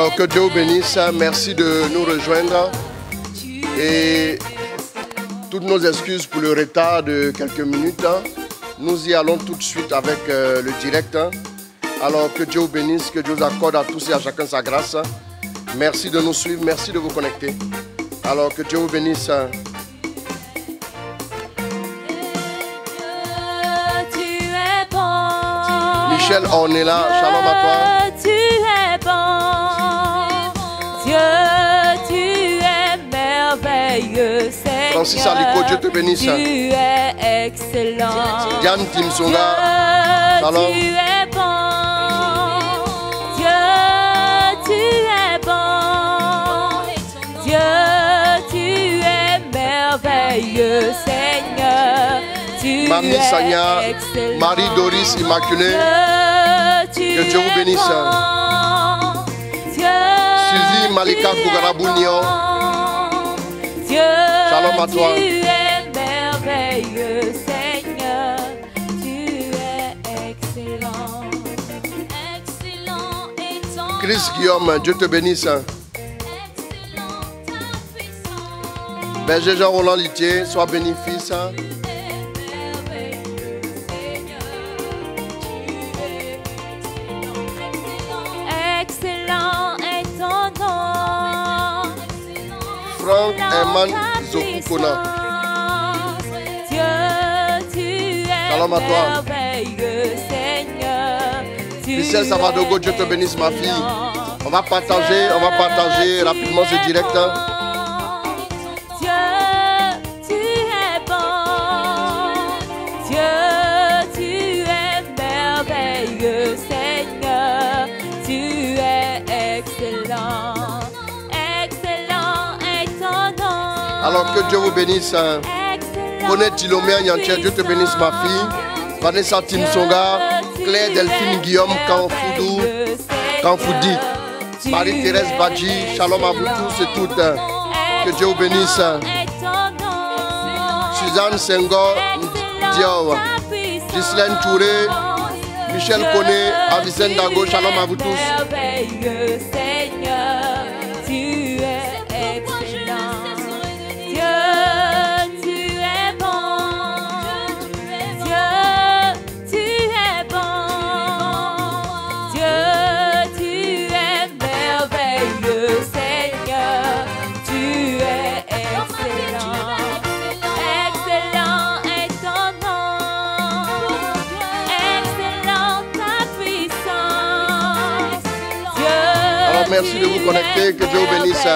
Alors que Dieu vous bénisse, merci de nous rejoindre et toutes nos excuses pour le retard de quelques minutes. Nous y allons tout de suite avec le direct. Alors que Dieu vous bénisse, que Dieu vous accorde à tous et à chacun sa grâce. Merci de nous suivre, merci de vous connecter. Alors que Dieu vous bénisse. Michel, on est là. Shalom à toi. Tu es bon, Dieu, tu es merveilleux, Seigneur. Francis Aliko, Dieu te bénisse. Tu es excellent. Diane Timsonga, shalom. Tu es bon, Dieu, tu es bon, Dieu, tu es merveilleux, Seigneur. Tu Mamie es Sanya, excellent. Marie Doris Immaculée, que Dieu vous bénisse. Suzy Malika Kougarabounion, shalom à toi. Tu es merveilleux, Seigneur. Tu es excellent. Excellent est ton Chris Guillaume, Dieu te bénisse. excellent ta puissance. Berger Jean-Roland Litier, sois béni, fils. Excellent est ton nom. Franck Herman Zokukona, Dieu, tu es shalom à toi. merveilleux, Seigneur. Tu Michel Savadogo, Dieu te bénisse, ma fille. On va partager rapidement ce direct. Dieu, tu es bon. Dieu, tu es merveilleux, Seigneur. Tu es excellent. Excellent est ton nom. Alors que Dieu vous bénisse. Excellent. Bonnet Tilomé Nyantia, Dieu te bénisse, ma fille. Vanessa Timsonga, Claire Delphine Guillaume Kanfoudou, Kanfoudi, Marie-Thérèse Badji, shalom à vous tous et toutes. Que Dieu vous bénisse. Suzanne Senghor Dior, Ghislaine Touré, Michel Koné, Avicenne Dago, shalom à vous tous. Merveilleux Seigneur, tu es excellent. Dieu, tu es bon. Dieu, tu es bon. Dieu, tu es merveilleux Seigneur. Tu es excellent. Excellent est ton nom. Excellent ta puissance. Dieu, Alors merci de vous connecter, que Dieu vous bénisse.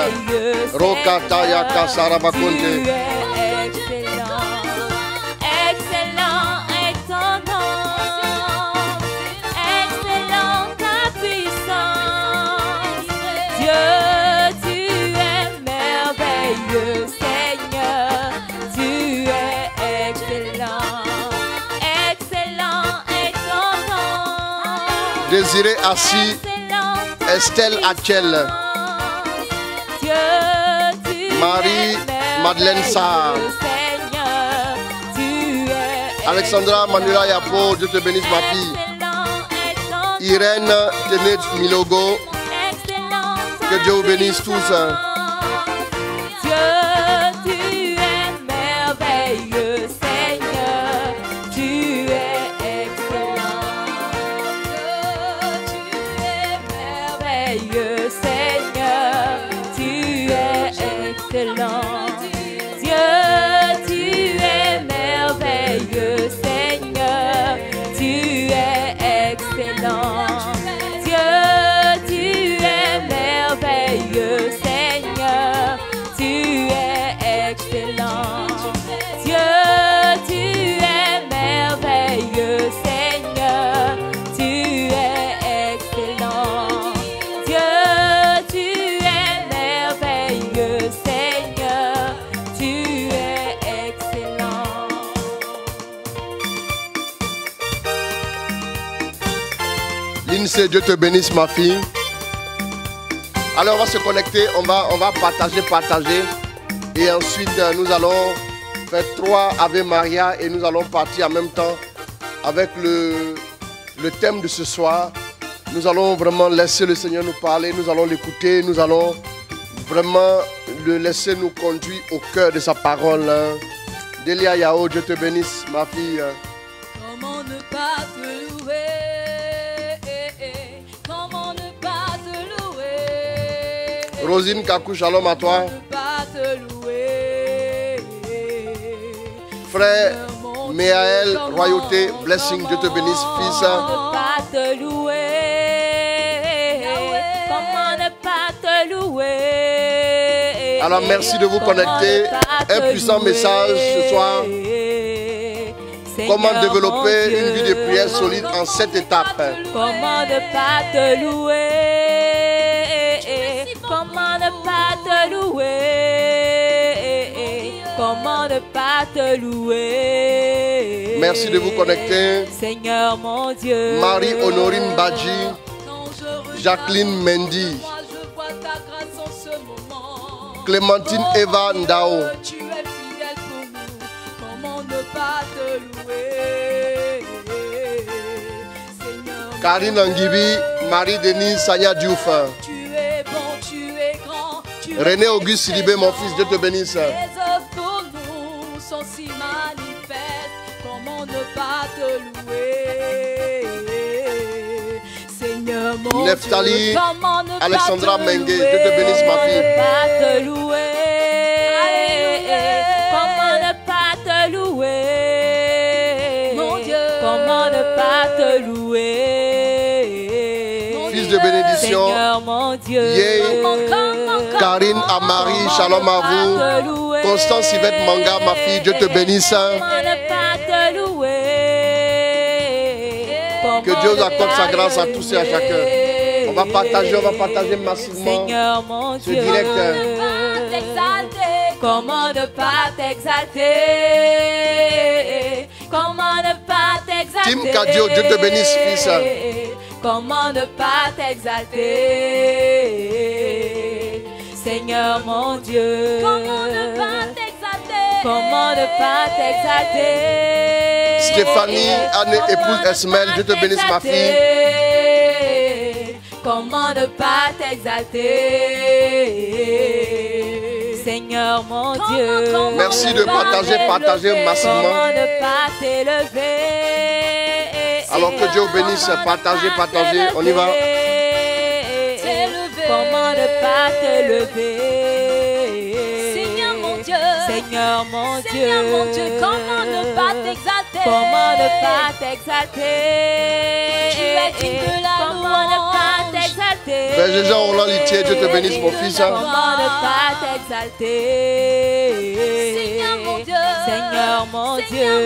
Roka Taya Kasara Bakonte. tu es excellent. Excellent est ton nom. Excellent ta puissance. Dieu, tu es merveilleux, Seigneur. Tu es excellent. Excellent est ton nom. Désiré Assis, Excellent ta Estelle Achel, Dieu, tu Marie es Madeleine Sarr, merveilleux, Seigneur. Tu es Alexandra Manuela Yapo, Dieu te bénisse, ma fille. excellent est ton Irène Tenet Milogo, excellent ta que Dieu vous bénisse tous. Dieu, tu es merveilleux, Seigneur. Tu es excellent. Dieu, tu es merveilleux, Seigneur. Tu es excellent. Dieu, tu es merveilleux, Seigneur. Tu es excellent. Dieu, tu es merveilleux, Seigneur. Tu es excellent. Dieu, tu es merveilleux, Seigneur. Tu es excellent. Dieu, tu es merveilleux, Seigneur. Tu es excellent. Lindsay, Dieu te bénisse, ma fille. Alors on va se connecter, on va partager. Et ensuite nous allons faire 3 Ave Maria et nous allons partir en même temps avec le thème de ce soir. Nous allons vraiment laisser le Seigneur nous parler, nous allons l'écouter, nous allons vraiment le laisser nous conduire au cœur de sa parole. Delia Yao, Dieu te bénisse, ma fille. Comment ne pas te louer? Comment ne pas te louer? Rosine Kakou, shalom à toi. Comment ne pas te louer? Frère Méaël, royauté, blessing, Dieu te bénisse, fils. Comment ne pas te louer? Comment ne pas te louer? Alors merci de vous connecter. Un puissant message ce soir. Comment développer une vie de prière solide en 7 étapes. Comment ne pas te louer? Comment ne pas te louer? Comment ne pas te louer? Merci de vous connecter. Seigneur mon Dieu. Marie-Honorine Badji, Jacqueline Mendy, Clémentine Eva Ndao, Tu es fidèle pour nous. Comment ne pas te louer? Seigneur, Karine Angibi, Marie-Denise Sanya Diouf, tu es bon, tu es grand. Tu es René Auguste Sidibé, mon fils, Dieu te bénisse. tes œuvres pour nous sont si manifestes. Comment ne pas te louer? Seigneur mon Neftali, Dieu, comment ne pas Alexandra te Mengue, louer? Dieu te bénisse, ma fille. Pas te louer. Comment ne pas te louer? Mon Dieu, comment ne pas te louer? Fils de bénédiction, Seigneur mon Dieu, Yé, Karine Amari, shalom à vous. Constance Yvette Manga, ma fille, Dieu te bénisse. Comment ne pas te louer? Que Dieu accorde sa grâce à tous et à chacun. On va partager massivement Seigneur mon ce Dieu, direct. comment ne pas t'exalter? Comment ne pas t'exalter? Tim Kadio, Dieu te bénisse, fils. Comment ne pas t'exalter? Seigneur mon Dieu, comment ne pas t'exalter? Comment ne pas t'exalter? Stéphanie, Anne, épouse Esmel, Dieu te bénisse, ma fille. Comment ne pas t'exalter? Seigneur mon Dieu, Merci de partager massivement. comment ne pas t'élever? Alors que Dieu vous bénisse, partagez, on y va. Comment ne pas t'élever? Seigneur mon Dieu, Seigneur mon Dieu, comment ne pas t'exalter? Comment ne pas t'exalter? Tu es digne de la louange. Comment ne pas t'exalter? Frère Jean Roland Litier, Dieu te bénisse, mon fils. Comment ne pas t'exalter? Seigneur mon Dieu, Seigneur mon Dieu,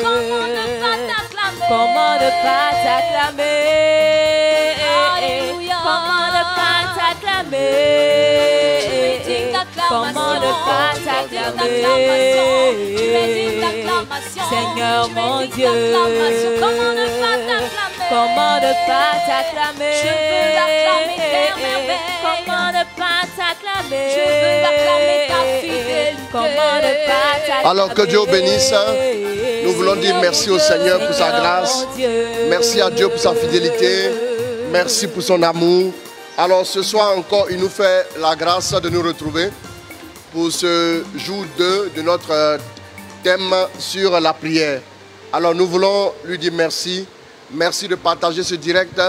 comment ne pas t'acclamer? Comment ne pas t'acclamer? Comment ne pas t'acclamer? Comment ne pas t'acclamer? Seigneur mon Dieu, comment ne pas t'acclamer? Comment ne pas t'acclamer? Je veux acclamer tes merveilles. Comment ne pas t'acclamer? Je veux acclamer ta fidélité. Comment ne pas t'acclamer? Alors que Dieu vous bénisse. Nous voulons dire merci au Seigneur pour sa grâce. Merci à Dieu pour sa fidélité. Merci pour son amour. Alors ce soir encore, il nous fait la grâce de nous retrouver pour ce jour 2 de notre thème sur la prière. Alors nous voulons lui dire merci. Merci de partager ce direct.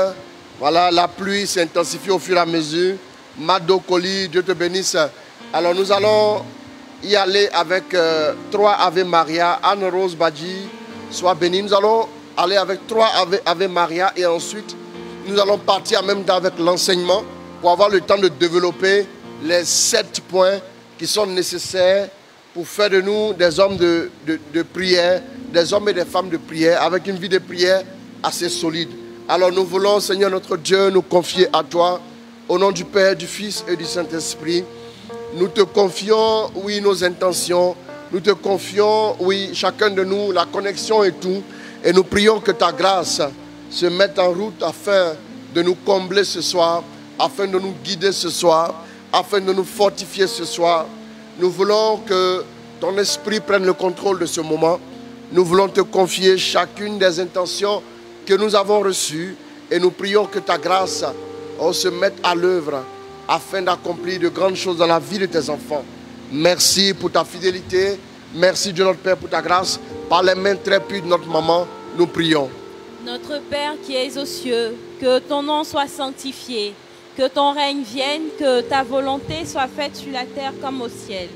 Voilà, la pluie s'intensifie au fur et à mesure. Mado Koli, Dieu te bénisse. Alors nous allons y aller avec 3 Ave Maria. Anne-Rose Badji, sois bénie. Nous allons aller avec 3 Ave Maria et ensuite nous allons partir en même temps avec l'enseignement pour avoir le temps de développer les 7 points qui sont nécessaires pour faire de nous des hommes de prière, des hommes et des femmes de prière avec une vie de prière assez solide. Alors nous voulons, Seigneur notre Dieu, nous confier à toi au nom du Père, du Fils et du Saint-Esprit. Nous te confions, oui, nos intentions. Nous te confions, oui, chacun de nous, la connexion et tout. Et nous prions que ta grâce se mette en route afin de nous combler ce soir, afin de nous guider ce soir, afin de nous fortifier ce soir. Nous voulons que ton esprit prenne le contrôle de ce moment. Nous voulons te confier chacune des intentions que nous avons reçues Et nous prions que ta grâce se mette à l'œuvre afin d'accomplir de grandes choses dans la vie de tes enfants. Merci pour ta fidélité. Merci Dieu notre Père pour ta grâce. Par les mains très pures de notre maman, nous prions. Notre Père qui es aux cieux, que ton nom soit sanctifié, que ton règne vienne, que ta volonté soit faite sur la terre comme au ciel.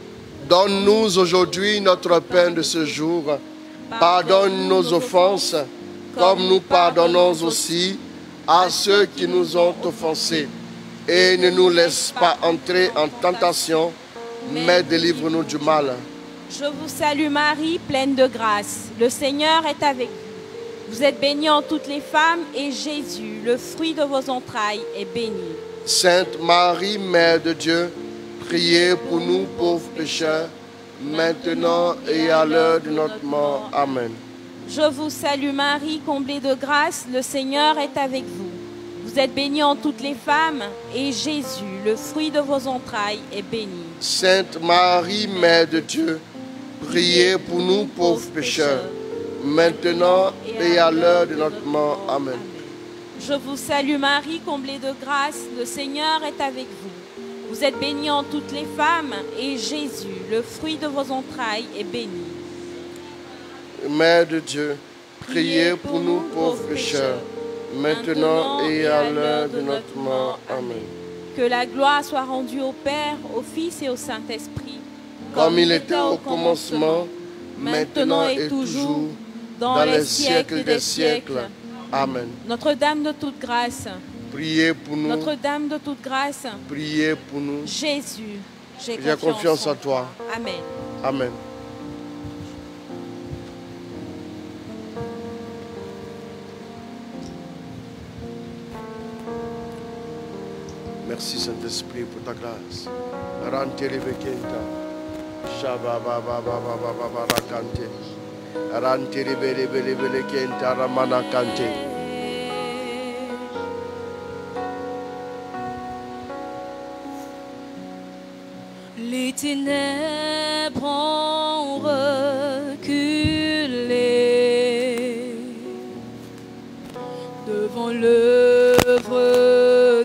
Donne-nous aujourd'hui notre pain de ce jour. Pardonne nos offenses, comme nous pardonnons aussi à ceux qui nous ont offensés. Et ne nous laisse pas entrer en tentation, mais délivre-nous du mal. Je vous salue Marie, pleine de grâce. Le Seigneur est avec vous. Vous êtes bénie en toutes les femmes, et Jésus, le fruit de vos entrailles, est béni. Sainte Marie, Mère de Dieu, priez pour nous pauvres pécheurs, maintenant et à l'heure de notre mort. Amen. Je vous salue Marie, comblée de grâce, le Seigneur est avec vous. Vous êtes bénie en toutes les femmes, et Jésus, le fruit de vos entrailles, est béni. Sainte Marie, Mère de Dieu, priez pour nous pauvres pécheurs, maintenant et à l'heure de notre mort. Amen. Je vous salue Marie, comblée de grâce, le Seigneur est avec vous. Vous êtes bénie en toutes les femmes, et Jésus, le fruit de vos entrailles, est béni. Mère de Dieu, priez pour nous pauvres pécheurs, maintenant et à l'heure de notre mort. Amen. Que la gloire soit rendue au Père, au Fils et au Saint-Esprit, comme il était au commencement, maintenant et toujours, dans les siècles des siècles. Amen. Notre-Dame de toute grâce, priez pour nous. Notre-Dame de toute grâce, priez pour nous. Jésus, j'ai confiance en toi. Amen. Amen. Merci Saint-Esprit pour ta grâce. Les ténèbres ont reculé devant l'œuvre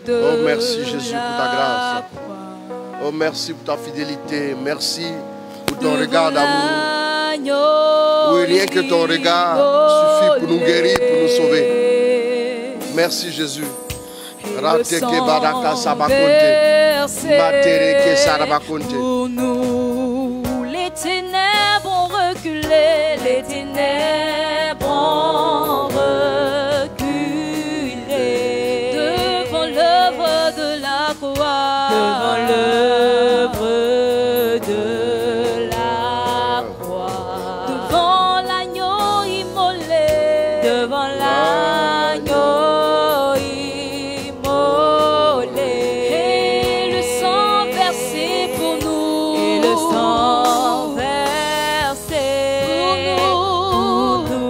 de Oh merci Jésus pour ta grâce. Oh merci pour ta fidélité. Merci pour ton regard d'amour. Oui, rien que ton regard suffit pour nous guérir, pour nous sauver. Merci Jésus. Pour nous, les ténèbres ont reculé, les ténèbres ont reculé devant l'œuvre de la croix, devant l'œuvre de la croix, devant l'agneau immolé, devant l'agneau immolé, et le sang versé pour nous, et le sang versé pour nous,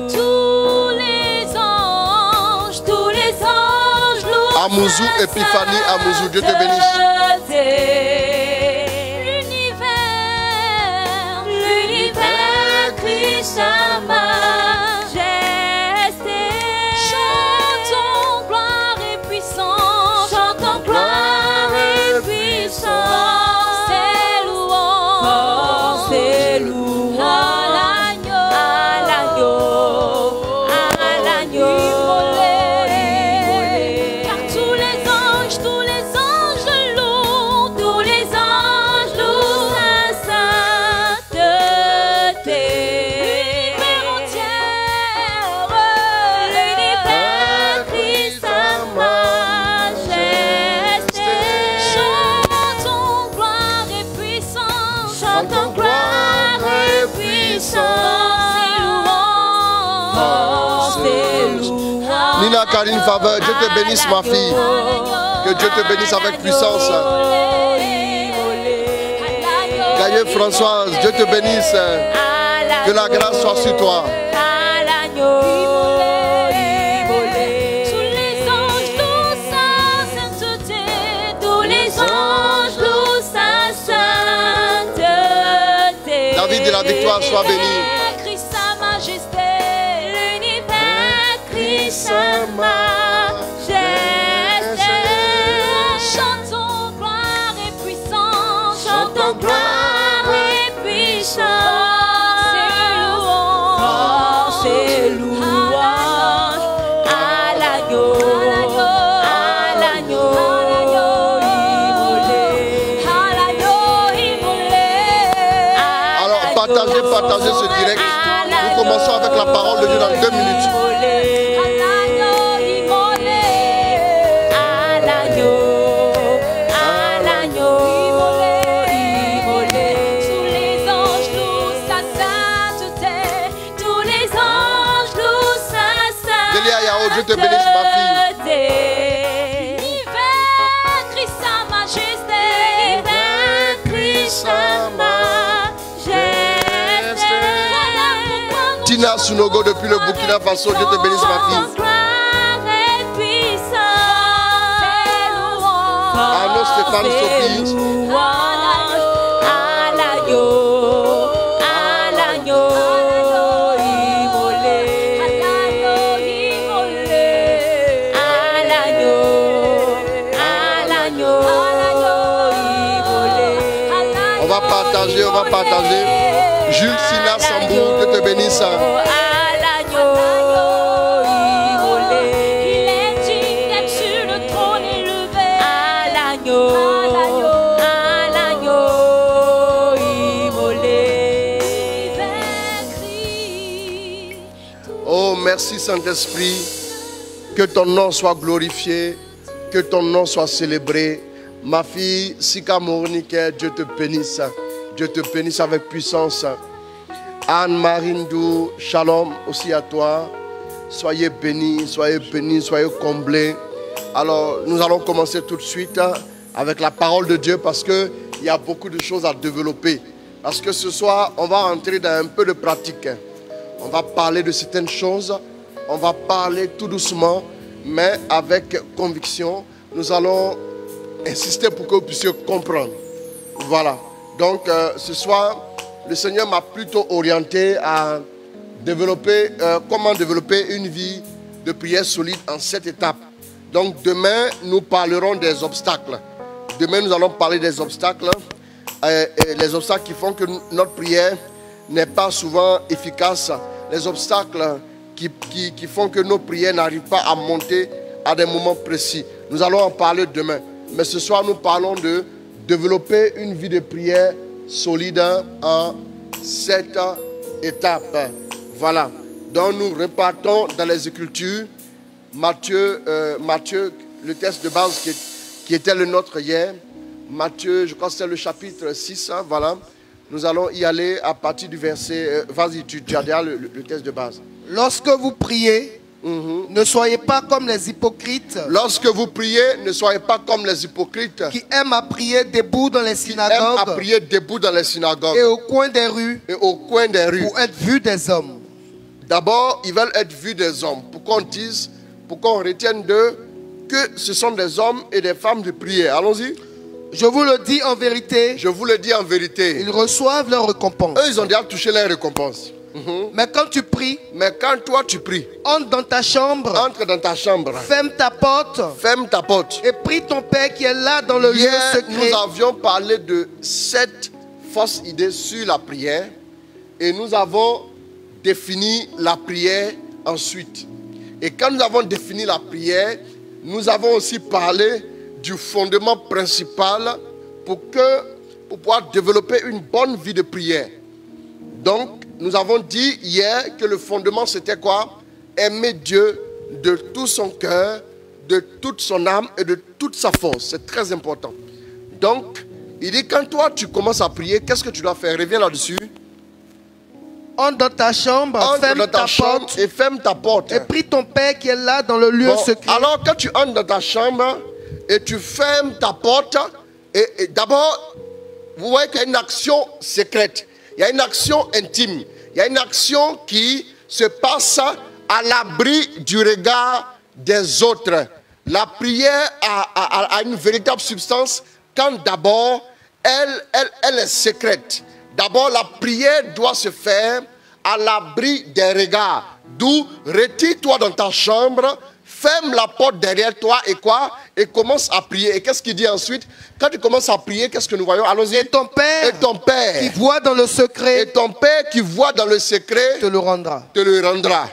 tous les anges louent Amouzou, Épiphanie, Amouzou, Dieu te bénisse. L'univers crie sa majesté. Chantons gloire et puissance, chantons gloire et puissance. C'est louange, c'est louange à l'agneau, à l'agneau immolé. Car tous les anges louent, tous les anges louent sa sainteté. L'univers entier, l'univers crie sa majesté. Chantons gloire et puissance, chantons gloire et puissance. C'est louange. Nina Karine Faveur, Dieu te bénisse ma fille. Que Dieu te bénisse avec puissance. Gaïe Françoise, Dieu te bénisse. Que la grâce soit sur toi. Tous les anges louent sa sainteté, tous les anges louent sa sainteté. David de la victoire, sois béni. L'univers crie sa majesté, l'univers crie sa majesté. partager ce direct. Nous commençons avec la parole de Dieu dans 2 minutes. Je te bénisse, ma fille. Tina Sunogo depuis le Burkina Faso, je te bénisse, ma fille. Arnaud Stéphane Sophie. On va partager. Jules Sina Sambou, que te bénisse. Oh, merci Saint-Esprit. Que ton nom soit glorifié. Que ton nom soit célébré. Ma fille Sika Mournike, Dieu te bénisse. Dieu te bénisse avec puissance. Anne-Marie Ndou, shalom aussi à toi. Soyez bénis, soyez comblés. Alors, nous allons commencer tout de suite avec la parole de Dieu parce qu'il y a beaucoup de choses à développer. Parce que ce soir, on va entrer dans un peu de pratique. On va parler de certaines choses. On va parler tout doucement, mais avec conviction. Nous allons insister pour que vous puissiez comprendre. Voilà. Donc, ce soir, le Seigneur m'a plutôt orienté à développer, comment développer une vie de prière solide en 7 étapes. Donc, demain, nous parlerons des obstacles. Demain, nous allons parler des obstacles. Les obstacles qui font que notre prière n'est pas souvent efficace. Les obstacles qui font que nos prières n'arrivent pas à monter à des moments précis. Nous allons en parler demain. Mais ce soir, nous parlons de développer une vie de prière solide en 7 étapes. Voilà. Donc nous repartons dans les Écritures. Matthieu, le texte de base qui était le nôtre hier. Matthieu, je crois que c'est le chapitre 6. Voilà. Nous allons y aller à partir du verset... Vas-y, tu as déjà le texte de base. Lorsque vous priez, ne soyez pas comme les hypocrites. Lorsque vous priez, ne soyez pas comme les hypocrites. Qui aiment à prier debout dans les synagogues. Qui aiment à prier debout dans les synagogues. Et au coin des rues. Et au coin des rues. Pour être vus des hommes. D'abord, ils veulent être vus des hommes. Pourquoi on retienne d'eux que ce sont des hommes et des femmes de prière. Allons-y. Je vous le dis en vérité. Je vous le dis en vérité. Ils reçoivent leur récompense. Eux, ils ont déjà touché leur récompense. Mais quand tu pries, toi tu pries, entre dans ta chambre, ferme ta porte, et prie ton Père qui est là dans le lieu secret. Nous avions parlé de 7 fausses idées sur la prière et nous avons défini la prière ensuite. Et quand nous avons défini la prière, nous avons aussi parlé du fondement principal pour pouvoir développer une bonne vie de prière. Donc, nous avons dit hier que le fondement c'était quoi? Aimer Dieu de tout son cœur, de toute son âme et de toute sa force. C'est très important. Donc, il dit quand toi tu commences à prier, qu'est-ce que tu dois faire? Reviens là-dessus. Entre dans ta chambre, ferme ta porte. Et prie ton Père qui est là dans le lieu secret. Alors quand tu entres dans ta chambre et tu fermes ta porte, et d'abord, vous voyez qu'il y a une action secrète. Il y a une action intime. Il y a une action qui se passe à l'abri du regard des autres. La prière a une véritable substance quand d'abord elle est secrète. D'abord la prière doit se faire à l'abri des regards. D'où retire-toi dans ta chambre, ferme la porte derrière toi et quoi? Et commence à prier. Et qu'est-ce qu'il dit ensuite? Quand tu commences à prier, qu'est-ce que nous voyons? Allons-y. Et ton Père qui voit dans le secret. Et ton Père qui voit dans le secret te le rendra. Te le rendra.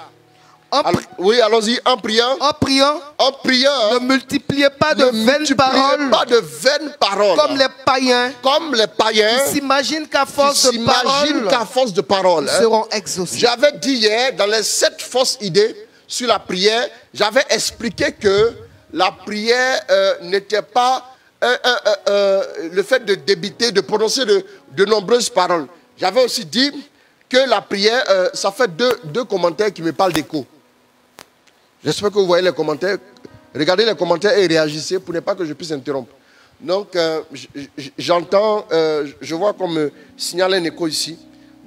Oui, allons-y, en priant. En priant. En priant. Ne multipliez pas de vaines paroles. Pas de vaines paroles. Comme les païens. Comme les païens. Ils s'imaginent qu'à force de paroles, ils seront exaucés. J'avais dit hier, dans les 7 fausses idées sur la prière, j'avais expliqué que la prière n'était pas le fait de débiter, de prononcer de nombreuses paroles. J'avais aussi dit que la prière, ça fait deux commentaires qui me parlent d'écho. J'espère que vous voyez les commentaires. Regardez les commentaires et réagissez pour ne pas que je puisse interrompre. Donc, j'entends, je vois qu'on me signale un écho ici.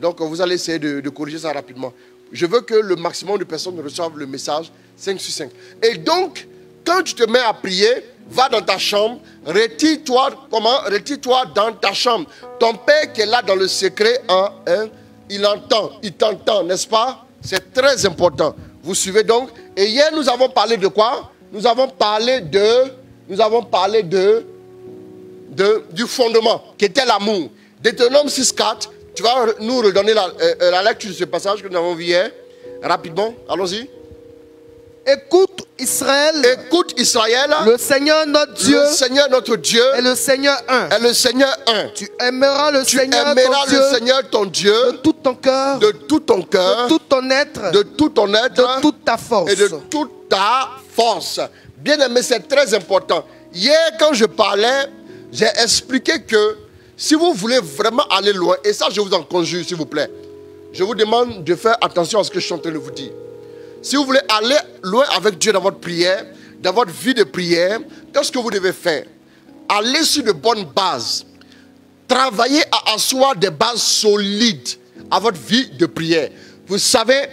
Donc, vous allez essayer de corriger ça rapidement. Je veux que le maximum de personnes reçoivent le message 5 sur 5. Et donc, quand tu te mets à prier, va dans ta chambre, retire-toi dans ta chambre. Ton Père qui est là dans le secret, il entend, il t'entend, n'est-ce pas? C'est très important. Vous suivez donc? Et hier, nous avons parlé de quoi? Nous avons parlé du fondement, qui était l'amour. Deutéronome 6.4, tu vas nous redonner la lecture de ce passage que nous avons vu hier. Rapidement, allons-y. Écoute Israël. Écoute Israël. Le Seigneur notre Dieu. Le Seigneur notre Dieu. Est le Seigneur un. Est le Seigneur un. Tu aimeras le Seigneur ton Dieu. De tout ton cœur. De tout ton cœur. De tout ton être. De tout ton être. De toute ta force. Et de toute ta force. Bien aimé, c'est très important. Hier, quand je parlais, j'ai expliqué que si vous voulez vraiment aller loin, et ça je vous en conjure s'il vous plaît, je vous demande de faire attention à ce que je suis en train de vous dire. Si vous voulez aller loin avec Dieu dans votre prière, dans votre vie de prière, qu'est-ce que vous devez faire? Allez sur de bonnes bases. Travaillez à asseoir des bases solides à votre vie de prière. Vous savez,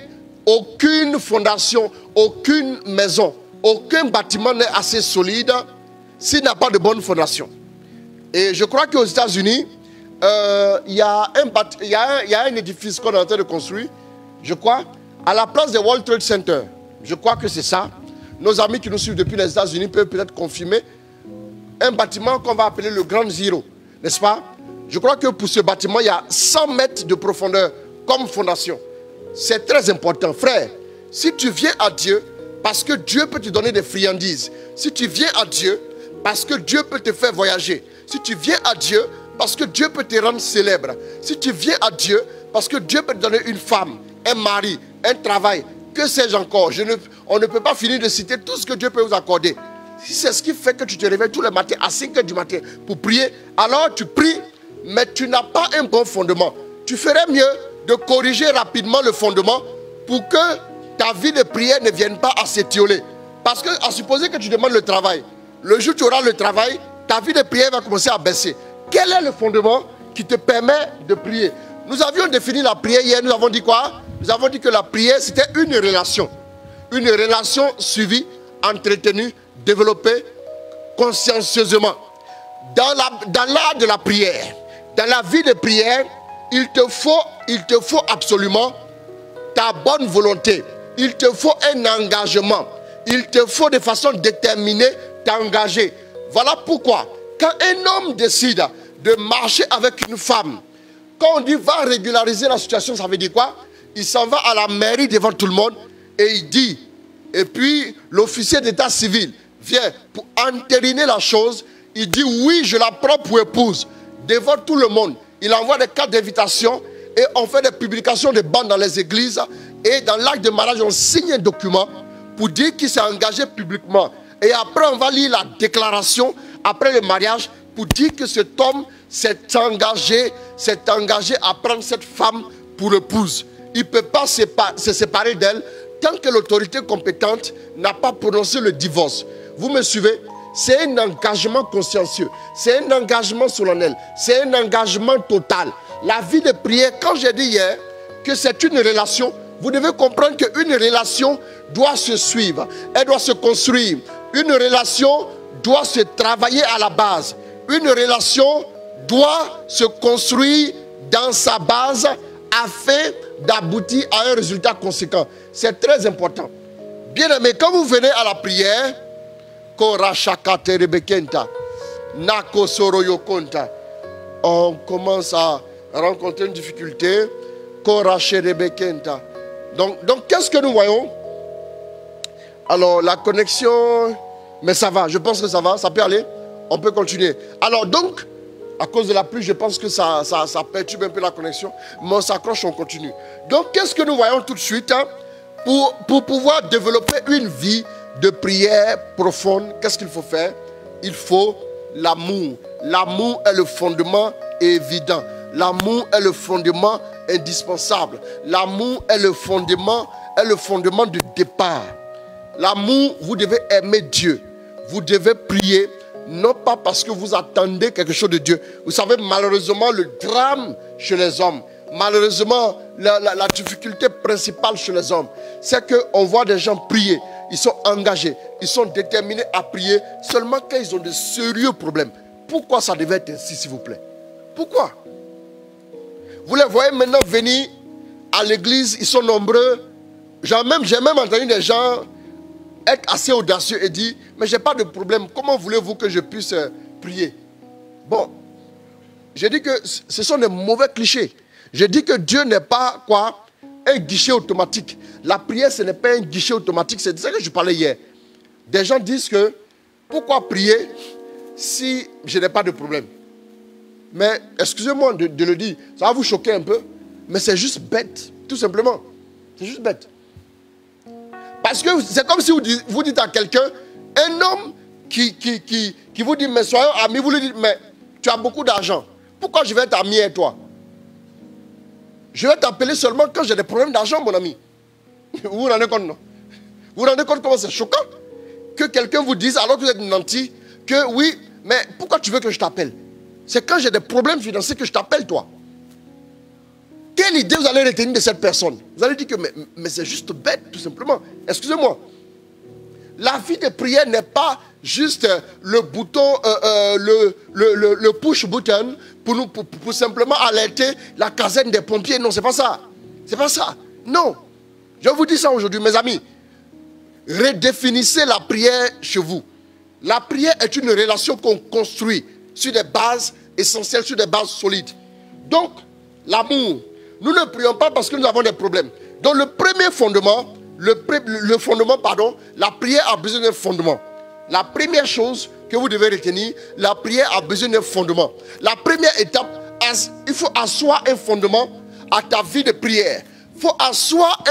aucune fondation, aucune maison, aucun bâtiment n'est assez solide s'il n'a pas de bonne fondation. Et je crois qu'aux États-Unis, il y a un édifice qu'on est en train de construire, je crois, à la place de World Trade Center. Je crois que c'est ça. Nos amis qui nous suivent depuis les États-Unis peuvent peut-être confirmer. Un bâtiment qu'on va appeler le Grand Zero, n'est-ce pas? Je crois que pour ce bâtiment, il y a 100 mètres de profondeur comme fondation. C'est très important. Frère, si tu viens à Dieu, parce que Dieu peut te donner des friandises. Si tu viens à Dieu, parce que Dieu peut te faire voyager. Si tu viens à Dieu, parce que Dieu peut te rendre célèbre. Si tu viens à Dieu, parce que Dieu peut te donner une femme, un mari, un travail, que sais-je encore. On ne peut pas finir de citer tout ce que Dieu peut vous accorder. Si c'est ce qui fait que tu te réveilles tous les matins à 5 h du matin pour prier, alors tu pries, mais tu n'as pas un bon fondement. Tu ferais mieux de corriger rapidement le fondement pour que ta vie de prière ne vienne pas à s'étioler. Parce que, à supposer que tu demandes le travail, le jour où tu auras le travail, ta vie de prière va commencer à baisser. Quel est le fondement qui te permet de prier? Nous avions défini la prière hier, nous avons dit quoi? Nous avons dit que la prière, c'était une relation. Une relation suivie, entretenue, développée consciencieusement. Dans l'art de la prière, dans la vie de prière, il te faut absolument ta bonne volonté. Il te faut un engagement. Il te faut de façon déterminée t'engager. Voilà pourquoi, quand un homme décide de marcher avec une femme, quand on dit va régulariser la situation, ça veut dire quoi? Il s'en va à la mairie devant tout le monde et il dit, et puis l'officier d'état civil vient pour entériner la chose, il dit oui, je la prends pour épouse, devant tout le monde. Il envoie des cartes d'invitation et on fait des publications de bandes dans les églises et dans l'acte de mariage, on signe un document pour dire qu'il s'est engagé publiquement. Et après, on va lire la déclaration après le mariage pour dire que cet homme s'est engagé à prendre cette femme pour épouse. Il ne peut pas se séparer d'elle tant que l'autorité compétente n'a pas prononcé le divorce. Vous me suivez? C'est un engagement consciencieux, c'est un engagement solennel, c'est un engagement total. La vie de prière, quand j'ai dit hier que c'est une relation, vous devez comprendre qu'une relation doit se suivre, elle doit se construire. Une relation doit se travailler à la base. Une relation doit se construire dans sa base afin d'aboutir à un résultat conséquent. C'est très important. Bien aimé, quand vous venez à la prière, on commence à rencontrer une difficulté. Donc qu'est-ce que nous voyons? Alors, la connexion... Mais ça va, je pense que ça va, ça peut aller. On peut continuer. Alors donc, à cause de la pluie, je pense que ça perturbe un peu la connexion. Mais on s'accroche, on continue. Donc, qu'est-ce que nous voyons tout de suite hein, pour pouvoir développer une vie de prière profonde, qu'est-ce qu'il faut faire? Il faut l'amour. L'amour est le fondement évident. L'amour est le fondement indispensable. L'amour est le fondement de départ. L'amour, vous devez aimer Dieu. Vous devez prier, non pas parce que vous attendez quelque chose de Dieu. Vous savez, malheureusement, le drame chez les hommes, malheureusement, la difficulté principale chez les hommes, c'est qu'on voit des gens prier. Ils sont engagés, ils sont déterminés à prier seulement quand ils ont de sérieux problèmes. Pourquoi ça devait être ainsi, s'il vous plaît? Pourquoi? Vous les voyez maintenant venir à l'église, ils sont nombreux. J'ai même entendu des gens être assez audacieux et dire, mais je n'ai pas de problème, comment voulez-vous que je puisse prier? Bon, j'ai dit que ce sont des mauvais clichés. J'ai dit que Dieu n'est pas quoi? Un guichet automatique. La prière, ce n'est pas un guichet automatique, c'est de ça que je parlais hier. Des gens disent que, pourquoi prier si je n'ai pas de problème? Mais excusez-moi de le dire, ça va vous choquer un peu, mais c'est juste bête, tout simplement. C'est juste bête. Parce que c'est comme si vous dites à quelqu'un, un homme qui vous dit, mais soyons amis, vous lui dites, mais tu as beaucoup d'argent. Pourquoi je vais être ami avec toi? Je vais t'appeler seulement quand j'ai des problèmes d'argent, mon ami. Vous vous rendez compte, non? Vous vous rendez compte comment c'est choquant? Que quelqu'un vous dise, alors que vous êtes nanti, que oui, mais pourquoi tu veux que je t'appelle? C'est quand j'ai des problèmes financiers que je t'appelle, toi. Quelle idée vous allez retenir de cette personne? Vous allez dire que mais c'est juste bête, tout simplement. Excusez-moi. La vie de prière n'est pas juste le bouton, le push button pour simplement alerter la caserne des pompiers. Non, c'est pas ça. C'est pas ça. Non. Je vous dis ça aujourd'hui, mes amis. Redéfinissez la prière chez vous. La prière est une relation qu'on construit sur des bases essentielles, sur des bases solides. Donc, l'amour. Nous ne prions pas parce que nous avons des problèmes. Donc le premier fondement, la prière a besoin d'un fondement. La première chose que vous devez retenir, la prière a besoin d'un fondement. La première étape, il faut asseoir un fondement à ta vie de prière. Il faut asseoir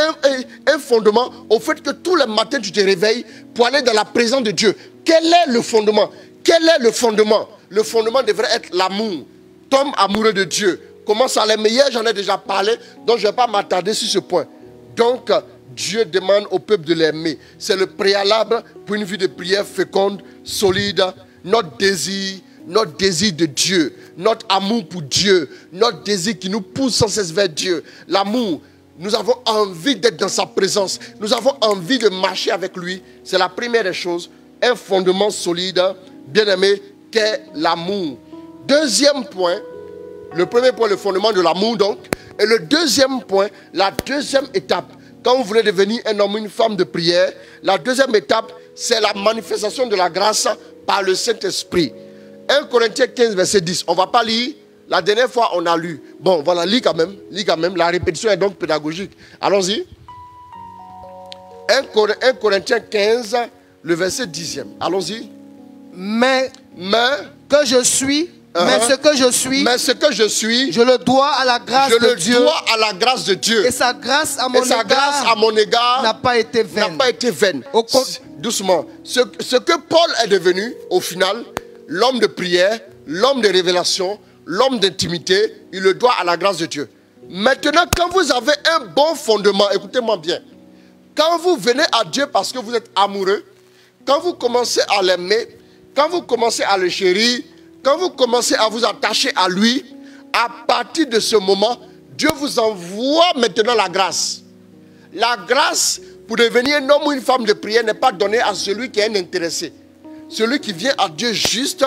un fondement au fait que tous les matins tu te réveilles pour aller dans la présence de Dieu. Quel est le fondement? Quel est le fondement? Le fondement devrait être l'amour. Tombe amoureux de Dieu. Comment ça l'aimer? Hier, j'en ai déjà parlé, donc je ne vais pas m'attarder sur ce point. Donc, Dieu demande au peuple de l'aimer. C'est le préalable pour une vie de prière féconde, solide. Notre désir de Dieu, notre amour pour Dieu, notre désir qui nous pousse sans cesse vers Dieu. L'amour, nous avons envie d'être dans sa présence. Nous avons envie de marcher avec lui. C'est la première des choses. Un fondement solide, bien aimé, qu'est l'amour. Deuxième point. Le premier point, le fondement de l'amour, donc. Et le deuxième point, la deuxième étape, quand vous voulez devenir un homme ou une femme de prière, la deuxième étape, c'est la manifestation de la grâce par le Saint-Esprit. 1 Corinthiens 15, verset 10. On ne va pas lire. La dernière fois, on a lu. Bon, voilà, lis quand même. La répétition est donc pédagogique. Allons-y. 1 Corinthiens 15, le verset 10e. Allons-y. Mais que je suis... Mais ce que je suis, je le dois à la grâce de Dieu. Je le dois à la grâce de Dieu. Et sa grâce à mon égard n'a pas été vaine. Doucement. Ce que Paul est devenu, au final, l'homme de prière, l'homme de révélation, l'homme d'intimité, il le doit à la grâce de Dieu. Maintenant, quand vous avez un bon fondement, écoutez-moi bien, quand vous venez à Dieu parce que vous êtes amoureux, quand vous commencez à l'aimer, quand vous commencez à le chérir, quand vous commencez à vous attacher à lui, à partir de ce moment, Dieu vous envoie maintenant la grâce. La grâce pour devenir un homme ou une femme de prière n'est pas donnée à celui qui est un intéressé. Celui qui vient à Dieu juste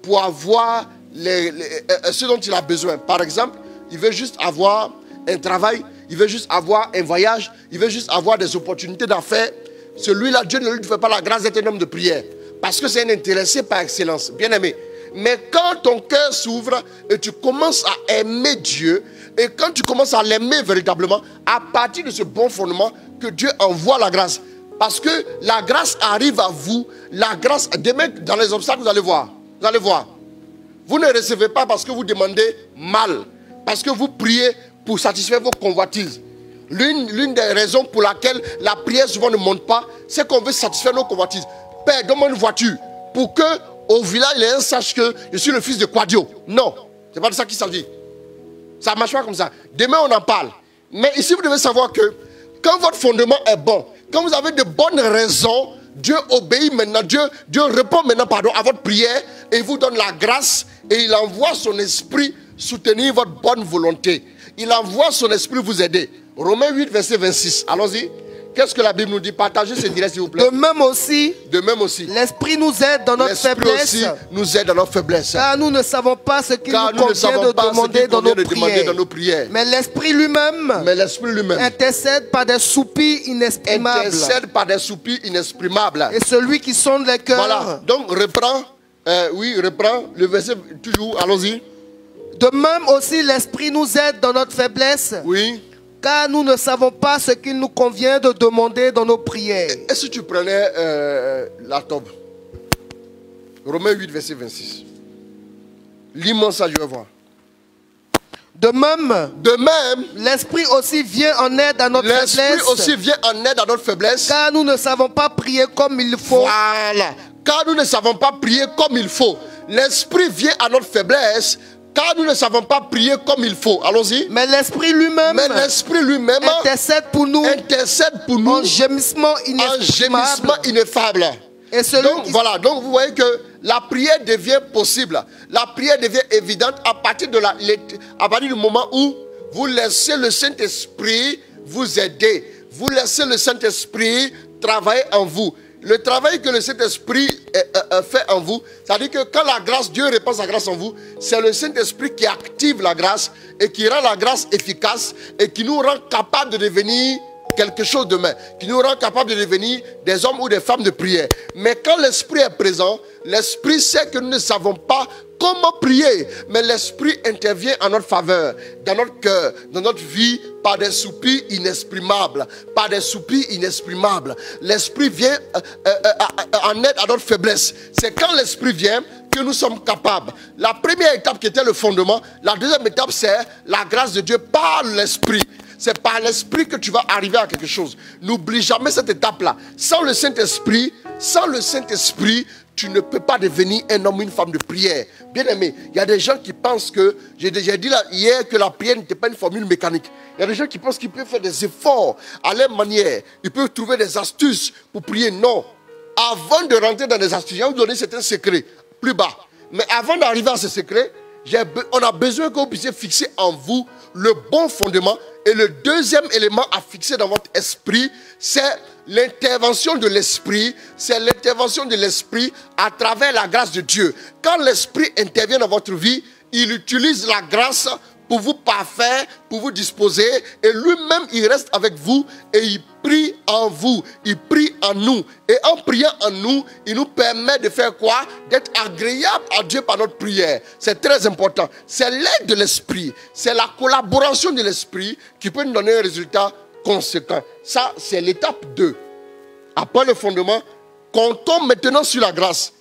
pour avoir ce dont il a besoin. Par exemple, il veut juste avoir un travail, il veut juste avoir un voyage, il veut juste avoir des opportunités d'affaires. Celui-là, Dieu ne lui fait pas la grâce d'être un homme de prière. Parce que c'est un intéressé par excellence. Bien aimé. Mais quand ton cœur s'ouvre et tu commences à aimer Dieu, et quand tu commences à l'aimer véritablement, à partir de ce bon fondement que Dieu envoie la grâce. Parce que la grâce arrive à vous. La grâce, demain, dans les obstacles, vous allez voir. Vous allez voir. Vous ne recevez pas parce que vous demandez mal. Parce que vous priez pour satisfaire vos convoitises. L'une des raisons pour laquelle la prière souvent ne monte pas, c'est qu'on veut satisfaire nos convoitises. Père, donne-moi une voiture pour que au village, les gens sachent que je suis le fils de Quadio. Non, c'est pas de ça qu'il s'agit. Ça ne marche pas comme ça. Demain, on en parle. Mais ici, vous devez savoir que quand votre fondement est bon, quand vous avez de bonnes raisons, Dieu obéit maintenant, Dieu répond maintenant à votre prière et il vous donne la grâce et il envoie son esprit soutenir votre bonne volonté. Il envoie son esprit vous aider. Romains 8, verset 26. Allons-y. Qu'est-ce que la Bible nous dit? Partagez ces directs, s'il vous plaît. De même aussi, l'Esprit nous aide dans notre faiblesse. L'Esprit aussi nous aide dans notre faiblesse. Car nous ne savons pas ce qu'il nous convient de demander dans nos prières. Mais l'Esprit lui-même intercède par des soupirs inexprimables. Et celui qui sonde les cœurs. Voilà. Donc, reprends le verset, toujours, allons-y. De même aussi, l'Esprit nous aide dans notre faiblesse. Oui. Car nous ne savons pas ce qu'il nous convient de demander dans nos prières. Et si tu prenais la tombe, Romains 8, verset 26. Lis-moi ça, je vais voir. De même, l'Esprit aussi vient en aide à notre faiblesse. Car nous ne savons pas prier comme il faut. Voilà. Car nous ne savons pas prier comme il faut. L'Esprit vient à notre faiblesse. Car nous ne savons pas prier comme il faut. Allons-y. Mais l'Esprit lui-même intercède pour nous en gémissement ineffable. Et donc vous voyez que la prière devient possible. La prière devient évidente à partir du moment où vous laissez le Saint-Esprit vous aider. Vous laissez le Saint-Esprit travailler en vous. Le travail que le Saint-Esprit fait en vous, c'est-à-dire que quand Dieu répand sa grâce en vous, c'est le Saint-Esprit qui active la grâce et qui rend la grâce efficace et qui nous rend capables de devenir quelque chose demain, qui nous rend capables de devenir des hommes ou des femmes de prière. Mais quand l'Esprit est présent, l'Esprit sait que nous ne savons pas comment prier, mais l'Esprit intervient en notre faveur, dans notre cœur, dans notre vie, par des soupirs inexprimables. Par des soupirs inexprimables. L'Esprit vient en aide à notre faiblesse. C'est quand l'Esprit vient que nous sommes capables. La première étape qui était le fondement, la deuxième étape c'est la grâce de Dieu par l'Esprit. C'est par l'Esprit que tu vas arriver à quelque chose. N'oublie jamais cette étape-là. Sans le Saint-Esprit, tu ne peux pas devenir un homme ou une femme de prière. Bien aimé, il y a des gens qui pensent que, j'ai dit hier que la prière n'était pas une formule mécanique. Il y a des gens qui pensent qu'ils peuvent faire des efforts à leur manière. Ils peuvent trouver des astuces pour prier. Non. Avant de rentrer dans des astuces, je vais vous donner certains secrets plus bas. Mais avant d'arriver à ce secret, on a besoin que vous puissiez fixer en vous le bon fondement. Et le deuxième élément à fixer dans votre esprit, c'est l'intervention de l'esprit. C'est l'intervention de l'esprit à travers la grâce de Dieu. Quand l'esprit intervient dans votre vie, il utilise la grâce pour vous parfaire, pour vous disposer. Et lui-même, il reste avec vous et il prie en vous. Il prie en nous. Et en priant en nous, il nous permet de faire quoi? D'être agréable à Dieu par notre prière. C'est très important. C'est l'aide de l'esprit. C'est la collaboration de l'esprit qui peut nous donner un résultat conséquent. Ça, c'est l'étape 2. Après le fondement, comptons maintenant sur la grâce.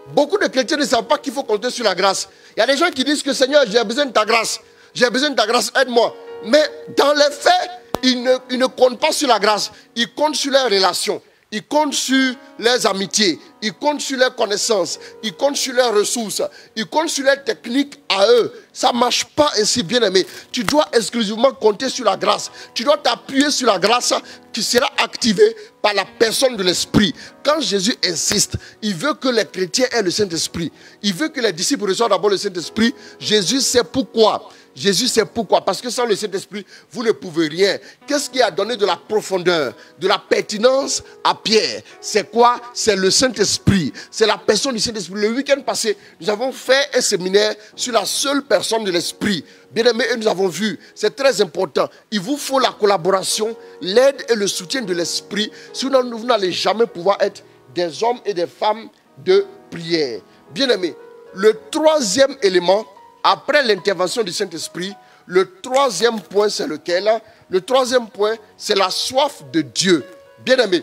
Beaucoup de chrétiens ne savent pas qu'il faut compter sur la grâce. Il y a des gens qui disent que Seigneur, j'ai besoin de ta grâce. J'ai besoin de ta grâce, aide-moi. Mais dans les faits, ils ne comptent pas sur la grâce. Ils comptent sur leurs relations. Ils comptent sur leurs amitiés. Ils comptent sur leurs connaissances. Ils comptent sur leurs ressources. Ils comptent sur leurs techniques à eux. Ça ne marche pas ainsi, bien aimé. Tu dois exclusivement compter sur la grâce. Tu dois t'appuyer sur la grâce qui sera activée par la personne de l'Esprit. Quand Jésus insiste, il veut que les chrétiens aient le Saint-Esprit. Il veut que les disciples reçoivent d'abord le Saint-Esprit. Jésus sait pourquoi. Jésus sait pourquoi. Parce que sans le Saint-Esprit, vous ne pouvez rien. Qu'est-ce qui a donné de la profondeur, de la pertinence à Pierre? C'est quoi? C'est le Saint-Esprit. C'est la personne du Saint-Esprit. Le week-end passé, nous avons fait un séminaire sur la seule personne de l'Esprit. Bien aimé, et nous avons vu, c'est très important. Il vous faut la collaboration, l'aide et le soutien de l'Esprit. Sinon, vous n'allez jamais pouvoir être des hommes et des femmes de prière. Bien aimé, le troisième élément, après l'intervention du Saint-Esprit, le troisième point, c'est lequel? Le troisième point, c'est la soif de Dieu. Bien aimé,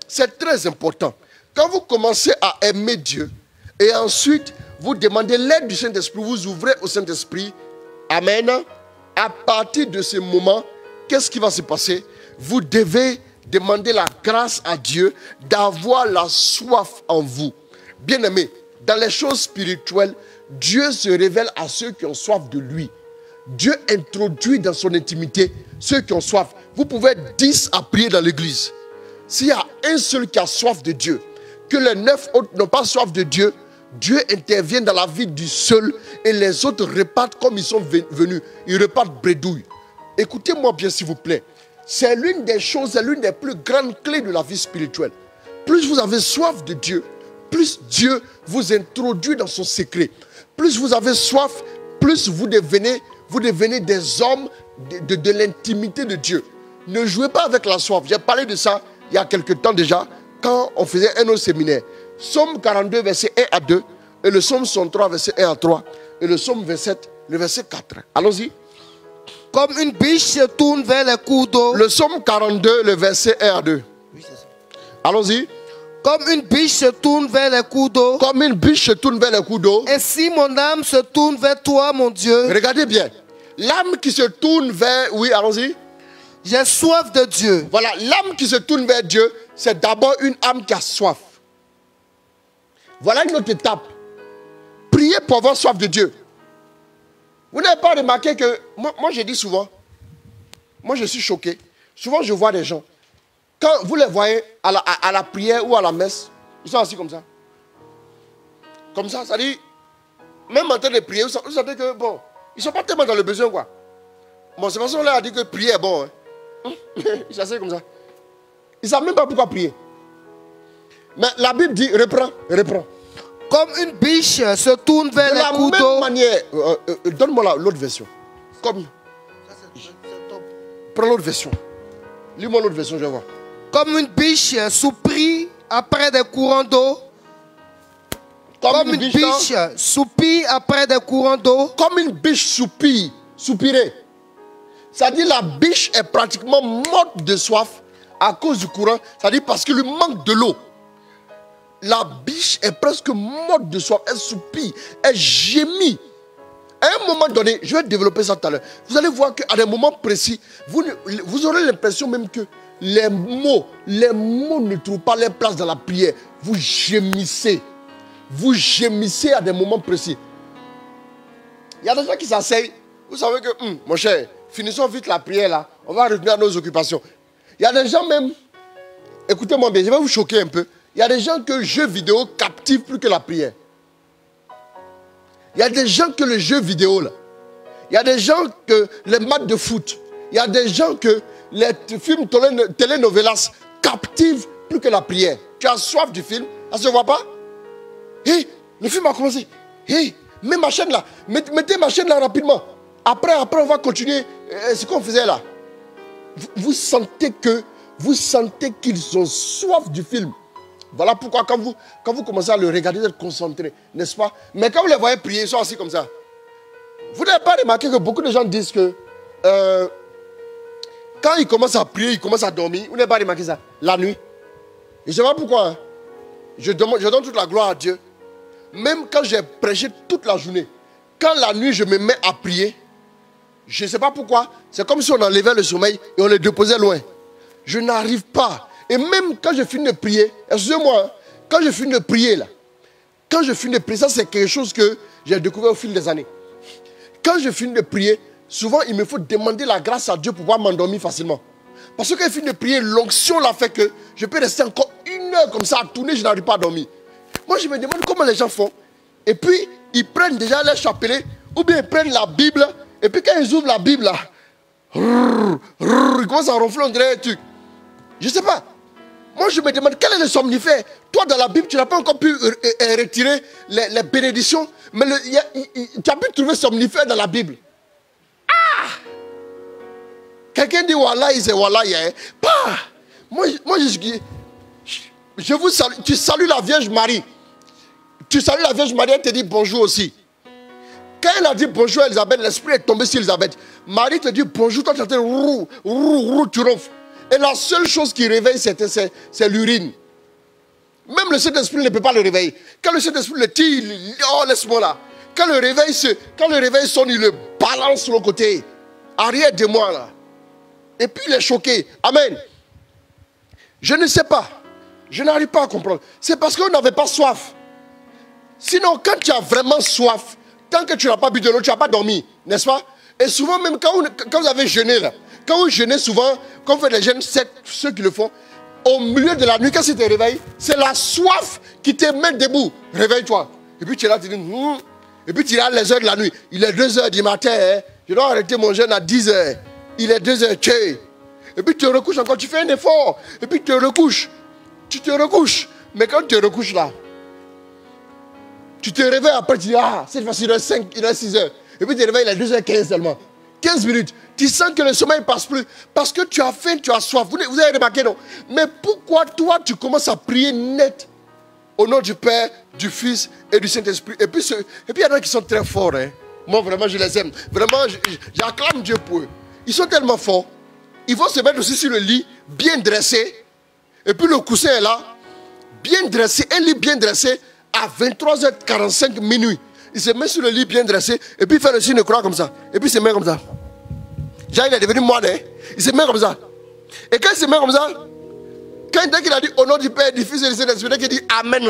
c'est très important. Quand vous commencez à aimer Dieu, et ensuite vous demandez l'aide du Saint-Esprit, vous ouvrez au Saint-Esprit, amen, à partir de ce moment, qu'est-ce qui va se passer? Vous devez demander la grâce à Dieu d'avoir la soif en vous. Bien-aimés, dans les choses spirituelles, Dieu se révèle à ceux qui ont soif de lui. Dieu introduit dans son intimité ceux qui ont soif. Vous pouvez être 10 à prier dans l'église. S'il y a un seul qui a soif de Dieu, que les 9 autres n'ont pas soif de Dieu, Dieu intervient dans la vie du seul et les autres repartent comme ils sont venus. Ils repartent bredouille. Écoutez-moi bien s'il vous plaît. C'est l'une des choses, c'est l'une des plus grandes clés de la vie spirituelle. Plus vous avez soif de Dieu, plus Dieu vous introduit dans son secret. Plus vous avez soif, plus vous devenez des hommes de l'intimité de Dieu. Ne jouez pas avec la soif. J'ai parlé de ça il y a quelque temps déjà, quand on faisait un autre séminaire. Psaume 42, verset 1 à 2, et le psaume 103, verset 1 à 3, et le psaume 27, le verset 4. Allons-y. Comme une biche se tourne vers les cours d'eau. Le psaume 42, le verset 1 à 2. Oui, c'est ça. Allons-y. Comme une biche se tourne vers les cours d'eau. Comme une biche se tourne vers les cours d'eau. Ainsi mon âme se tourne vers toi, mon Dieu. Regardez bien. L'âme qui se tourne vers... Oui, allons-y. J'ai soif de Dieu. Voilà, l'âme qui se tourne vers Dieu, c'est d'abord une âme qui a soif. Voilà une autre étape. Priez pour avoir soif de Dieu. Vous n'avez pas remarqué que... Moi je dis souvent, moi je suis choqué. Souvent je vois des gens, quand vous les voyez à la prière ou à la messe, ils sont assis comme ça. Comme ça, ça dit, même en train de prier, vous savez que, bon, ils ne sont pas tellement dans le besoin, quoi. Bon, c'est parce qu'on leur a dit que prier est bon. Hein. Ils sont assis comme ça. Ils ne savent même pas pourquoi prier. Mais la Bible dit, reprends. Comme une biche se tourne vers les cours d'eau. De la même manière, donne-moi l'autre version. Comme... Prends l'autre version. Lis-moi l'autre version, je vais voir. Comme une biche soupire après des courants d'eau. Comme une biche soupire après des courants d'eau. Comme une biche soupirer. C'est-à-dire la biche est pratiquement morte de soif à cause du courant. C'est-à-dire parce qu'il lui manque de l'eau. La biche est presque morte de soif. Elle soupire, elle gémit. À un moment donné, je vais développer ça tout à l'heure. Vous allez voir qu'à des moments précis, vous aurez l'impression même que les mots ne trouvent pas leur place dans la prière. Vous gémissez. Vous gémissez à des moments précis. Il y a des gens qui s'asseyent. Vous savez que, mon cher, finissons vite la prière là. On va revenir à nos occupations. Il y a des gens même, écoutez-moi bien, je vais vous choquer un peu. Il y a des gens que le jeu vidéo captive plus que la prière. Il y a des gens que le jeu vidéo là. Il y a des gens que les matchs de foot. Il y a des gens que les films telenovelas captivent plus que la prière. Tu as soif du film, ça ne se voit pas? Hey, le film a commencé. Hey, mets ma chaîne là. Mettez ma chaîne là rapidement. Après on va continuer ce qu'on faisait là. Vous sentez qu'ils ont soif du film. Voilà pourquoi quand vous commencez à le regarder, vous êtes concentré, n'est-ce pas? Mais quand vous les voyez prier, ils sont assis comme ça. Vous n'avez pas remarqué que beaucoup de gens disent que quand ils commencent à prier, ils commencent à dormir. Vous n'avez pas remarqué ça? La nuit. Et je ne sais pas pourquoi. Hein. Je donne toute la gloire à Dieu. Même quand j'ai prêché toute la journée, quand la nuit je me mets à prier, je ne sais pas pourquoi, c'est comme si on enlevait le sommeil et on le déposait loin. Je n'arrive pas. Et même quand je finis de prier, excusez-moi, hein, quand je finis de prier là, ça c'est quelque chose que j'ai découvert au fil des années. Quand je finis de prier, souvent il me faut demander la grâce à Dieu pour pouvoir m'endormir facilement. Parce que quand je finis de prier, l'onction l'a fait que je peux rester encore 1 heure comme ça à tourner, je n'arrive pas à dormir. Moi je me demande comment les gens font. Et puis ils prennent déjà leur chapelet, ou bien ils prennent la Bible, et puis quand ils ouvrent la Bible là, ils commencent à ronfler, on dirait un truc. Je ne sais pas. Moi, je me demande, quel est le somnifère? Toi, dans la Bible, tu n'as pas encore pu retirer les bénédictions. Mais tu as pu trouver somnifère dans la Bible. Ah! Quelqu'un dit, Wallah, il dit, Wallah, hein? Pas! Moi, je vous salue. Tu salues la Vierge Marie. Tu salues la Vierge Marie, elle te dit bonjour aussi. Quand elle a dit bonjour à Elisabeth, l'esprit est tombé sur Elisabeth. Marie te dit bonjour, toi tu as dit tu ronfles. Et la seule chose qui réveille, c'est l'urine. Même le Saint-Esprit ne peut pas le réveiller. Quand le Saint-Esprit le tire, oh, laisse-moi là. Quand le réveil sonne, il le balance sur le côté. Arrière de moi là. Et puis il est choqué. Amen. Je ne sais pas. Je n'arrive pas à comprendre. C'est parce qu'on n'avait pas soif. Sinon, quand tu as vraiment soif, tant que tu n'as pas bu de l'eau, tu n'as pas dormi. N'est-ce pas? Et souvent, même quand vous avez jeûné là, quand vous jeûnez souvent, quand vous faites les jeûnes, ceux qui le font, au milieu de la nuit, quand tu te réveilles, c'est la soif qui te met debout. Réveille-toi. Et puis tu es là, tu dis, Et puis tu regardes les heures de la nuit. Il est 2 heures du matin. Hein. Je dois arrêter mon jeûne à 10 heures. Il est 2 heures. Et puis tu te recouches encore. Tu fais un effort. Et puis tu te recouches. Tu te recouches. Mais quand tu te recouches là, tu te réveilles après. Tu dis, ah, cette fois-ci, il est 6 heures. Et puis tu te réveilles, il est 2h15 seulement. 15 minutes. Tu sens que le sommeil ne passe plus. Parce que tu as faim, tu as soif. Vous avez remarqué, non? Mais pourquoi toi, tu commences à prier net au nom du Père, du Fils et du Saint-Esprit? Et puis il y en a qui sont très forts. Hein. Moi, vraiment, je les aime. Vraiment, j'acclame Dieu pour eux. Ils sont tellement forts. Ils vont se mettre aussi sur le lit, bien dressé. Et puis le coussin est là, bien dressé. Un lit bien dressé à 23h45 minuit. Il se met sur le lit bien dressé. Et puis il fait le signe de croix comme ça. Et puis il se met comme ça. Genre, il est devenu moine. Hein? Il se met comme ça. Et quand il se met comme ça, dès qu'il a dit au nom du Père, du Fils et du Saint-Esprit, dès qu'il dit Amen,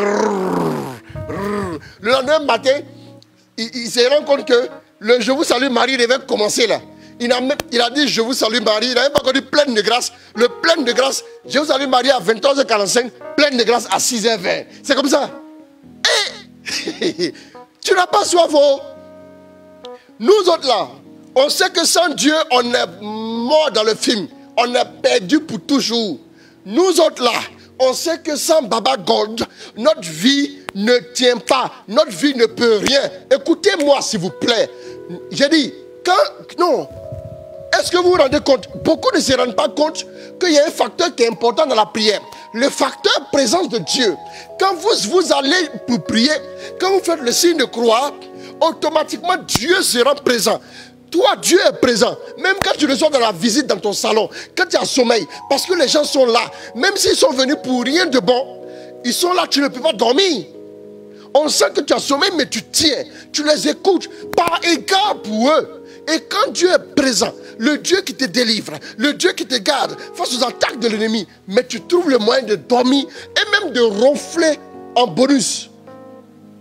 le lendemain matin, il se rend compte que le Je vous salue Marie devait commencer là. Il a dit Je vous salue Marie. Il n'avait pas encore dit pleine de grâce. Le pleine de grâce, Je vous salue Marie à 23h45, pleine de grâce à 6h20. C'est comme ça. Et tu n'as pas soif. Oh. Nous autres là, on sait que sans Dieu, on est mort dans le film. On est perdu pour toujours. Nous autres là, on sait que sans Baba God, notre vie ne tient pas. Notre vie ne peut rien. Écoutez-moi s'il vous plaît. J'ai dit, non. Est-ce que vous vous rendez compte? Beaucoup ne se rendent pas compte qu'il y a un facteur qui est important dans la prière. Le facteur présence de Dieu. Quand vous allez pour prier, quand vous faites le signe de croix, automatiquement Dieu sera présent. Toi, Dieu est présent. Même quand tu reçois dans la visite dans ton salon, quand tu as sommeil, parce que les gens sont là, même s'ils sont venus pour rien de bon, ils sont là, tu ne peux pas dormir. On sent que tu as sommeil, mais tu tiens, tu les écoutes, par égard pour eux. Et quand Dieu est présent, le Dieu qui te délivre, le Dieu qui te garde face aux attaques de l'ennemi, mais tu trouves le moyen de dormir et même de ronfler en bonus.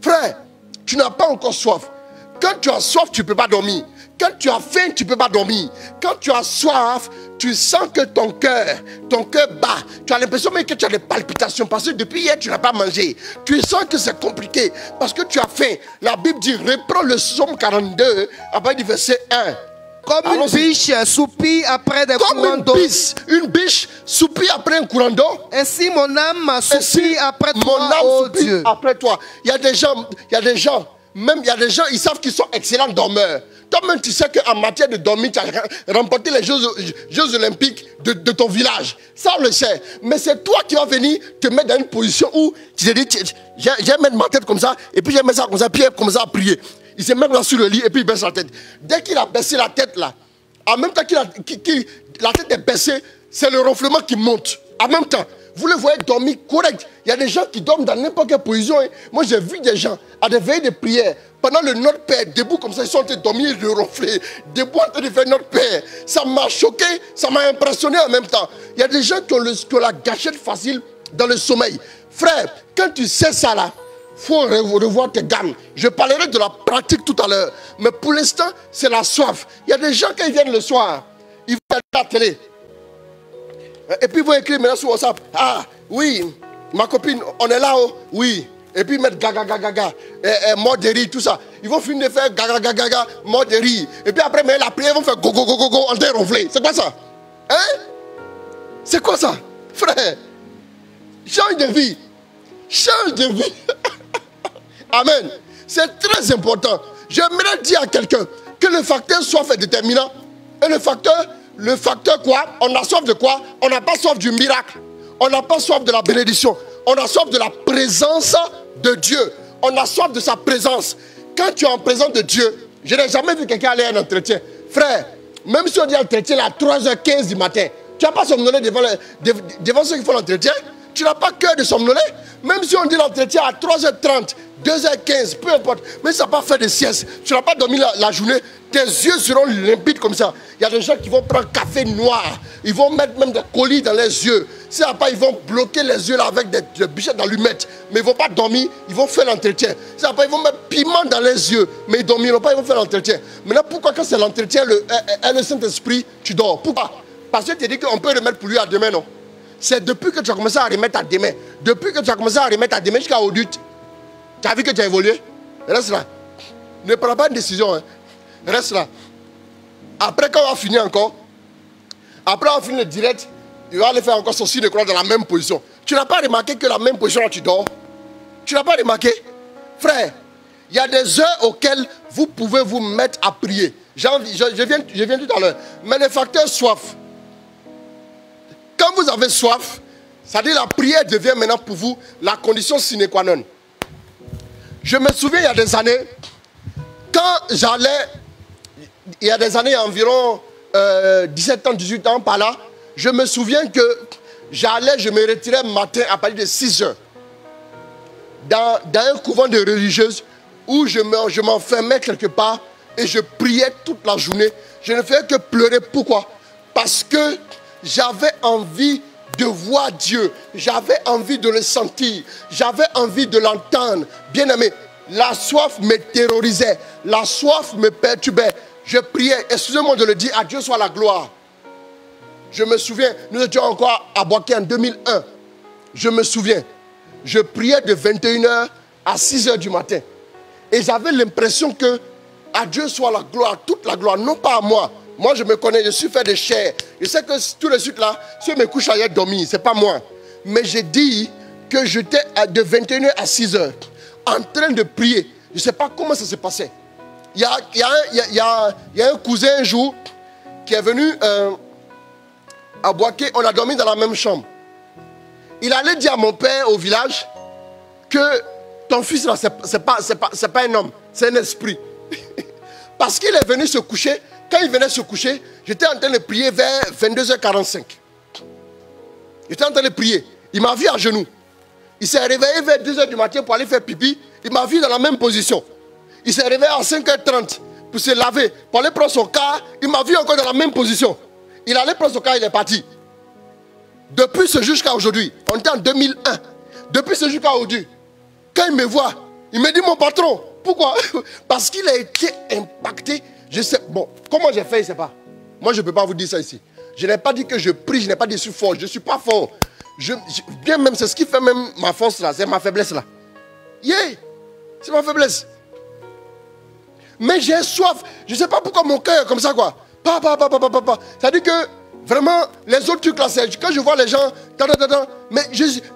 Frère, tu n'as pas encore soif. Quand tu as soif, tu ne peux pas dormir. Quand tu as faim, tu ne peux pas dormir. Quand tu as soif, tu sens que ton cœur bat. Tu as l'impression même que tu as des palpitations parce que depuis hier, tu n'as pas mangé. Tu sens que c'est compliqué parce que tu as faim. La Bible dit, reprends le psaume 42, après du verset 1. Comme une biche soupire après des courants d'eau. Une biche soupire après un courant d'eau. Ainsi mon âme soupire après toi, mon âme oh Dieu. Après toi. Il y a des gens, ils savent qu'ils sont excellents dormeurs. Toi-même, tu sais qu'en matière de dormir, tu as remporté les Jeux Olympiques de ton village. Ça, on le sait. Mais c'est toi qui vas venir te mettre dans une position où tu te dis, j'ai mettre ma tête comme ça, et puis j'ai mis ça comme ça, puis il commence à prier. Il se met là sur le lit, et puis il baisse la tête. Dès qu'il a baissé la tête là, en même temps la tête est baissée, c'est le ronflement qui monte. En même temps, vous le voyez dormir correct. Il y a des gens qui dorment dans n'importe quelle position. Hein. Moi, j'ai vu des gens à des veillées de prière. Pendant le Notre Père, debout comme ça, ils sont en train de dormir et de ronfler. Debout en train de faire Notre Père. Ça m'a choqué, ça m'a impressionné en même temps. Il y a des gens qui ont la gâchette facile dans le sommeil. Frère, quand tu sais ça là, il faut revoir tes gammes. Je parlerai de la pratique tout à l'heure. Mais pour l'instant, c'est la soif. Il y a des gens qui viennent le soir, ils vont à la télé. Et puis ils vont écrire maintenant sur WhatsApp. Ah, oui, ma copine, on est là, oh, oui. Et puis ils mettent gaga, gaga, gaga, mort de rire, tout ça. Ils vont finir de faire gaga, gaga, gaga, mort de rire. Et puis après, mais la prière, ils vont faire go, go, go, go, go, en train de ronfler. C'est quoi ça? Hein? C'est quoi ça? Frère, change de vie. Change de vie. Amen. C'est très important. J'aimerais dire à quelqu'un que le facteur soif est déterminant. Et le facteur quoi? On a soif de quoi? On n'a pas soif du miracle. On n'a pas soif de la bénédiction. On a soif de la présence de Dieu. On a soif de sa présence. Quand tu es en présence de Dieu, je n'ai jamais vu quelqu'un aller à un entretien. Frère, même si on dit entretien à 3h15 du matin, Tu n'as pas somnolé devant ceux qui font l'entretien. Tu n'as pas cœur de somnoler. Même si on dit l'entretien à 3h30, 2h15, peu importe. Mais ça n'a pas fait de sieste. Tu n'as pas dormi la journée. Tes yeux seront limpides comme ça. Il y a des gens qui vont prendre café noir. Ils vont mettre même des colis dans les yeux. Si après, ils vont bloquer les yeux là avec des bichettes d'allumettes. Mais ils ne vont pas dormir. Ils vont faire l'entretien. Si après, ils vont mettre piment dans les yeux. Mais ils ne dormiront pas. Ils vont faire l'entretien. Maintenant, pourquoi quand c'est l'entretien, le Saint-Esprit, tu dors? Pourquoi? Parce que tu dis qu'on peut remettre pour lui à demain, non? C'est depuis que tu as commencé à remettre à demain. Depuis que tu as commencé à remettre à demain jusqu'à audit. Tu as vu que tu as évolué? Reste là. Ne prends pas une décision. Hein. Reste là. Après, quand on va finir encore, après on va finir le direct, il va aller faire encore son signe de croix dans la même position. Tu n'as pas remarqué que la même position là tu dors? Tu n'as pas remarqué? Frère, il y a des heures auxquelles vous pouvez vous mettre à prier. Je viens tout à l'heure. Mais le facteur soif. Quand vous avez soif, c'est-à-dire la prière devient maintenant pour vous la condition sine qua non. Je me souviens il y a des années, quand j'allais, il y a des années, il y a environ 17 ans, 18 ans par là, je me souviens que j'allais, je me retirais le matin à partir de 6 heures dans un couvent de religieuses où je m'enfermais quelque part et je priais toute la journée. Je ne faisais que pleurer. Pourquoi? Parce que j'avais envie de voir Dieu. J'avais envie de le sentir. J'avais envie de l'entendre. Bien aimé, la soif me terrorisait. La soif me perturbait. Je priais. Excusez-moi de le dire. À Dieu soit la gloire. Je me souviens, nous étions encore à Boaké en 2001. Je me souviens. Je priais de 21h à 6h du matin. Et j'avais l'impression que à Dieu soit la gloire, toute la gloire, non pas à moi. Moi, je me connais, je suis fait de chair. Je sais que tout de suite là, si je me couche ailleurs dormir, ce n'est pas moi. Mais j'ai dit que j'étais de 21h à 6h en train de prier. Je ne sais pas comment ça s'est passé. Il y a un cousin un jour qui est venu à Boaké. On a dormi dans la même chambre. Il allait dire à mon père au village que ton fils là, c'est pas un homme, c'est un esprit. Parce qu'il est venu se coucher. Quand il venait se coucher, j'étais en train de prier vers 22h45. J'étais en train de prier. Il m'a vu à genoux. Il s'est réveillé vers 2h du matin pour aller faire pipi. Il m'a vu dans la même position. Il s'est réveillé à 5h30 pour se laver, pour aller prendre son car. Il m'a vu encore dans la même position. Il allait prendre son car, il est parti. Depuis ce jour jusqu'à aujourd'hui, on était en 2001. Depuis ce jour jusqu'à aujourd'hui, quand il me voit, il me dit mon patron. Pourquoi? Parce qu'il a été impacté. Je sais, bon, comment j'ai fait, je ne sais pas. Moi, je ne peux pas vous dire ça ici. Je n'ai pas dit que je prie, je n'ai pas dit que je suis fort. Je ne suis pas fort. Bien même, c'est ce qui fait même ma force là, c'est ma faiblesse là. Yeah, c'est ma faiblesse. Mais j'ai soif. Je ne sais pas pourquoi mon cœur est comme ça, quoi. Ça dit que vraiment, les autres trucs là, quand je vois les gens, mais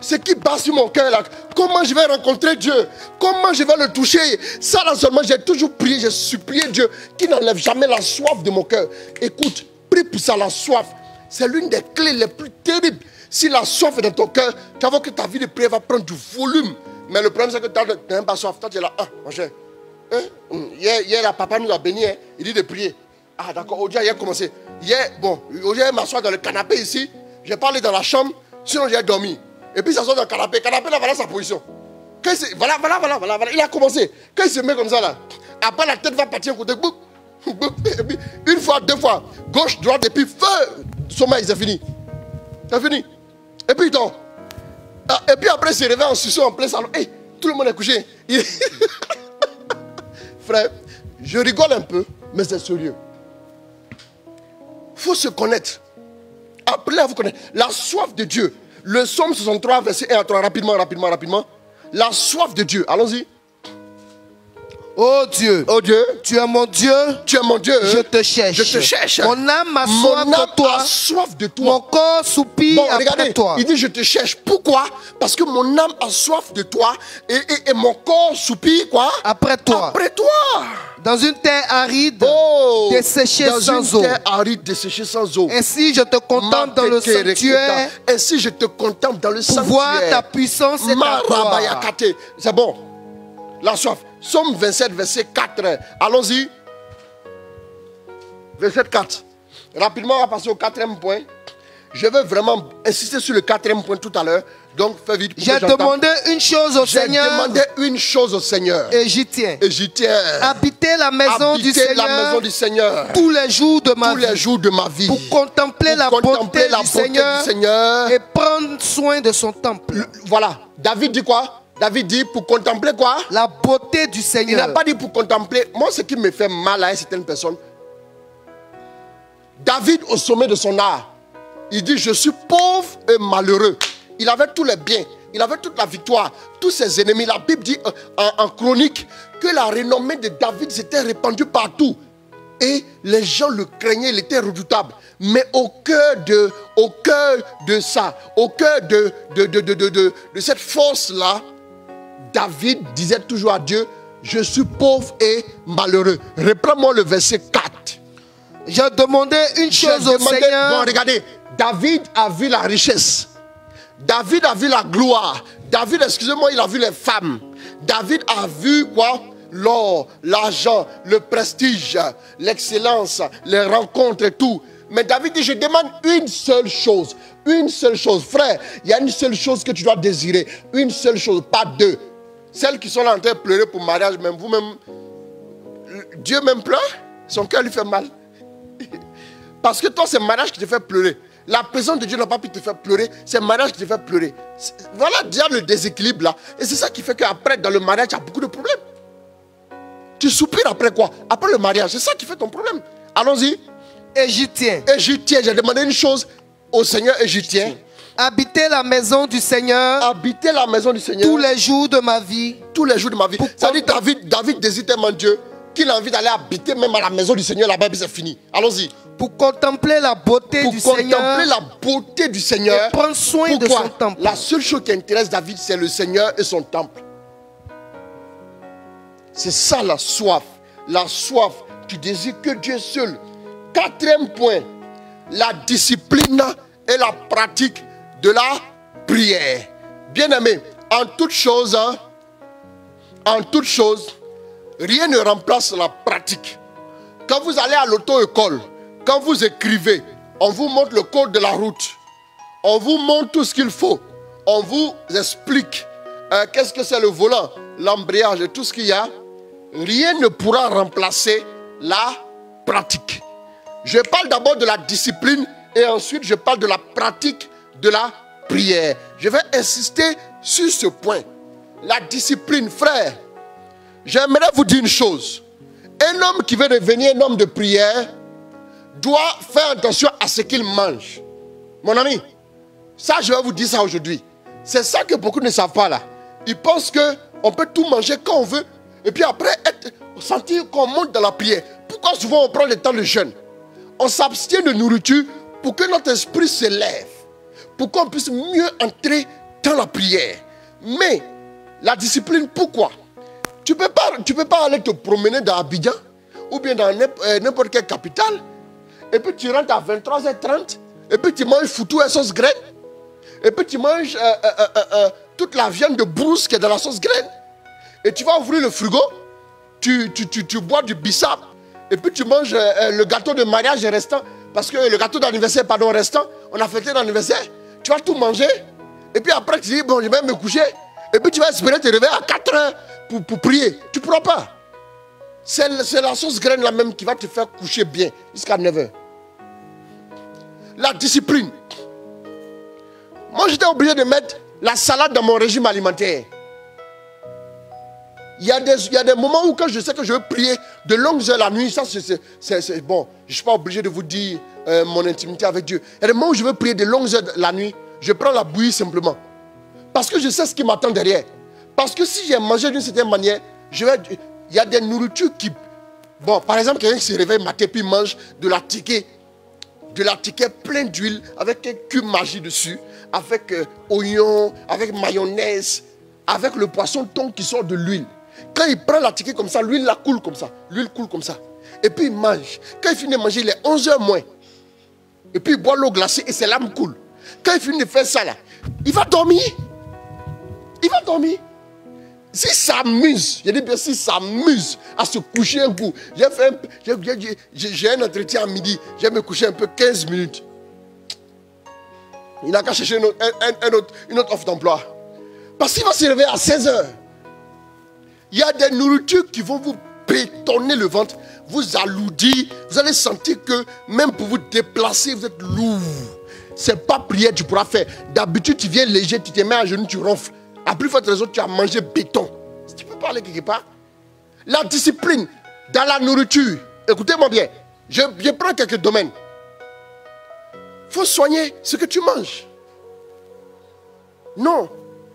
ce qui bat sur mon cœur là, comment je vais rencontrer Dieu? Comment je vais le toucher? Ça là seulement, j'ai toujours prié, j'ai supplié Dieu qui n'enlève jamais la soif de mon cœur. Écoute, prie pour ça, la soif. C'est l'une des clés les plus terribles. Si la soif est dans ton cœur, tu vas voir que ta vie de prière va prendre du volume. Mais le problème c'est que tu n'as même pas soif. Toi tu es là, mon cher. Hier, la papa nous a bénis, hein. Il dit de prier. Ah d'accord, aujourd'hui il a commencé. Hier, bon, aujourd'hui il m'assoit dans le canapé ici. J'ai parlé dans la chambre, sinon j'ai dormi. Et puis il s'assoit dans le canapé. Canapé là, voilà sa position. Voilà. Il a commencé. Quand il se met comme ça là, après la tête va partir un côté. Et puis, une fois, deux fois, gauche, droite, et puis feu, sommeil, c'est fini. C'est fini. Et puis il dort. Et puis après il se réveille en suçant en plein salon. Hey, tout le monde est couché. Frère, je rigole un peu, mais c'est sérieux. Il faut se connaître. Apprenez à vous connaître. La soif de Dieu. Le psaume 63, verset 1 à 3. Rapidement. La soif de Dieu. Allons-y. Oh Dieu, tu es mon Dieu, je te cherche. Mon âme a soif de toi. Mon corps soupire après toi. Il dit je te cherche. Pourquoi? Parce que mon âme a soif de toi et mon corps soupire quoi? Après toi. Dans une terre aride, desséchée sans eau. Ainsi je te contemple dans le sanctuaire. Pour voir ta puissance et ta gloire. C'est bon. La soif. Psaume 27, verset 4. Allons-y. Verset 4. Rapidement, on va passer au 4e point. Je veux vraiment insister sur le 4e point tout à l'heure. Donc, fais vite. J'ai demandé une chose au Seigneur. J'ai demandé une chose au Seigneur. Et j'y tiens. Et j'y tiens. Habiter la maison du Seigneur. La maison du Seigneur. Tous les jours de ma vie. Tous les jours de ma vie. Pour contempler la beauté du Seigneur. Et prendre soin de son temple. Voilà. David dit quoi? David dit pour contempler quoi? La beauté du Seigneur. Il n'a pas dit pour contempler. Moi, ce qui me fait mal à certaines personnes. David, au sommet de son art, il dit, je suis pauvre et malheureux. Il avait tous les biens, il avait toute la victoire, tous ses ennemis. La Bible dit en chronique que la renommée de David s'était répandue partout. Et les gens le craignaient, il était redoutable. Mais au cœur de ça, au cœur de cette force-là, David disait toujours à Dieu, je suis pauvre et malheureux. Reprends-moi le verset 4. J'ai demandé une chose au Seigneur. Bon, regardez, David a vu la richesse. David a vu la gloire. David, excusez-moi, il a vu les femmes. David a vu quoi? L'or, l'argent, le prestige, l'excellence, les rencontres et tout. Mais David dit, je demande une seule chose. Une seule chose. Frère, il y a une seule chose que tu dois désirer. Une seule chose, pas deux. Celles qui sont là en train de pleurer pour mariage, même vous-même, Dieu même pleure, son cœur lui fait mal. Parce que toi, c'est le mariage qui te fait pleurer. La présence de Dieu n'a pas pu te faire pleurer. C'est le mariage qui te fait pleurer. Voilà déjà le déséquilibre là. Et c'est ça qui fait qu'après, dans le mariage, il y a beaucoup de problèmes. Tu soupires après quoi? Après le mariage. C'est ça qui fait ton problème. Allons-y. Et j'y tiens. Et j'y tiens. J'ai demandé une chose au Seigneur et j'y tiens. Habiter la maison du Seigneur. Habiter la maison du Seigneur. Tous les jours de ma vie. Tous les jours de ma vie. Ça dit David désire tellement Dieu qu'il a envie d'aller habiter même à la maison du Seigneur là-bas, c'est fini. Allons-y. Pour contempler la beauté du Seigneur. Pour contempler la beauté du Seigneur. Et prendre soin de son temple. La seule chose qui intéresse David, c'est le Seigneur et son temple. C'est ça la soif. La soif. Tu désires que Dieu seul. 4e point. La discipline et la pratique de la prière. Bien-aimé, en toute chose, rien ne remplace la pratique. Quand vous allez à l'auto-école, quand vous écrivez, on vous montre le code de la route. On vous montre tout ce qu'il faut. On vous explique qu'est-ce que c'est le volant, l'embrayage et tout ce qu'il y a. Rien ne pourra remplacer la pratique. Je parle d'abord de la discipline et ensuite je parle de la pratique de la prière. Je vais insister sur ce point. La discipline, frère. J'aimerais vous dire une chose. Un homme qui veut devenir un homme de prière doit faire attention à ce qu'il mange. Mon ami, ça je vais vous dire ça aujourd'hui. C'est ça que beaucoup ne savent pas là. Ils pensent qu'on peut tout manger quand on veut et puis après sentir qu'on monte dans la prière. Pourquoi souvent on prend le temps de jeûne? On s'abstient de nourriture pour que notre esprit se lève, pour qu'on puisse mieux entrer dans la prière. Mais la discipline, pourquoi? Tu peux pas aller te promener dans Abidjan ou bien dans n'importe quelle capitale et puis tu rentres à 23h30 et puis tu manges foutu et sauce graine et puis tu manges toute la viande de brousse qui est dans la sauce graine et tu vas ouvrir le frigo, tu bois du bissap et puis tu manges le gâteau de mariage restant parce que le gâteau d'anniversaire restant, on a fêté l'anniversaire, tu vas tout manger et puis après tu dis bon je vais me coucher et puis tu vas espérer te réveiller à 4h pour prier. Tu ne pourras pas. C'est la sauce graine là même qui va te faire coucher bien jusqu'à 9h. La discipline. Moi j'étais obligé de mettre la salade dans mon régime alimentaire. Il y a des moments où quand je sais que je veux prier de longues heures la nuit, ça c'est bon, je ne suis pas obligé de vous dire mon intimité avec Dieu. Il y a des moments où je veux prier de longues heures la nuit, je prends la bouillie simplement. Parce que je sais ce qui m'attend derrière. Parce que si j'ai mangé d'une certaine manière, il y a des nourritures qui... Bon, par exemple, quelqu'un qui se réveille matin puis mange de la ticket plein d'huile avec un cube magie dessus, avec oignon, avec mayonnaise, avec le poisson thon qui sort de l'huile. Quand il prend la ticket comme ça, l'huile la coule comme ça. L'huile coule comme ça. Et puis il mange. Quand il finit de manger, il est 11h moins. Et puis il boit l'eau glacée et ses larmes coulent. Quand il finit de faire ça là, il va dormir. Il va dormir. S'il s'amuse, je dis bien s'il s'amuse à se coucher un coup. J'ai un entretien à midi, je vais me coucher un peu 15 minutes. il n'a qu'à chercher une autre offre d'emploi. Parce qu'il va se réveiller à 16 h. Il y a des nourritures qui vont vous bétonner le ventre, vous alourdir. Vous allez sentir que même pour vous déplacer, vous êtes lourd. Ce n'est pas prière, tu pourras faire. D'habitude, tu viens léger, tu te mets à genoux, tu ronfles. À plus forte raison, tu as mangé béton. Tu peux parler quelque part. La discipline dans la nourriture. Écoutez-moi bien. Je prends quelques domaines. Il faut soigner ce que tu manges. Non.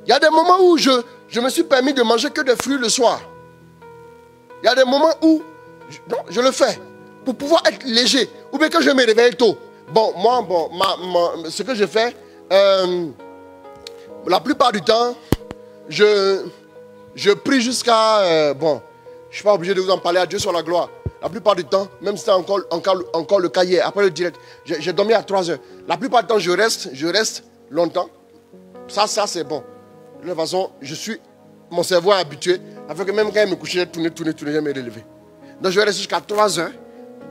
Il y a des moments où je me suis permis de manger que des fruits le soir. Il y a des moments où je le fais pour pouvoir être léger. Ou bien quand je me réveille tôt. Bon, ce que je fais, la plupart du temps, je prie jusqu'à... je ne suis pas obligé de vous en parler, à Dieu soit la gloire. La plupart du temps, même si c'est encore le cas hier, après le direct, j'ai dormi à 3 h. La plupart du temps, je reste longtemps. Ça c'est bon. De toute façon, mon cerveau est habitué. Afin que même quand il me couchait, tourner, je me relever. Donc je vais rester jusqu'à 3 h.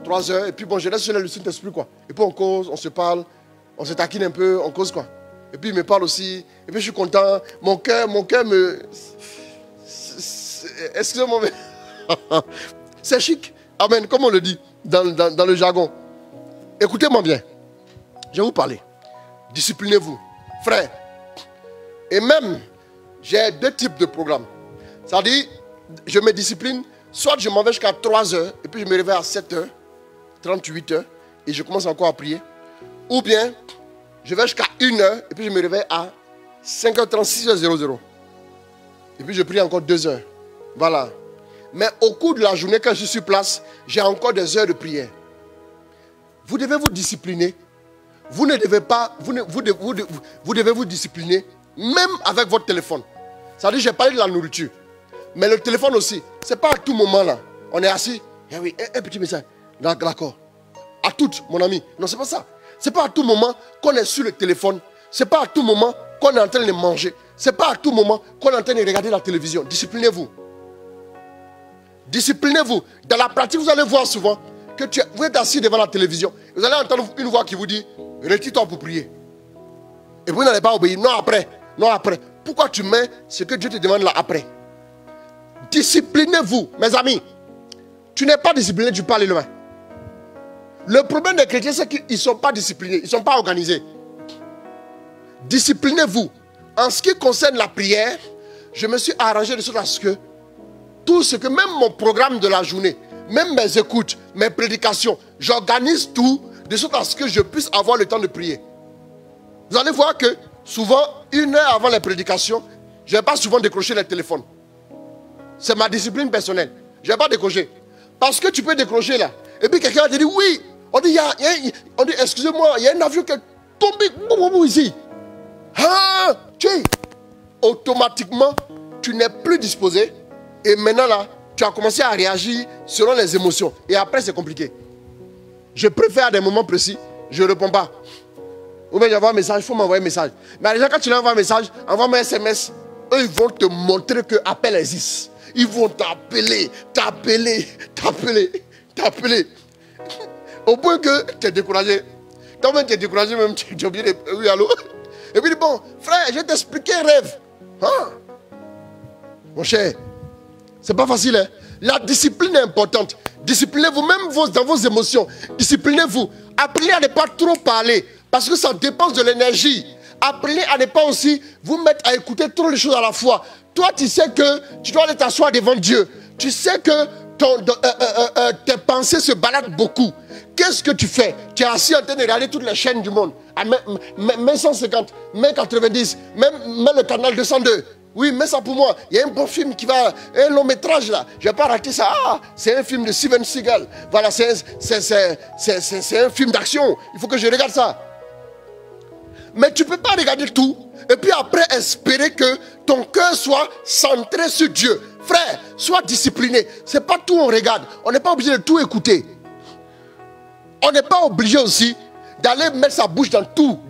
3 h, et puis bon, je reste sur le Saint-Esprit, quoi. Et puis on cause, on se parle, on se taquine un peu, on cause, quoi. Et puis il me parle aussi, et puis je suis content. Mon cœur me... Excusez-moi, mais... C'est chic. Amen, comme on le dit dans le jargon. Écoutez-moi bien. Je vais vous parler. Disciplinez-vous. Frère. Et même, j'ai 2 types de programmes. C'est-à-dire, je me discipline. Soit je m'en vais jusqu'à 3 h, et puis je me réveille à 7 h, 38 h, et je commence encore à prier. Ou bien, je vais jusqu'à 1 h, et puis je me réveille à 5 h 36 h 00. Et puis je prie encore 2 h. Voilà. Mais au cours de la journée, quand je suis sur place, j'ai encore des heures de prière. Vous devez vous discipliner. Vous ne devez pas, vous devez vous discipliner, même avec votre téléphone. C'est-à-dire, j'ai parlé de la nourriture. Mais le téléphone aussi, ce n'est pas à tout moment là. On est assis, eh oui, un petit message. D'accord. À toutes, mon ami. Non, ce n'est pas ça. Ce n'est pas à tout moment qu'on est sur le téléphone. Ce n'est pas à tout moment qu'on est en train de manger. Ce n'est pas à tout moment qu'on est en train de regarder la télévision. Disciplinez-vous. Disciplinez-vous. Dans la pratique, vous allez voir souvent que vous êtes assis devant la télévision. Vous allez entendre une voix qui vous dit, retire-toi pour prier. Et vous n'allez pas obéir. Non, après. Non, après. Pourquoi tu mets ce que Dieu te demande là après? Disciplinez-vous, mes amis. Tu n'es pas discipliné, tu peux aller loin. Le problème des chrétiens, c'est qu'ils ne sont pas disciplinés. Ils ne sont pas organisés. Disciplinez-vous. En ce qui concerne la prière, je me suis arrangé de sorte à ce que tout ce que, même mon programme de la journée, même mes écoutes, mes prédications, j'organise tout de sorte à ce que je puisse avoir le temps de prier. Vous allez voir que souvent, 1 heure avant les prédications, je ne vais pas souvent décrocher les téléphones. C'est ma discipline personnelle. Je ne vais pas décrocher. Parce que tu peux décrocher là. Et puis quelqu'un va te dire, oui, on dit, excusez-moi, il y a un avion qui est tombé ici. Ah, automatiquement, tu n'es plus disposé. Et maintenant là, tu as commencé à réagir selon les émotions. Et après, c'est compliqué. Je préfère à des moments précis, je ne réponds pas. Ou bien j'envoie un message, il faut m'envoyer un message. Mais déjà, quand tu leur envoies un message, envoie-moi un SMS. Eux, ils vont te montrer que appel existe. Ils vont t'appeler. Au point que tu es découragé. Toi-même, tu es découragé, même tu as oublié de... Oui, allô? Et puis, bon, frère, je vais t'expliquer un rêve. Hein? Mon cher, c'est pas facile, hein? La discipline est importante. Disciplinez-vous, même dans vos émotions. Disciplinez-vous. Apprenez à ne pas trop parler, parce que ça dépense de l'énergie. Apprenez à ne pas aussi vous mettre à écouter trop les choses à la fois. Toi, tu sais que tu dois aller t'asseoir devant Dieu. Tu sais que tes pensées se baladent beaucoup. Qu'est-ce que tu fais? Tu es assis en train de regarder toutes les chaînes du monde. Mets 150, mets 90, mets le canal 202. Oui, mets ça pour moi. Il y a un bon film qui va... Un long métrage là. Je ne vais pas rater ça. Ah, c'est un film de Steven Seagal. Voilà, c'est un film d'action. Il faut que je regarde ça. Mais tu ne peux pas regarder tout. Et puis après espérer que ton cœur soit centré sur Dieu. Frère, sois discipliné. Ce n'est pas tout on regarde. On n'est pas obligé de tout écouter. On n'est pas obligé aussi d'aller mettre sa bouche dans tout.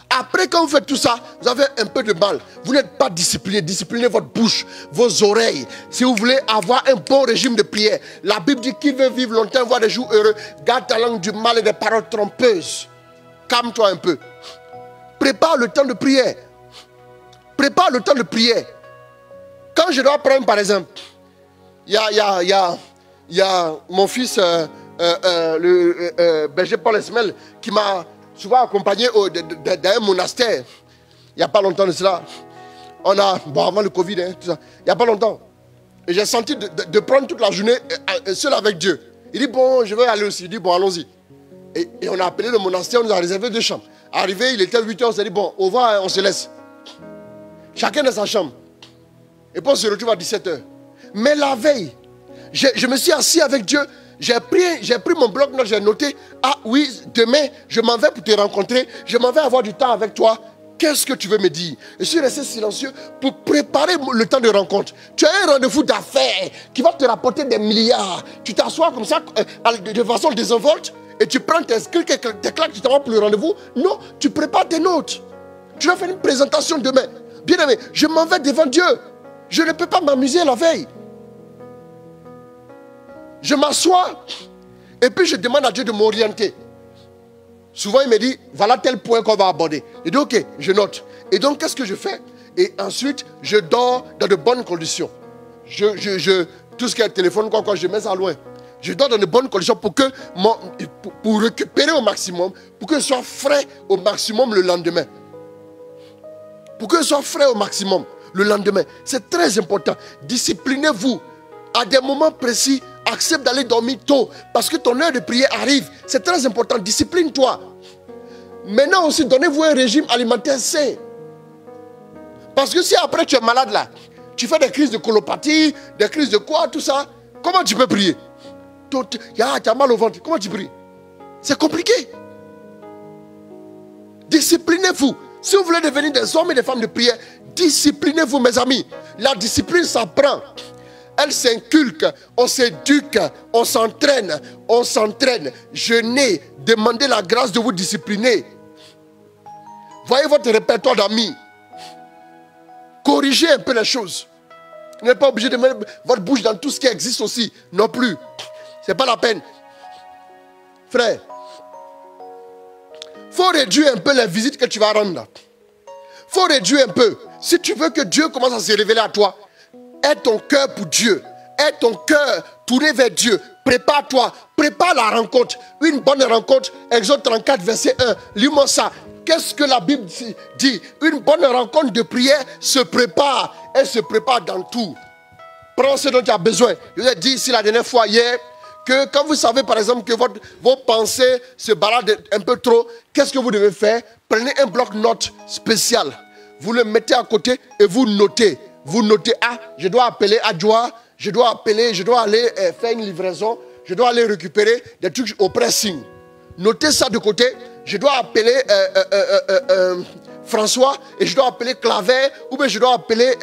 Après, quand vous faites tout ça, vous avez un peu de mal. Vous n'êtes pas discipliné. Disciplinez votre bouche, vos oreilles. Si vous voulez avoir un bon régime de prière, la Bible dit qu'il veut vivre longtemps, voir des jours heureux. Garde ta langue du mal et des paroles trompeuses. Calme-toi un peu. prépare le temps de prière. Prépare le temps de prière. Quand je dois prendre, par exemple, il y a mon fils, le berger Paul Esmel, qui m'a souvent accompagné dans un monastère. Il n'y a pas longtemps de cela. On a, bon, avant le Covid, hein, tout ça. Il n'y a pas longtemps. Et j'ai senti de prendre toute la journée seul avec Dieu. Il dit, bon, je vais aller aussi. Il dit, bon, allons-y. Et on a appelé le monastère, on nous a réservé 2 chambres. Arrivé, il était 8h, on s'est dit, bon, au revoir, on se laisse. Chacun dans sa chambre. Et puis on se retrouve à 17h. Mais la veille, je me suis assis avec Dieu. J'ai pris mon bloc-notes, j'ai noté, ah oui, demain, je m'en vais pour te rencontrer. Je m'en vais avoir du temps avec toi. Qu'est-ce que tu veux me dire? Je suis resté silencieux pour préparer le temps de rencontre. Tu as un rendez-vous d'affaires qui va te rapporter des milliards. Tu t'assois comme ça, de façon désinvolte, et tu prends tes claques, tu t'en vas pour le rendez-vous. Non, tu prépares tes notes. Tu vas faire une présentation demain. Bien aimé, je m'en vais devant Dieu. Je ne peux pas m'amuser la veille. Je m'assois et puis je demande à Dieu de m'orienter. Souvent, il me dit, voilà tel point qu'on va aborder. Il dit, ok, je note. Et donc, qu'est-ce que je fais? Et ensuite, je dors dans de bonnes conditions. Tout ce qui est téléphone, quoi, je mets ça loin. Je dors dans de bonnes conditions pour récupérer au maximum, pour que je sois frais au maximum le lendemain. Pour que je sois frais au maximum le lendemain. C'est très important. Disciplinez-vous. À des moments précis, accepte d'aller dormir tôt parce que ton heure de prière arrive. C'est très important. Discipline-toi. Maintenant aussi, donnez-vous un régime alimentaire sain. Parce que si après tu es malade là, tu fais des crises de colopathie, des crises de quoi, tout ça, comment tu peux prier? Tu as mal au ventre, comment tu pries? C'est compliqué. Disciplinez-vous. Si vous voulez devenir des hommes et des femmes de prière, disciplinez-vous, mes amis. La discipline s'apprend. Elle s'inculque, on s'éduque, on s'entraîne, jeûnez, demandez la grâce de vous discipliner. Voyez votre répertoire d'amis. Corrigez un peu les choses. Vous n'êtes pas obligé de mettre votre bouche dans tout ce qui existe aussi, non plus. Ce n'est pas la peine. Frère, il faut réduire un peu les visites que tu vas rendre. Il faut réduire un peu. Si tu veux que Dieu commence à se révéler à toi, aie ton cœur pour Dieu. Aie ton cœur tourné vers Dieu. Prépare-toi. Prépare la rencontre. Une bonne rencontre. Exode 34, verset 1. Lis-moi ça. Qu'est-ce que la Bible dit? Une bonne rencontre de prière se prépare. Elle se prépare dans tout. Prends ce dont tu as besoin. Je vous ai dit ici la dernière fois, hier, que quand vous savez par exemple que vos pensées se baladent un peu trop, qu'est-ce que vous devez faire? Prenez un bloc-notes spécial. Vous le mettez à côté et vous notez. Vous notez, ah, je dois appeler Adjoa, je dois aller faire une livraison, je dois aller récupérer des trucs au pressing. Notez ça de côté. Je dois appeler François et je dois appeler Claver ou bien je dois appeler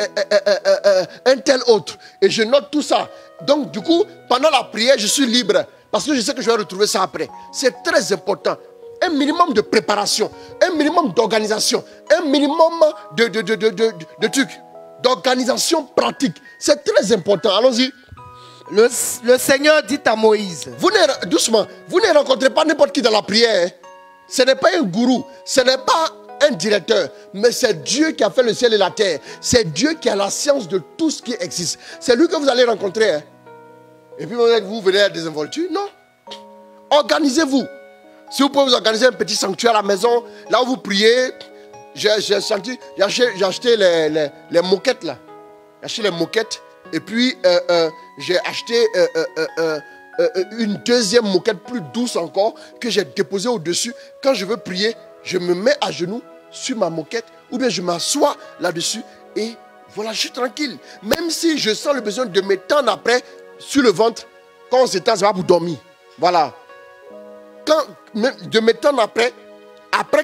un tel autre. Et je note tout ça. Donc du coup, pendant la prière, je suis libre parce que je sais que je vais retrouver ça après. C'est très important. Un minimum de préparation, un minimum d'organisation, un minimum de trucs. D'organisation pratique. C'est très important. Allons-y. Le Seigneur dit à Moïse. Doucement. Vous ne rencontrez pas n'importe qui dans la prière. Ce n'est pas un gourou. Ce n'est pas un directeur. Mais c'est Dieu qui a fait le ciel et la terre. C'est Dieu qui a la science de tout ce qui existe. C'est lui que vous allez rencontrer. Et puis vous venez à désinvolture. Non. Organisez-vous. Si vous pouvez vous organiser un petit sanctuaire à la maison, là où vous priez. J'ai acheté les moquettes là. J'ai acheté les moquettes. Et puis j'ai acheté une deuxième moquette plus douce encore que j'ai déposée au-dessus. Quand je veux prier, je me mets à genoux sur ma moquette ou bien je m'assois là-dessus et voilà, je suis tranquille. Même si je sens le besoin de m'étendre après sur le ventre, quand on s'étend, ça va pour dormir. Voilà. De m'étendre après,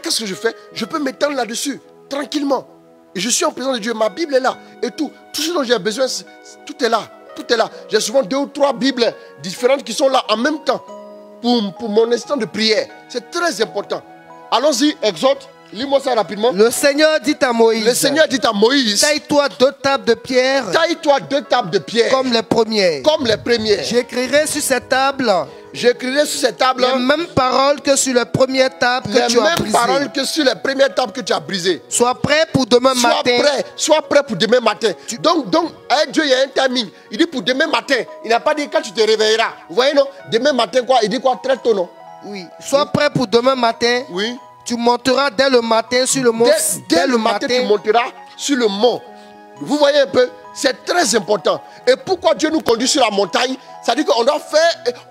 qu'est-ce que je fais? Je peux m'étendre là-dessus, tranquillement. Et je suis en présence de Dieu. Ma Bible est là. Et tout ce dont j'ai besoin, tout est là. Tout est là. J'ai souvent 2 ou 3 Bibles différentes qui sont là en même temps. Pour mon instant de prière. C'est très important. Allons-y, Exode. Lis-moi ça rapidement. Le Seigneur dit à Moïse. Le Seigneur dit à Moïse. Taille-toi 2 tables de pierre. Taille-toi 2 tables de pierre. Comme les premières. Comme les premières. J'écrirai sur ces tables J'écrirai sur ces tables les mêmes paroles que sur les premières tables que tu as brisées. Les mêmes paroles que sur les premières tables que tu as brisées. Sois prêt pour demain matin. Sois prêt pour demain matin. Donc, Dieu, il y a un timing. Il dit pour demain matin. Il n'a pas dit quand tu te réveilleras. Vous voyez, non? Demain matin, quoi? Il dit quoi? Très tôt, non? Oui. Sois prêt pour demain matin. Oui. Tu monteras dès le matin sur le mont. Dès le matin, tu monteras sur le mont. Vous voyez un peu? C'est très important. Et pourquoi Dieu nous conduit sur la montagne? C'est-à-dire qu'on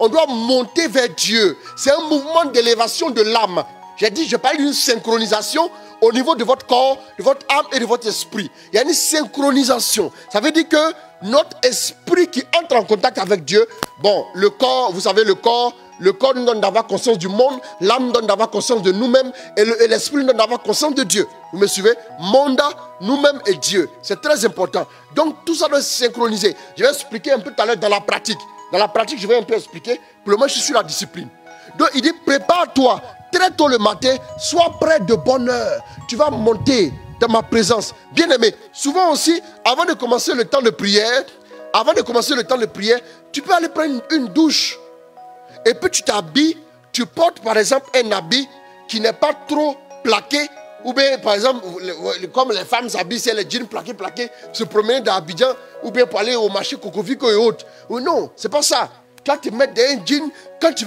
doit monter vers Dieu. C'est un mouvement d'élévation de l'âme. J'ai dit, je parle d'une synchronisation au niveau de votre corps, de votre âme et de votre esprit. Il y a une synchronisation. Ça veut dire que notre esprit qui entre en contact avec Dieu, bon, le corps, vous savez, le corps nous donne d'avoir conscience du monde, l'âme nous donne d'avoir conscience de nous-mêmes et l'esprit nous donne d'avoir conscience de Dieu. Vous me suivez? Monda, nous-mêmes et Dieu. C'est très important. Donc tout ça doit se synchroniser. Je vais expliquer un peu tout à l'heure dans la pratique. Dans la pratique, je vais un peu expliquer. Pour le moment, je suis sur la discipline. Donc il dit, prépare-toi très tôt le matin, sois prêt de bonne heure. Tu vas monter dans ma présence. Bien aimé, souvent aussi, avant de commencer le temps de prière, tu peux aller prendre une douche. Et puis tu t'habilles, tu portes par exemple un habit qui n'est pas trop plaqué. Ou bien par exemple, comme les femmes s'habillent, c'est les jeans plaqués, se promener dans Abidjan, ou bien pour aller au marché Cocovico et autres. Ou non, c'est pas ça. Tu vas te mettre dans un jean, quand tu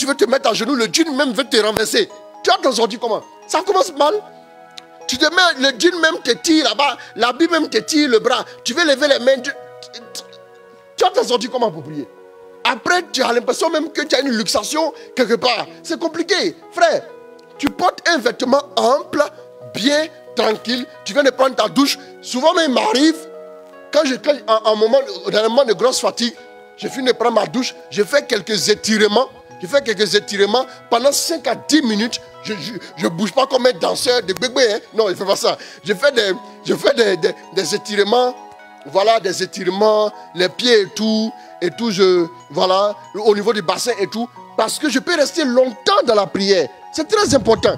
veux te mettre à genoux, le jean même veut te renverser. Tu as t'en sortir comment? Ça commence mal. Tu te mets, le jean même te tire là-bas, l'habit même te tire le bras. Tu veux lever les mains, tu vas t'en sortir comment pour prier? Après, tu as l'impression même que tu as une luxation quelque part. C'est compliqué. Frère, tu portes un vêtement ample, bien, tranquille. Tu viens de prendre ta douche. Souvent, même, il m'arrive, dans un moment de grosse fatigue, je finis de prendre ma douche, je fais quelques étirements. Pendant 5 à 10 minutes. Je ne bouge pas comme un danseur de bébé. Hein. Non, il ne fait pas ça. Je fais des étirements. Voilà, des étirements, les pieds et tout, voilà, au niveau du bassin et tout, parce que je peux rester longtemps dans la prière. C'est très important.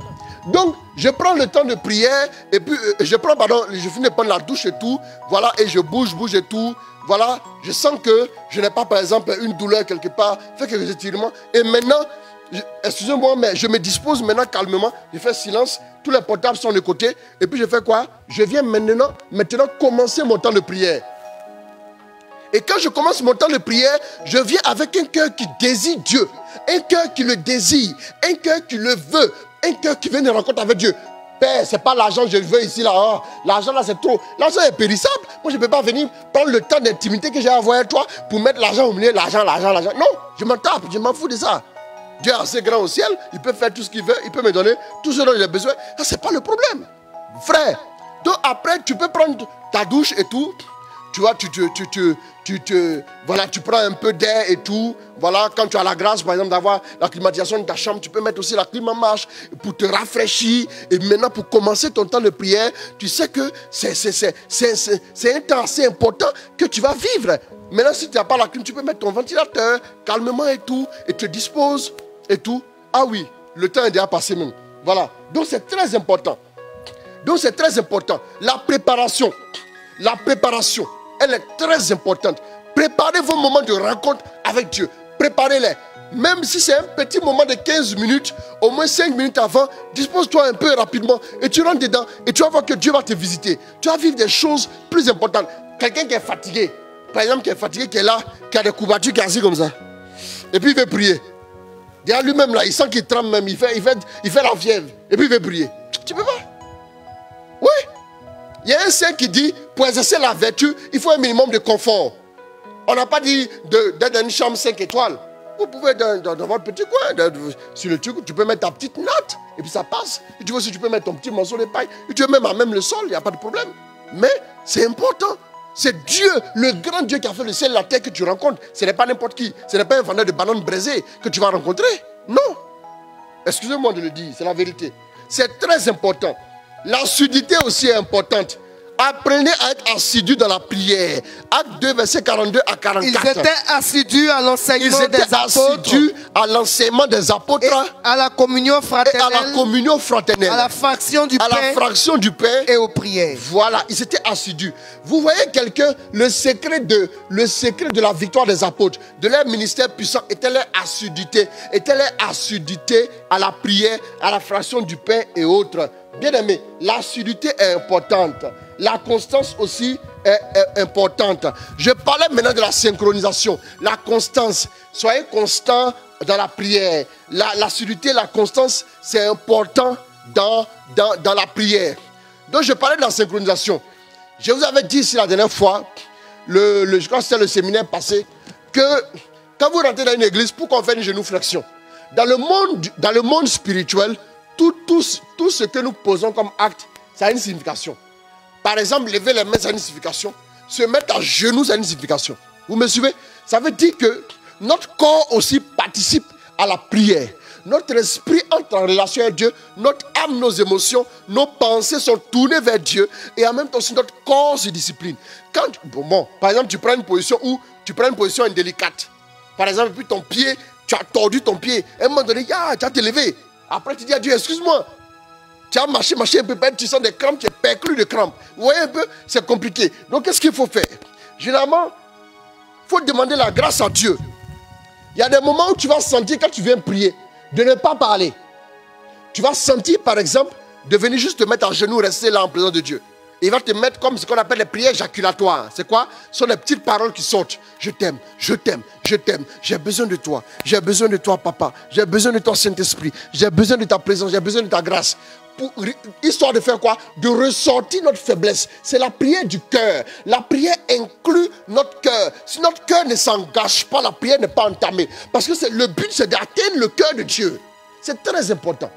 Donc, je prends le temps de prière, et puis, je finis de prendre la douche et tout, voilà, et je bouge et tout, voilà, je sens que je n'ai pas, par exemple, une douleur quelque part, fais quelques étirements, et maintenant, excusez-moi, mais je me dispose maintenant calmement, je fais silence, tous les portables sont de côté, et puis je fais quoi? Je viens maintenant commencer mon temps de prière. Et quand je commence mon temps de prière, je viens avec un cœur qui désire Dieu, un cœur qui le désire, un cœur qui le veut, un cœur qui vient de rencontre avec Dieu. Père, c'est pas l'argent que je veux ici, là. Oh, l'argent là, c'est trop. L'argent est périssable. Moi, je ne peux pas venir prendre le temps d'intimité que j'ai envoyé à toi pour mettre l'argent au milieu. L'argent. Non, je m'en tape, je m'en fous de ça. Dieu est assez grand au ciel, il peut faire tout ce qu'il veut, il peut me donner tout ce dont il a besoin. Ça, c'est pas le problème. Frère, donc après, tu peux prendre ta douche et tout. Tu vois, voilà, tu prends un peu d'air et tout. Voilà, quand tu as la grâce, par exemple, d'avoir la climatisation de ta chambre, tu peux mettre aussi la clim en marche pour te rafraîchir. Et maintenant, pour commencer ton temps de prière, tu sais que c'est un temps assez important que tu vas vivre. Maintenant, si tu n'as pas la clim, tu peux mettre ton ventilateur calmement et tout, et te disposes et tout. Ah oui, le temps est déjà passé même. Voilà, donc c'est très important. La préparation, elle est très importante. Préparez vos moments de rencontre avec Dieu. Préparez-les. Même si c'est un petit moment de 15 minutes, au moins 5 minutes avant, dispose-toi un peu rapidement et tu rentres dedans et tu vas voir que Dieu va te visiter. Tu vas vivre des choses plus importantes. Quelqu'un qui est fatigué, par exemple, qui est là, qui a des courbatures, qui est assis comme ça. Et puis il veut prier. Derrière lui-même là, il sent qu'il tremble même, il fait la fièvre. Et puis il veut prier. Tu peux pas. Oui. Il y a un saint qui dit, pour exercer la vertu, il faut un minimum de confort. On n'a pas dit d'être dans une chambre 5 étoiles. Vous pouvez être dans votre petit coin, sur le truc, tu peux mettre ta petite natte, et puis ça passe. Et tu vois, si tu peux mettre ton petit morceau de paille, et tu veux même à même le sol, il n'y a pas de problème. Mais c'est important. C'est Dieu, le grand Dieu qui a fait le ciel et la terre que tu rencontres. Ce n'est pas n'importe qui. Ce n'est pas un vendeur de bananes braisées que tu vas rencontrer. Non. Excusez-moi de le dire, c'est la vérité. C'est très important. L'assiduité aussi est importante. Apprenez à être assidus dans la prière. Acte 2, verset 42 à 44. Ils étaient assidus à l'enseignement des apôtres. Assidus à l'enseignement des apôtres. Et à la communion fraternelle. Et à la communion fraternelle. À la fraction du pain. À la fraction du pain. Et aux prières. Voilà, ils étaient assidus. Vous voyez quelqu'un, le secret de la victoire des apôtres, de leur ministère puissant, était leur assiduité. Était leur assiduité à la prière, à la fraction du pain et autres. Bien aimé, l'assiduité est importante. La constance aussi est importante. Je parlais maintenant de la synchronisation. La constance. Soyez constant dans la prière. L'assiduité, la constance, c'est important dans la prière. Donc je parlais de la synchronisation. Je vous avais dit ici la dernière fois, je crois que c'était le séminaire passé, que quand vous rentrez dans une église, pourquoi on fait une genuflexion? Dans le monde spirituel, tout ce que nous posons comme acte, ça a une signification. Par exemple, lever les mains, ça a une signification. Se mettre à genoux, ça a une signification. Vous me suivez? Ça veut dire que notre corps aussi participe à la prière. Notre esprit entre en relation avec Dieu. Notre âme, nos émotions, nos pensées sont tournées vers Dieu. Et en même temps, aussi, notre corps se discipline. Par exemple, tu prends une position indélicate. Par exemple, puis ton pied, tu as tordu ton pied. À un moment donné, tu as te levé. Après, tu dis à Dieu, excuse-moi. Tu as marché un peu, tu sens des crampes, tu es perclus de crampes. Vous voyez un peu, c'est compliqué. Donc, qu'est-ce qu'il faut faire? Généralement, il faut demander la grâce à Dieu. Il y a des moments où tu vas sentir, quand tu viens prier, de ne pas parler. Tu vas sentir, par exemple, de venir juste te mettre à genoux, rester là en présence de Dieu. Il va te mettre comme ce qu'on appelle les prières éjaculatoires. C'est quoi? Ce sont les petites paroles qui sortent. Je t'aime, je t'aime, je t'aime. J'ai besoin de toi. J'ai besoin de toi, papa. J'ai besoin de toi, Saint-Esprit. J'ai besoin de ta présence. J'ai besoin de ta grâce. Histoire de faire quoi? De ressortir notre faiblesse. C'est la prière du cœur. La prière inclut notre cœur. Si notre cœur ne s'engage pas, la prière n'est pas entamée. Parce que le but, c'est d'atteindre le cœur de Dieu. C'est très important.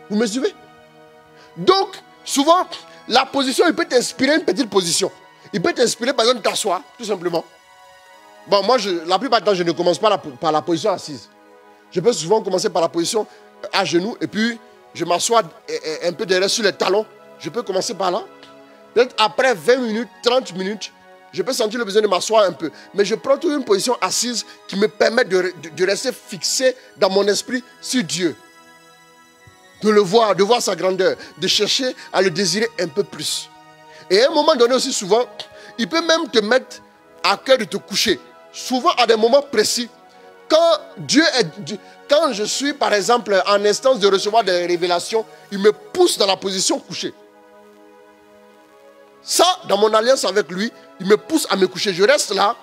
Vous me suivez? Donc, souvent, la position, il peut t'inspirer une petite position. Il peut t'inspirer, par exemple, de t'asseoir, tout simplement. Bon, moi, la plupart du temps, je ne commence pas par la position assise. Je peux souvent commencer par la position à genoux, et puis je m'assois un peu derrière sur les talons. Je peux commencer par là. Peut-être après 20 minutes, 30 minutes, je peux sentir le besoin de m'asseoir un peu. Mais je prends toujours une position assise qui me permet de rester fixé dans mon esprit sur Dieu. De le voir, de voir sa grandeur, de chercher à le désirer un peu plus. Et à un moment donné aussi, souvent, il peut même te mettre à cœur de te coucher. Souvent, à des moments précis, quand je suis, par exemple, en instance de recevoir des révélations, il me pousse dans la position couchée. Ça, dans mon alliance avec lui, il me pousse à me coucher. Je reste là,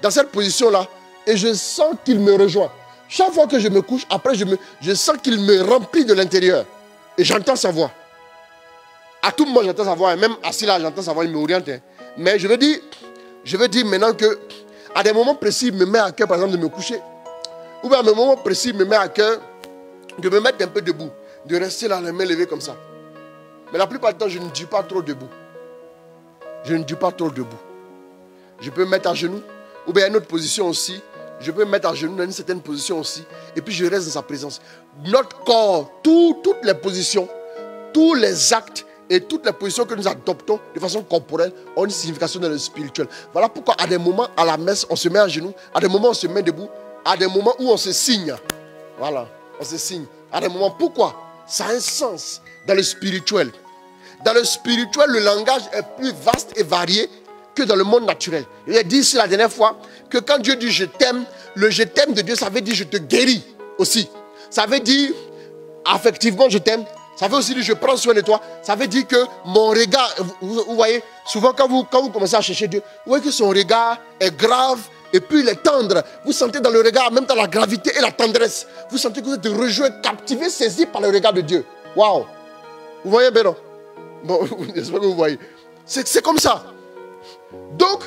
dans cette position-là, et je sens qu'il me rejoint. Chaque fois que je me couche, après, je sens qu'il me remplit de l'intérieur. Et j'entends sa voix. À tout moment, j'entends sa voix. Et même assis là, j'entends sa voix, il m'oriente. Mais je veux dire maintenant que, à des moments précis, il me met à cœur, par exemple, de me coucher. Ou bien à des moments précis, il me met à cœur de me mettre un peu debout. De rester là, les mains levées comme ça. Mais la plupart du temps, je ne dis pas trop debout. Je ne dis pas trop debout. Je peux me mettre à genoux. Ou bien à une autre position aussi. Je peux me mettre à genoux dans une certaine position aussi. Et puis je reste dans sa présence. Notre corps, toutes les positions, tous les actes et toutes les positions que nous adoptons de façon corporelle ont une signification dans le spirituel. Voilà pourquoi à des moments à la messe, on se met à genoux. À des moments, on se met debout. À des moments où on se signe. Voilà, on se signe. À des moments, pourquoi? Ça a un sens dans le spirituel. Dans le spirituel, le langage est plus vaste et varié que dans le monde naturel. Il a dit ici la dernière fois que quand Dieu dit je t'aime, le je t'aime de Dieu, ça veut dire je te guéris aussi. Ça veut dire affectivement je t'aime. Ça veut aussi dire je prends soin de toi. Ça veut dire que mon regard, vous voyez, souvent quand vous commencez à chercher Dieu, vous voyez que son regard est grave et puis il est tendre. Vous sentez dans le regard en même temps la gravité et la tendresse. Vous sentez que vous êtes rejoint, captivé, saisi par le regard de Dieu. Waouh! Vous voyez bien non? Bon, j'espère que vous voyez. C'est comme ça. Donc,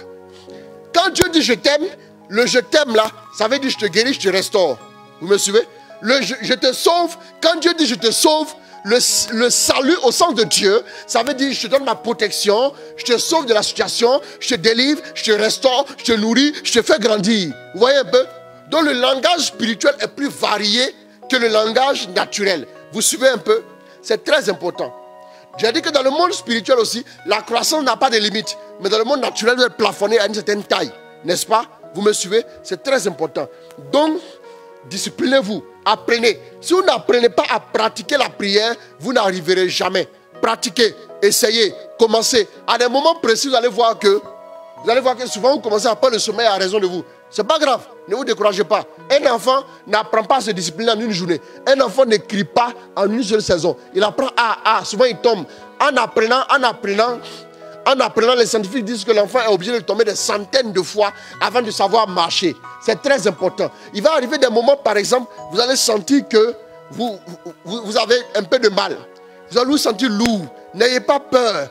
quand Dieu dit je t'aime, le je t'aime là, ça veut dire je te guéris, je te restaure. Vous me suivez? Le je te sauve, quand Dieu dit je te sauve, le salut au sens de Dieu, ça veut dire je te donne ma protection, je te sauve de la situation, je te délivre, je te restaure, je te nourris, je te fais grandir. Vous voyez un peu? Donc le langage spirituel est plus varié que le langage naturel. Vous suivez un peu? C'est très important. J'ai dit que dans le monde spirituel aussi, la croissance n'a pas de limite. Mais dans le monde naturel, vous êtes plafonné à une certaine taille. N'est-ce pas? Vous me suivez? C'est très important. Donc, disciplinez-vous. Apprenez. Si vous n'apprenez pas à pratiquer la prière, vous n'arriverez jamais. Pratiquez, essayez, commencez. À des moments précis, vous allez voir que souvent vous commencez à prendre le sommeil à raison de vous. C'est pas grave, ne vous découragez pas. Un enfant n'apprend pas à se discipliner en une journée. Un enfant n'écrit pas en une seule saison. Il apprend souvent il tombe. En apprenant, les scientifiques disent que l'enfant est obligé de tomber des centaines de fois avant de savoir marcher. C'est très important. Il va arriver des moments, par exemple, vous allez sentir que vous avez un peu de mal. Vous allez vous sentir lourd. N'ayez pas peur.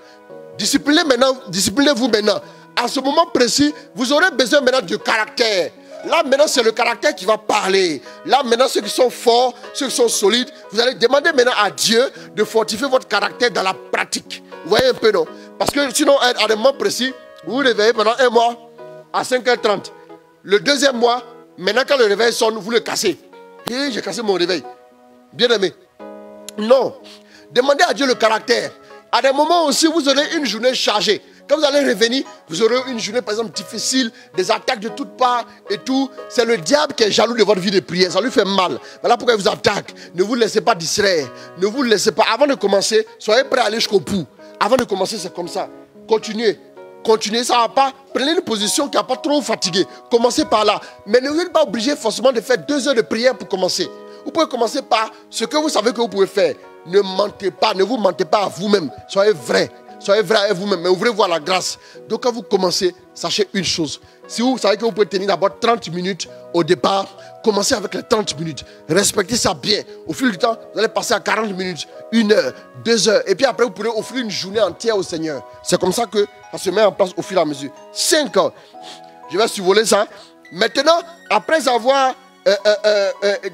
Disciplinez-vous maintenant. À ce moment précis, vous aurez besoin maintenant de caractère. Là, maintenant, c'est le caractère qui va parler. Là, maintenant, ceux qui sont forts, ceux qui sont solides, vous allez demander maintenant à Dieu de fortifier votre caractère dans la pratique. Vous voyez un peu, non? Parce que sinon, à des moments précis, vous vous réveillez pendant un mois à 5h30. Le deuxième mois, maintenant, quand le réveil sonne, vous le cassez. Et j'ai cassé mon réveil. Bien aimé. Non. Demandez à Dieu le caractère. À des moments aussi, vous aurez une journée chargée. Quand vous allez revenir, vous aurez une journée par exemple difficile, des attaques de toutes parts et tout. C'est le diable qui est jaloux de votre vie de prière. Ça lui fait mal. Voilà pourquoi il vous attaque. Ne vous laissez pas distraire. Ne vous laissez pas. Avant de commencer, soyez prêts à aller jusqu'au bout. Avant de commencer, c'est comme ça. Continuez. Continuez, ça ne va pas. Prenez une position qui n'a pas trop fatigué. Commencez par là. Mais ne vous êtes pas obligé forcément de faire 2 heures de prière pour commencer. Vous pouvez commencer par ce que vous savez que vous pouvez faire. Ne mentez pas. Ne vous mentez pas à vous-même. Soyez vrai. Soyez vrai avec vous-même, mais ouvrez voir la grâce. Donc quand vous commencez, sachez une chose. Si vous savez que vous pouvez tenir d'abord 30 minutes au départ, commencez avec les 30 minutes. Respectez ça bien. Au fil du temps, vous allez passer à 40 minutes, 1 heure, 2 heures. Et puis après, vous pourrez offrir une journée entière au Seigneur. C'est comme ça que ça se met en place au fur et à mesure. 5 ans. Je vais survoler ça. Maintenant, après avoir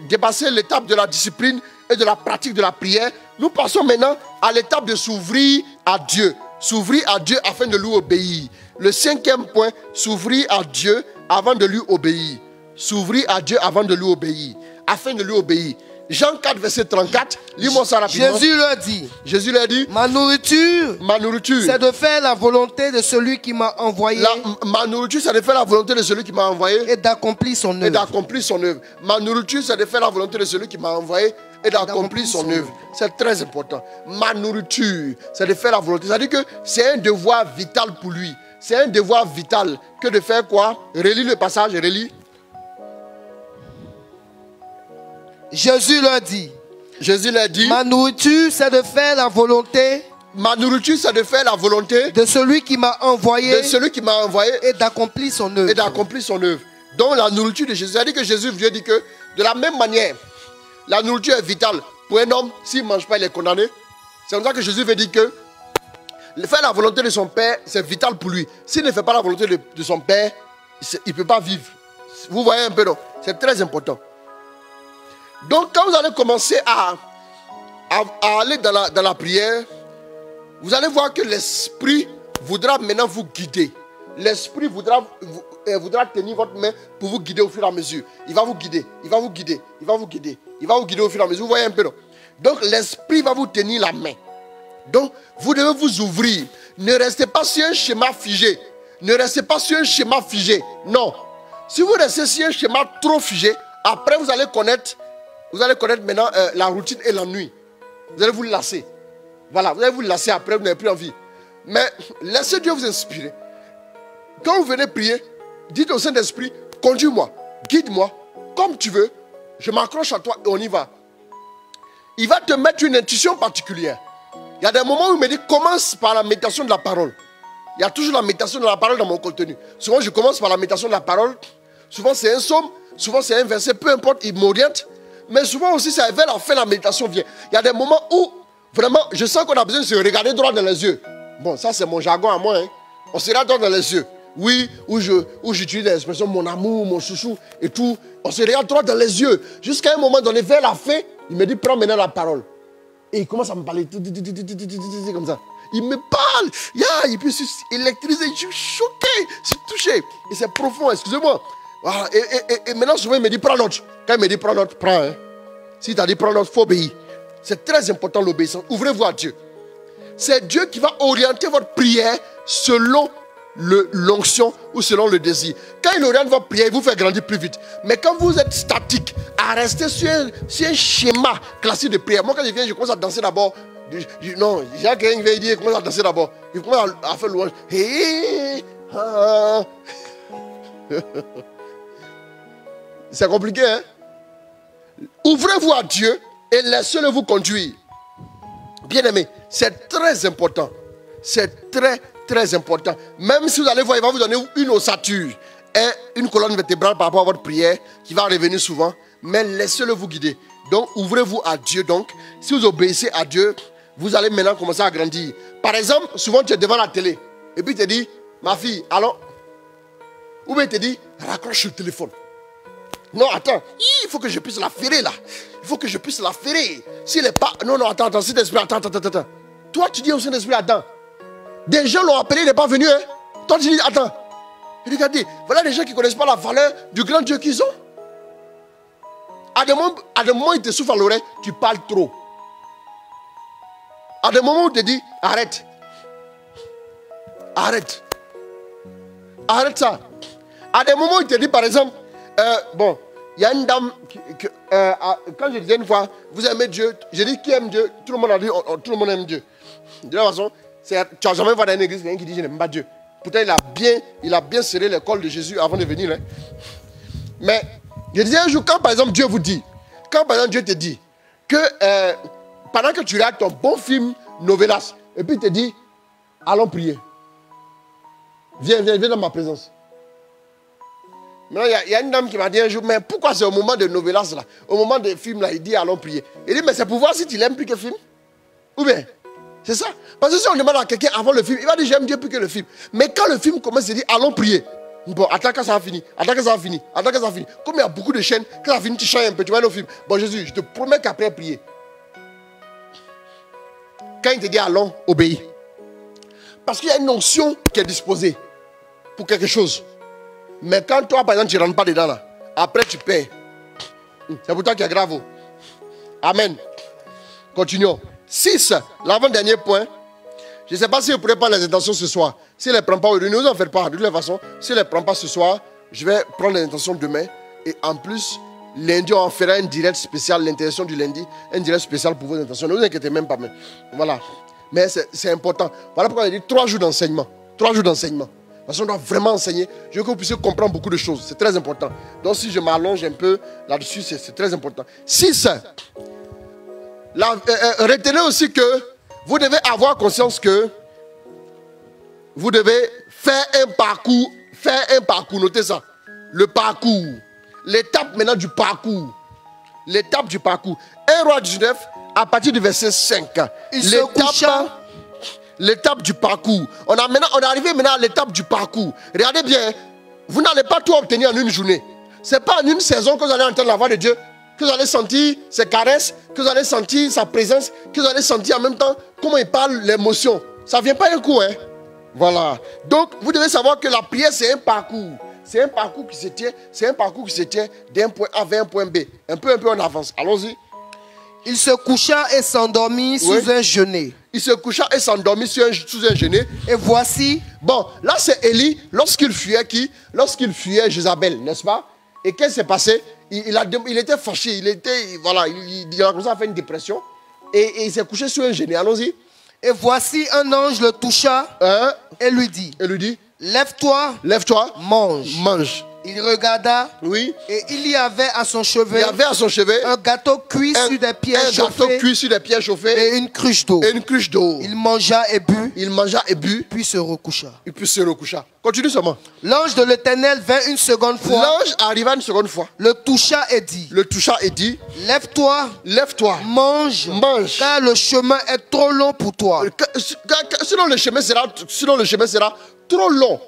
dépassé l'étape de la discipline et de la pratique de la prière, nous passons maintenant à l'étape de s'ouvrir à Dieu. S'ouvrir à Dieu afin de lui obéir. Le 5e point, s'ouvrir à Dieu avant de lui obéir. S'ouvrir à Dieu avant de lui obéir. Afin de lui obéir. Jean 4, verset 34. Lis-moi ça rapidement. Jésus leur dit. Ma nourriture. C'est de faire la volonté de celui qui m'a envoyé. Ma nourriture, c'est de faire la volonté de celui qui m'a envoyé. Et d'accomplir son œuvre. Ma nourriture, c'est de faire la volonté de celui qui m'a envoyé. Et d'accomplir son œuvre. C'est très important. Ma nourriture, c'est de faire la volonté. C'est-à-dire que c'est un devoir vital pour lui. C'est un devoir vital que de faire quoi? Relis le passage, relis. Jésus leur dit. Ma nourriture, c'est de faire la volonté. Ma nourriture, c'est de faire la volonté de celui qui m'a envoyé. Et d'accomplir son œuvre. Donc la nourriture de Jésus. C'est-à-dire que Jésus vient dire que de la même manière, la nourriture est vitale. Pour un homme, s'il ne mange pas, il est condamné. C'est comme ça que Jésus veut dire que faire la volonté de son Père, c'est vital pour lui. S'il ne fait pas la volonté de son Père, il ne peut pas vivre. Vous voyez un peu, non? C'est très important. Donc, quand vous allez commencer à aller dans la prière, vous allez voir que l'Esprit voudra maintenant vous guider. L'Esprit voudra tenir votre main pour vous guider au fur et à mesure. Il va vous guider au fur et à mesure. Vous voyez un peu, non? Donc, l'Esprit va vous tenir la main. Donc, vous devez vous ouvrir. Ne restez pas sur un schéma figé. Non. Si vous restez sur un schéma trop figé, après, vous allez connaître maintenant la routine et l'ennui. Vous allez vous lasser. Voilà, vous allez vous lasser après, vous n'avez plus envie. Mais laissez Dieu vous inspirer. Quand vous venez prier, dites au Saint-Esprit, conduis-moi, guide-moi, comme tu veux. Je m'accroche à toi et on y va. Il va te mettre une intuition particulière. Il y a des moments où il me dit, commence par la méditation de la parole. Il y a toujours la méditation de la parole dans mon contenu. Souvent, je commence par la méditation de la parole. Souvent, c'est un psaume. Souvent, c'est un verset. Peu importe, il m'oriente. Mais souvent aussi, c'est vers la fin, la méditation vient. Il y a des moments où, vraiment, je sens qu'on a besoin de se regarder droit dans les yeux. Bon, ça, c'est mon jargon à moi. Hein. On se regarde droit dans les yeux. Oui, où j'utilise des expressions, mon amour, mon chouchou et tout. On se regarde droit dans les yeux. Jusqu'à un moment donné, vers la fin, il me dit, prends maintenant la parole. Et il commence à me parler comme ça. Il me parle. Et puis, je suis électrisé, je suis choqué, je suis touché. Et c'est profond, excusez-moi. Voilà. Et maintenant, souvent, il me dit, prends note. Quand il me dit, prends note, prends. S'il t'a dit, prends note, il faut obéir. C'est très important l'obéissance. Ouvrez-vous à Dieu. c'est Dieu qui va orienter votre prière selon l'onction ou selon le désir. Quand il oriente votre prière, il vous fait grandir plus vite. Mais quand vous êtes statique, à rester sur un schéma classique de prière. Moi, quand je viens, je commence à danser d'abord. Non, j'ai quelqu'un qui vient dire, il commence à danser d'abord. Il commence à faire louange. C'est compliqué, hein? Ouvrez-vous à Dieu et laissez-le vous conduire. Bien-aimé, c'est très important. C'est très, très important. Même si vous allez voir, il va vous donner une ossature et une colonne vertébrale par rapport à votre prière qui va revenir souvent. Mais laissez-le vous guider. Donc, ouvrez-vous à Dieu. Donc, si vous obéissez à Dieu, vous allez maintenant commencer à grandir. Par exemple, souvent tu es devant la télé et puis tu te dis, ma fille, allons. Ou bien tu te dis, raccroche le téléphone. Non, attends, il faut que je puisse la ferrer là. Il faut que je puisse la ferrer. S'il n'est pas... Non, attends, Saint-Esprit, attends. Toi, tu dis au Saint-Esprit, attends. Des gens l'ont appelé, il n'est pas venu. Hein? Toi, tu dis, attends. Et regardez, voilà des gens qui ne connaissent pas la valeur du grand Dieu qu'ils ont. À des moments, il te souffle à l'oreille, tu parles trop. À des moments où il te dit, arrête. Arrête. Arrête ça. À des moments où il te dit, par exemple, bon, il y a une dame, quand je disais une fois, vous aimez Dieu, j'ai dit qui aime Dieu, tout le monde a dit, tout le monde aime Dieu. De la façon, tu n'as jamais vu dans une église quelqu'un qui dit je n'aime pas Dieu. Pourtant, il a bien serré le col de Jésus avant de venir. Hein. Mais, je disais un jour, quand par exemple Dieu vous dit, quand par exemple Dieu te dit que pendant que tu regardes ton bon film Novelas, et puis il te dit, allons prier. Viens dans ma présence. Maintenant, il y a une dame qui m'a dit un jour, mais pourquoi c'est au moment de Novelas là, au moment des films là, il dit allons prier. Il dit, mais c'est pour voir si tu l'aimes plus que le film. Ou bien, c'est ça. Parce que si on demande à quelqu'un avant le film, il va dire j'aime Dieu plus que le film. Mais quand le film commence, il dit allons prier. Bon, attends que ça va finir. Comme il y a beaucoup de chaînes, quand ça finit, tu changes un peu, tu vas au film. Bon, Jésus, je te promets qu'après prier. Quand il te dit allons, obéis. Parce qu'il y a une notion qui est disposée pour quelque chose. Mais quand toi, par exemple, tu ne rentres pas dedans là, après tu paies. C'est pour toi qui est grave. Amen. Continuons. 6. L'avant-dernier point. Je ne sais pas si vous pourrez prendre les intentions ce soir. Si elle ne les prend pas aujourd'hui, ne vous en faites pas. De toute façon, si elle ne les prend pas ce soir, je vais prendre les intentions demain. Et en plus, lundi, on fera un direct spécial, l'intention du lundi, un direct spécial pour vos intentions. Ne vous inquiétez même pas. Mais voilà. Mais c'est important. Voilà pourquoi il dit 3 jours d'enseignement. 3 jours d'enseignement. Parce qu'on doit vraiment enseigner. Je veux que vous puissiez comprendre beaucoup de choses. C'est très important. Donc si je m'allonge un peu là-dessus, c'est très important. 6. Retenez aussi que vous devez avoir conscience que vous devez faire un parcours. Notez ça. Le parcours. L'étape maintenant du parcours. L'étape du parcours. 1 Roi 19, à partir du verset 5. L'étape du parcours. On est arrivé maintenant à l'étape du parcours. Regardez bien, vous n'allez pas tout obtenir en une journée. Ce n'est pas en une saison que vous allez entendre la voix de Dieu, que vous allez sentir ses caresses, que vous allez sentir sa présence, que vous allez sentir en même temps comment il parle, l'émotion. Ça ne vient pas un coup, hein. Voilà. Donc, vous devez savoir que la prière, c'est un parcours. C'est un parcours qui se tient d'un point A vers un point B. Un peu on avance. Allons-y. Il se coucha et s'endormit sous un genêt. Il se coucha et s'endormit sous un genêt. Et voici. Bon, là c'est Élie lorsqu'il fuyait qui? Lorsqu'il fuyait Jézabel, n'est-ce pas? Et qu'est-ce qui s'est passé? Il était fâché, il a commencé à faire une dépression. Et il s'est couché sur un genêt. Allons-y. Et voici un ange le toucha et lui dit. Lève-toi. Mange. Il regarda. Oui. Et il y avait à son chevet. Un gâteau cuit sur des pierres chauffées. Et une cruche d'eau. Il mangea et but. Puis se recoucha. Continue seulement. L'ange de l'Éternel vint une seconde fois. L'ange arriva une seconde fois. Le toucha et dit. Lève-toi. Mange. Car le chemin est trop long pour toi. Sinon le chemin sera trop long.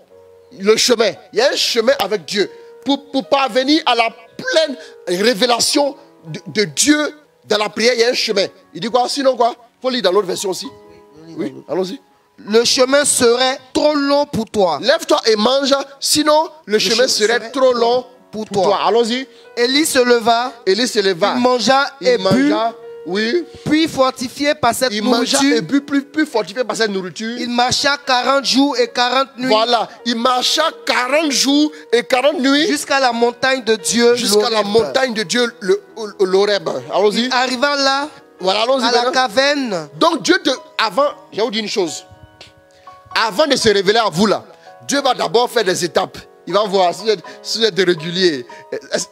Le chemin, il y a un chemin avec Dieu pour parvenir à la pleine révélation de Dieu dans la prière. Il y a un chemin. Il dit quoi? Sinon quoi? Il faut lire dans l'autre version aussi. Oui, allons-y. Le chemin serait trop long pour toi. Lève-toi et mange, sinon le chemin serait trop long pour toi. Allons-y. Élie se leva. Il mangea et but. Oui. Puis fortifié par cette nourriture. Et puis fortifié par cette nourriture. Il marcha 40 jours et 40 nuits. Voilà. Il marcha 40 jours et 40 nuits. Jusqu'à la montagne de Dieu. Jusqu'à la montagne de Dieu, l'Horeb. Allons-y. Il arriva là. Voilà, allons-y. À la caverne. Donc Dieu avant, je vais vous dire une chose. Avant de se révéler à vous là, Dieu va d'abord faire des étapes. Il va voir si vous êtes régulier.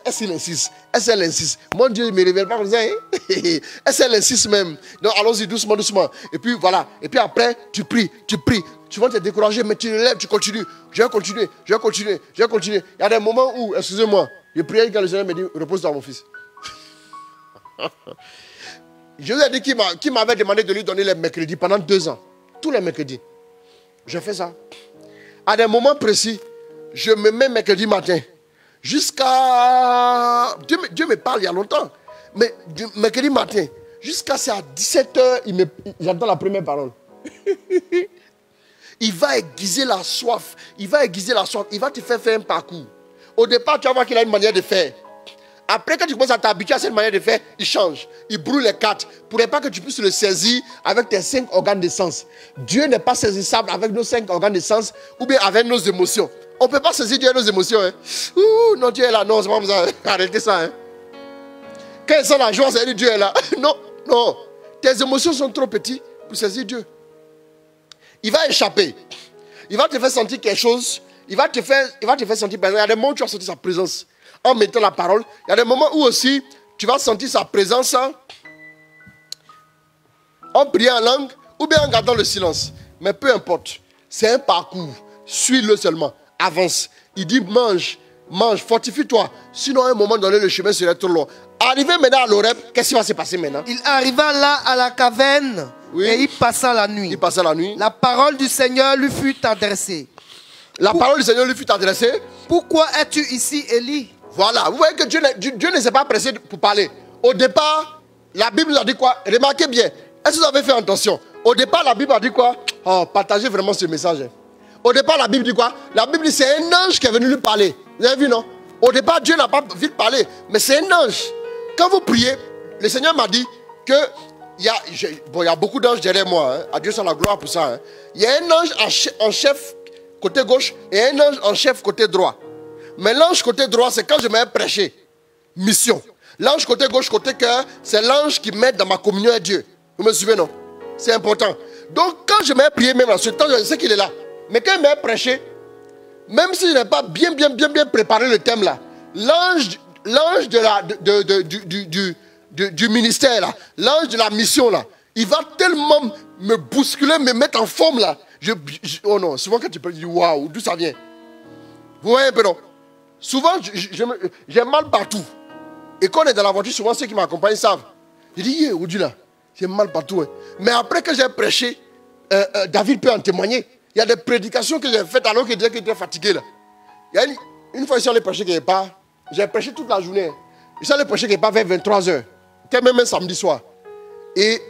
Est-ce qu'il insiste? Est-ce qu'elle insiste? Mon Dieu ne me révèle pas comme ça. Hein? Est-ce qu'elle insiste même? Donc allons-y doucement, doucement. Et puis voilà. Et puis après, tu pries, tu pries. Tu vas te décourager, mais tu te lèves, tu continues. Je vais continuer, je vais continuer, je vais continuer. Il y a des moments où, excusez-moi, je priais quand le Seigneur me dit, repose-toi mon fils. Je vous ai dit qui m'avait demandé de lui donner les mercredis pendant 2 ans. Tous les mercredis. Je fais ça. À des moments précis, je me mets mercredi matin. Jusqu'à... Dieu me parle il y a longtemps. Mais mercredi matin, jusqu'à 17h, j'entends la première parole. Il va aiguiser la soif. Il va aiguiser la soif. Il va te faire un parcours. Au départ, tu vas voir qu'il a une manière de faire. Après, quand tu commences à t'habituer à cette manière de faire, il change. Il brûle les cartes pour pas que tu puisses le saisir avec tes 5 organes de sens. Dieu n'est pas saisissable avec nos 5 organes de sens ou bien avec nos émotions. On ne peut pas saisir Dieu avec nos émotions. Hein. Ouh, non, Dieu est là. Non, c'est pas comme ça. Arrêtez ça. Hein. Quand ils sont la joie, c'est Dieu est là. Non, non. Tes émotions sont trop petites pour saisir Dieu. Il va échapper. Il va te faire sentir quelque chose. Il va te faire sentir, par exemple, il y a des moments où tu vas sentir sa présence. En mettant la parole, il y a des moments où aussi tu vas sentir sa présence en priant en langue ou bien en gardant le silence. Mais peu importe, c'est un parcours. Suis-le seulement, avance. Il dit mange, mange, fortifie-toi. Sinon, à un moment donné, le chemin serait trop long. Arrivé maintenant à l'Horeb, qu'est-ce qui va se passer maintenant? Il arriva là à la caverne et il passa la nuit. Il passa la nuit. La parole du Seigneur lui fut adressée. La parole du Seigneur lui fut adressée. Pourquoi es-tu ici, Élie? Voilà, vous voyez que Dieu ne s'est pas pressé pour parler. Au départ, la Bible a dit quoi? Remarquez bien. Est-ce que vous avez fait attention? Au départ, la Bible a dit quoi? Oh, partagez vraiment ce message. Au départ, la Bible dit quoi? La Bible dit c'est un ange qui est venu lui parler. Vous avez vu, non? Au départ, Dieu n'a pas vite parlé, mais c'est un ange. Quand vous priez, le Seigneur m'a dit que il y a beaucoup d'anges derrière moi. Hein. À Dieu soit la gloire pour ça. Hein. Il y a un ange en chef côté gauche et un ange en chef côté droit. Mais l'ange côté droit, c'est quand je m'ai prêché. Mission. L'ange côté gauche, côté cœur, c'est l'ange qui m'aide dans ma communion avec Dieu. Vous me suivez, non? C'est important. Donc, quand je m'ai prié, même en ce temps, je sais qu'il est là. Mais quand il m'a prêché, même si je n'ai pas bien préparé le thème là, l'ange du ministère là, l'ange de la mission là, il va tellement me bousculer, me mettre en forme là. Oh non, souvent quand tu peux dire waouh, d'où ça vient? Vous voyez un peu, non? Souvent, j'ai mal partout. Et quand on est dans la voiture, souvent ceux qui m'accompagnent savent. Je dis, yeah, Oudi là, j'ai mal partout. Hein. Mais après que j'ai prêché, David peut en témoigner. Il y a des prédications que j'ai faites alors qu'il disait qu'il était fatigué là. Il y a une fois, je suis allé prêcher quelque part. J'ai prêché toute la journée. Je suis allé prêcher quelque part vers 23h. C'était même un samedi soir. Et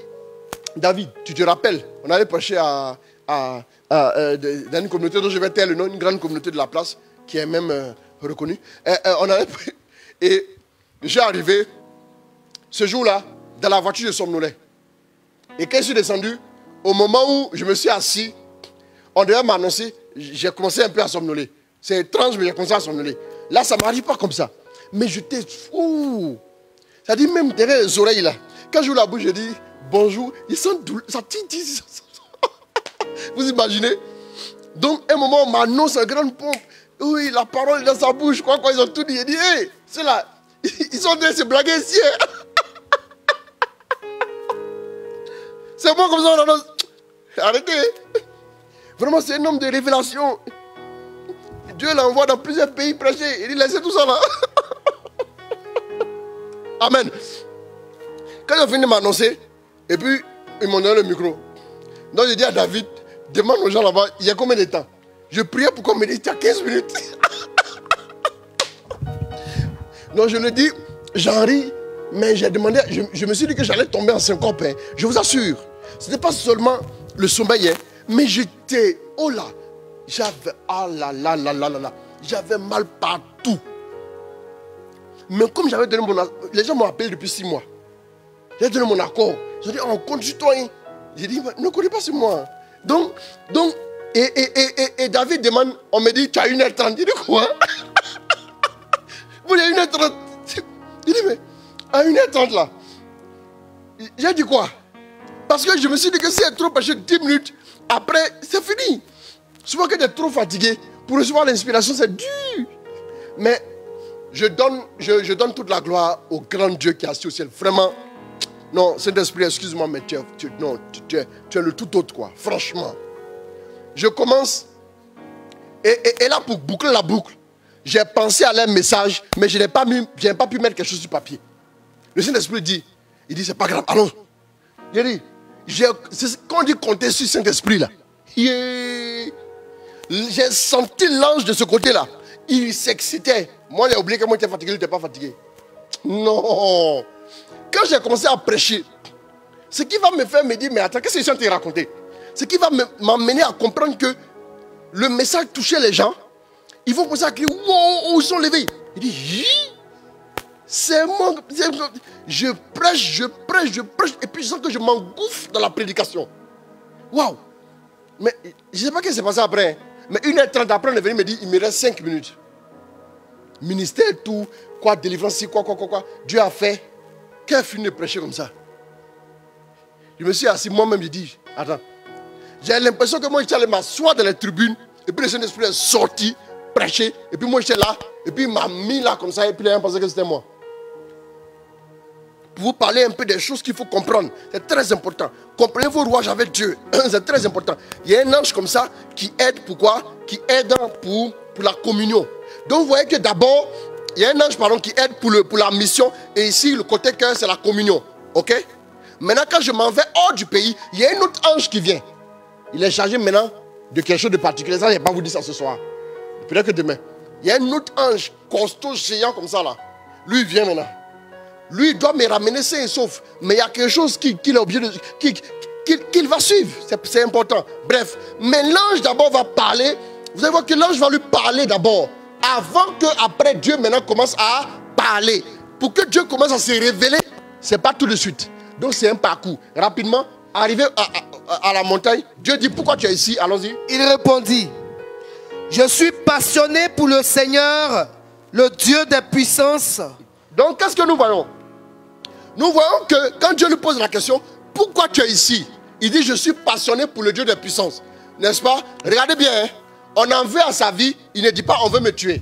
David, tu te rappelles, on allait prêcher dans une communauté dont je vais taire le nom, une grande communauté de la place, qui est même reconnue. Et je suis arrivé, ce jour-là, dans la voiture, je somnolais. Et quand je suis descendu, au moment où je me suis assis, on devait m'annoncer, j'ai commencé un peu à somnoler. C'est étrange, mais j'ai commencé à somnoler. Là, ça ne m'arrive pas comme ça. Mais j'étais fou. Ça dit même derrière les oreilles là. Quand j'ouvre la bouche, je dis bonjour. Ils sont doux. Ça titille. Vous imaginez? Donc, un moment, on m'annonce en grande pompe. Oui, la parole est dans sa bouche. Quoi, ils ont tout dit. Il dit, hé, c'est là. Ils sont en train de se blaguer ici. C'est moi comme ça, on annonce. Arrêtez. Vraiment, c'est un homme de révélation. Dieu l'envoie dans plusieurs pays prêcher. Il dit, laissez tout ça là. Amen. Quand ils ont fini de m'annoncer, et puis ils m'ont donné le micro. Donc j'ai dit à David, demande aux gens là-bas, il y a combien de temps? Je priais pour qu'on me dise, il y a 15 minutes. Donc je le dis, j'en ris, mais j'ai demandé, je me suis dit que j'allais tomber en syncope. Hein. Je vous assure, ce n'était pas seulement le sommeil, hein, mais j'étais, oh là, j'avais, ah là là là là là là, j'avais mal partout. Mais comme j'avais donné mon... Les gens m'ont appelé depuis 6 mois. J'ai donné mon accord. J'ai dit, on compte sur toi. J'ai dit, ne connais pas sur moi. Donc, et David demande, on me dit, tu as 1h30. Il dit, quoi? Vous avez 1h30. Il dit, mais à 1h30 là, j'ai dit quoi? Parce que je me suis dit que si elle est trop péché 10 minutes, après, c'est fini. Souvent que tu es trop fatigué, pour recevoir l'inspiration, c'est dur. Mais je donne toute la gloire au grand Dieu qui est assis au ciel. Vraiment, non, Saint-Esprit, excuse-moi, mais tu es le tout autre, quoi. Franchement. Je commence, et là, pour boucler la boucle, j'ai pensé à un message, mais je n'ai pas pu mettre quelque chose sur papier. Le Saint-Esprit dit, il dit, c'est pas grave, allons. J'ai dit, quand on dit compter sur Saint-Esprit, là, j'ai senti l'ange de ce côté-là. Il s'excitait. Moi, j'ai oublié que moi, j'étais fatigué, il n'était pas fatigué. Non. Quand j'ai commencé à prêcher, ce qui va me faire me dire, mais attends, qu'est-ce que je suis en train de raconter? Ce qui va m'amener à comprendre que le message touchait les gens. Ils vont commencer à crier, wow, ils sont levés. Il dit, c'est moi. Je prêche, et puis je sens que je m'engouffre dans la prédication. Waouh! Mais je ne sais pas ce qui s'est passé après. Mais 1h30 après, on est venu me dire, il me reste 5 minutes. Ministère, tout, quoi, délivrance, quoi. Dieu a fait. Qu'est-ce fini de prêcher comme ça? Je me suis assis moi-même, je dis, attends. J'ai l'impression que moi, j'étais allé m'asseoir dans les tribunes, et puis le Saint-Esprit est sorti, prêché, et puis moi, j'étais là, et puis il m'a mis là comme ça, et puis les gens pensaient que c'était moi. Pour vous parler un peu des choses qu'il faut comprendre, c'est très important. Comprenez vos rouages avec Dieu, c'est très important. Il y a un ange comme ça qui aide, pourquoi? Qui aide pour la communion. Donc vous voyez que d'abord, il y a un ange qui aide pour la mission, et ici, le côté cœur, c'est la communion. Ok? Maintenant, quand je m'en vais hors du pays, il y a un autre ange qui vient. Il est chargé maintenant de quelque chose de particulier. Ça, je ne vais pas vous dire ça ce soir. Peut-être que demain. Il y a un autre ange costaud, géant comme ça là. Lui, il vient maintenant. Lui, il doit me ramener sain et sauf. Mais il y a quelque chose qu'il est obligé de... qu'il va suivre. C'est important. Bref. Mais l'ange d'abord va parler. Vous allez voir que l'ange va lui parler d'abord. Avant qu'après Dieu maintenant commence à parler. Pour que Dieu commence à se révéler, ce n'est pas tout de suite. Donc c'est un parcours. Rapidement, arrivé à la montagne, Dieu dit, pourquoi tu es ici? Allons-y. Il répondit, je suis passionné pour le Seigneur, le Dieu des puissances. Donc qu'est-ce que nous voyons? Nous voyons que quand Dieu lui pose la question, pourquoi tu es ici? Il dit, je suis passionné pour le Dieu des puissances. N'est-ce pas? Regardez bien, hein? On en veut à sa vie, il ne dit pas, on veut me tuer.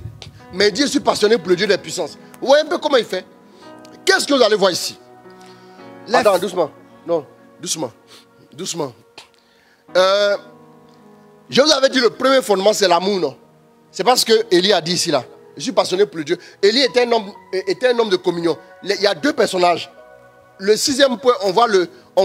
Mais il dit, je suis passionné pour le Dieu des puissances. Vous voyez un peu comment il fait? Qu'est-ce que vous allez voir ici? Attends, doucement. Non, doucement. Doucement. Je vous avais dit, le premier fondement, c'est l'amour, non? C'est parce que Élie a dit ici, là. Je suis passionné pour le Dieu. Élie était un homme de communion. Il y a deux personnages. Le 6e point, on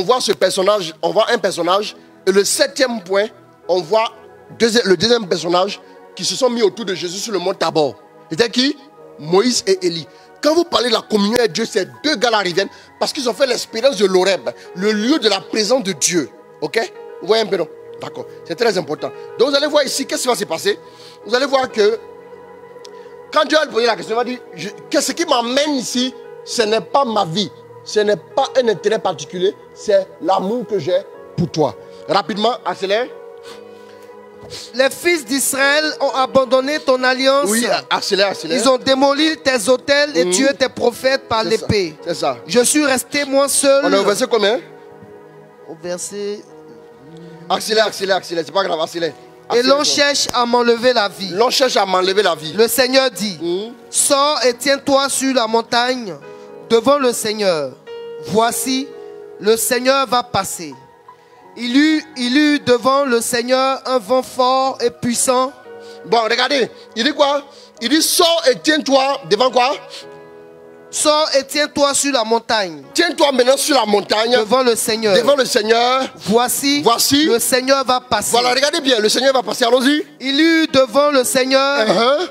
voit ce personnage, on voit un personnage. Et le 7e point, on voit le deuxième personnage qui se sont mis autour de Jésus sur le mont Tabor. C'était qui? Moïse et Élie. Quand vous parlez de la communion avec Dieu, ces deux gars-là reviennent parce qu'ils ont fait l'expérience de l'Horeb, le lieu de la présence de Dieu. Ok? Vous voyez un peu, non? D'accord. C'est très important. Donc vous allez voir ici, qu'est-ce qui va se passer? Vous allez voir que quand Dieu a posé la question, il va dire, ce qui m'amène ici, ce n'est pas ma vie. Ce n'est pas un intérêt particulier, c'est l'amour que j'ai pour toi. Rapidement, accélère. Les fils d'Israël ont abandonné ton alliance. Oui, accélère. Ils ont démoli tes autels et tué tes prophètes par l'épée. C'est ça. Je suis resté moi seul. On est au verset combien? Au verset... Accélère. C'est pas grave, accélère. Et l'on cherche à m'enlever la vie. L'on cherche à m'enlever la vie. Le Seigneur dit, sors et tiens-toi sur la montagne devant le Seigneur. Voici, le Seigneur va passer. Il eut devant le Seigneur un vent fort et puissant. Bon, regardez, il dit quoi? Il dit, sors et tiens-toi devant quoi? Sors et tiens-toi sur la montagne. Tiens-toi maintenant sur la montagne. Devant le Seigneur. Devant le Seigneur. Voici, le Seigneur va passer. Voilà, regardez bien, le Seigneur va passer, allons-y. Il eut devant le Seigneur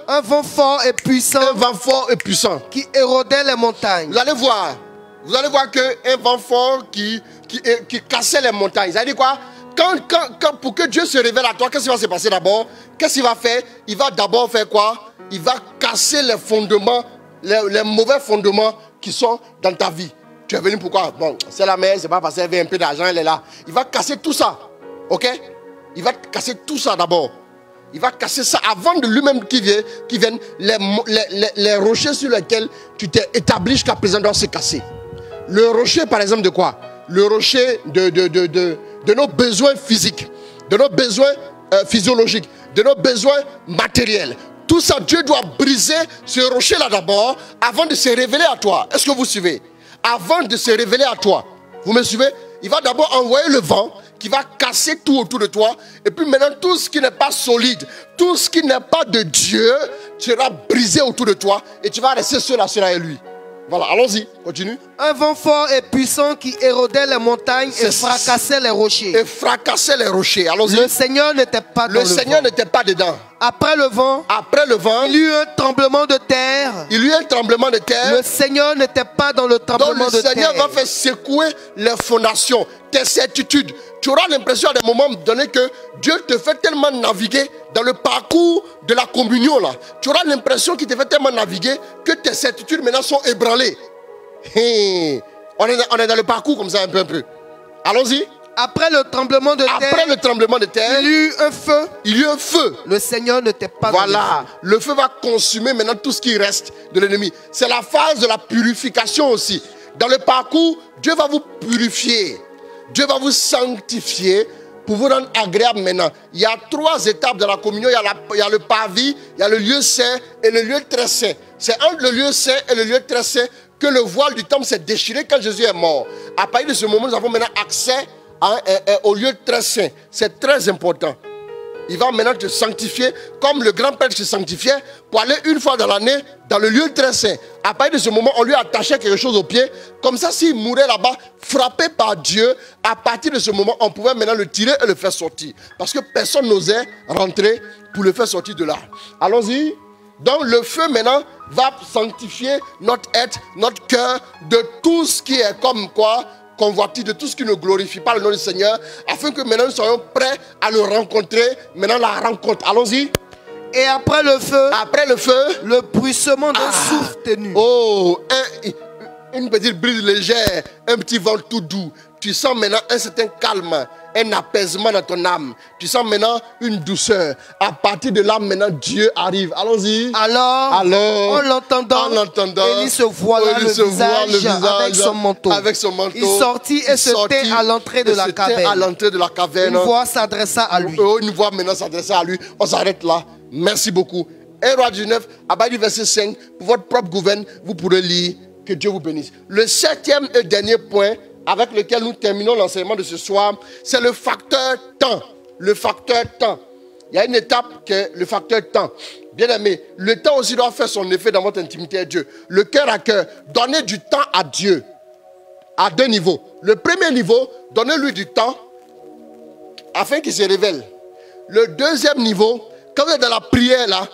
un vent fort et puissant. Un vent fort et puissant. Qui érodait les montagnes. Vous allez voir qu'un vent fort qui cassait les montagnes. Ça veut dire quoi? Pour que Dieu se révèle à toi, qu'est-ce qui va se passer d'abord? Qu'est-ce qu'il va faire? Il va d'abord faire quoi? Il va casser les fondements, les mauvais fondements qui sont dans ta vie. Tu es venu pourquoi? Bon, c'est la mère, c'est pas parce qu'elle veut un peu d'argent, elle est là. Il va casser tout ça. Ok? Il va casser tout ça d'abord. Il va casser ça avant de lui-même qui vienne les rochers sur lesquels tu t'es établi jusqu'à présent doivent se casser. Le rocher, par exemple, de quoi? Le rocher de nos besoins physiques, de nos besoins physiologiques, de nos besoins matériels. Tout ça, Dieu doit briser ce rocher-là d'abord avant de se révéler à toi. Est-ce que vous suivez? Avant de se révéler à toi. Vous me suivez? Il va d'abord envoyer le vent qui va casser tout autour de toi. Et puis maintenant, tout ce qui n'est pas solide, tout ce qui n'est pas de Dieu, sera brisé autour de toi et tu vas rester seul à cela et lui. Voilà, allons-y, continue. Un vent fort et puissant qui érodait les montagnes et fracassait les rochers. Et fracassait les rochers, allons-y. Le Seigneur n'était pas dans le vent. Le Seigneur n'était pas dedans. Après le vent, il y eut un tremblement de terre. Il y eut un tremblement de terre. Le Seigneur n'était pas dans le tremblement de terre. Donc le Seigneur va faire secouer les fondations, tes certitudes. Tu auras l'impression à des moments donnés que Dieu te fait tellement naviguer dans le parcours de la communion là. Tu auras l'impression qu'il te fait tellement naviguer que tes certitudes maintenant sont ébranlées. On est dans le parcours comme ça un peu. Allons-y. Après le tremblement de terre, il y eut un feu. Il y eut un feu. Le Seigneur n'était pas dans le feu. Voilà, le feu va consumer maintenant tout ce qui reste de l'ennemi. C'est la phase de la purification aussi. Dans le parcours, Dieu va vous purifier. Dieu va vous sanctifier pour vous rendre agréable maintenant. Il y a 3 étapes de la communion. Il y a le parvis, il y a le lieu saint et le lieu très saint. C'est entre le lieu saint et le lieu très saint que le voile du temple s'est déchiré quand Jésus est mort. À partir de ce moment, nous avons maintenant accès au lieu très saint. C'est très important. Il va maintenant te sanctifier comme le grand prêtre se sanctifiait pour aller une fois dans l'année dans le lieu très saint. À partir de ce moment, on lui attachait quelque chose au pied. Comme ça, s'il mourait là-bas, frappé par Dieu, à partir de ce moment, on pouvait maintenant le tirer et le faire sortir. Parce que personne n'osait rentrer pour le faire sortir de là. Allons-y. Donc le feu maintenant va sanctifier notre être, notre cœur de tout ce qui est comme quoi convoitise, de tout ce qui ne glorifie pas le nom du Seigneur, afin que maintenant nous soyons prêts à le rencontrer. Maintenant la rencontre. Allons-y. Et après le feu, le bruissement d'un souffle ténu. Oh, une petite brise légère, un petit vent tout doux. Tu sens maintenant un certain calme, un apaisement dans ton âme. Tu sens maintenant une douceur. À partir de là, maintenant, Dieu arrive. Allons-y. Alors, en l'entendant, Élie se voila le visage avec son manteau. Il sortit et se tait à l'entrée de la caverne. Une voix s'adressa à lui. Une voix maintenant s'adressa à lui. On s'arrête là. Merci beaucoup. 1 Roi 19, à partir du verset 5, pour votre propre gouverne, vous pourrez lire. Que Dieu vous bénisse. Le 7e et dernier point avec lequel nous terminons l'enseignement de ce soir, c'est le facteur temps. Le facteur temps. Il y a une étape qui est le facteur temps. Bien aimé, le temps aussi doit faire son effet dans votre intimité avec Dieu. Le cœur à cœur. Donnez du temps à Dieu. À 2 niveaux. Le premier niveau, donnez-lui du temps afin qu'il se révèle. Le deuxième niveau, quand vous êtes dans la prière là,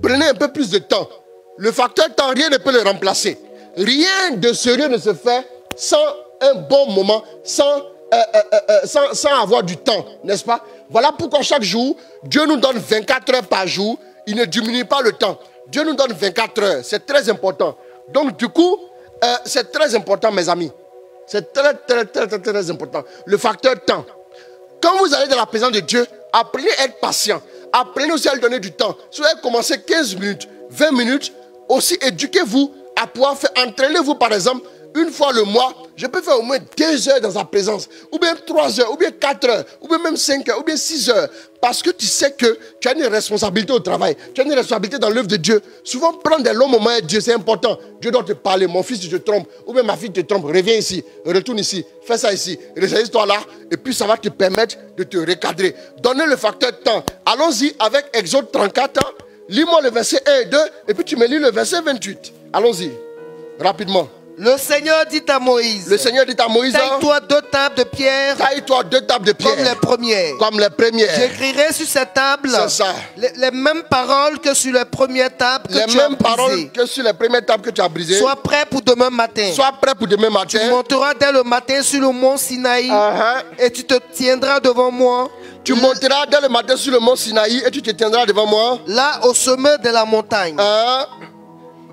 prenez un peu plus de temps. Le facteur temps, rien ne peut le remplacer. Rien de sérieux ne se fait sans un bon moment, sans avoir du temps, n'est-ce pas? Voilà pourquoi chaque jour, Dieu nous donne 24 heures par jour. Il ne diminue pas le temps. Dieu nous donne 24 heures. C'est très important. Donc du coup, c'est très important, mes amis. C'est très important. Le facteur temps. Quand vous allez dans la présence de Dieu, apprenez à être patient. Apprenez aussi à lui donner du temps. Si vous avez commencé 15 minutes, 20 minutes, aussi éduquez-vous à pouvoir faire, entraînez-vous par exemple, une fois le mois, je peux faire au moins 2 heures dans sa présence, ou bien 3 heures, ou bien 4 heures, ou bien même 5 heures, ou bien 6 heures. Parce que tu sais que tu as une responsabilité au travail, tu as une responsabilité dans l'œuvre de Dieu. Souvent, prendre des longs moments avec Dieu, c'est important. Dieu doit te parler, mon fils, tu te trompes, ou bien ma fille te trompe, reviens ici, retourne ici, fais ça ici, ressaisisse-toi là, et puis ça va te permettre de te recadrer. Donnez le facteur temps. Allons-y avec Exode 34 ans. Lis-moi le verset 1 et 2, et puis tu me lis le verset 28. Allons-y, rapidement. Le Seigneur dit à Moïse. Taille-toi 2 tables de pierre. Taille-toi 2 tables de pierre. Comme les premières. J'écrirai sur ces tables. C'est ça. Les mêmes paroles que sur les premières tables que tu as brisées. Les mêmes paroles que sur les premières tables que tu as brisées. Sois prêt pour demain matin. Tu monteras dès le matin sur le mont Sinaï. Et tu te tiendras devant moi. Tu monteras dès le matin sur le mont Sinaï et tu te tiendras devant moi. Là, au sommet de la montagne.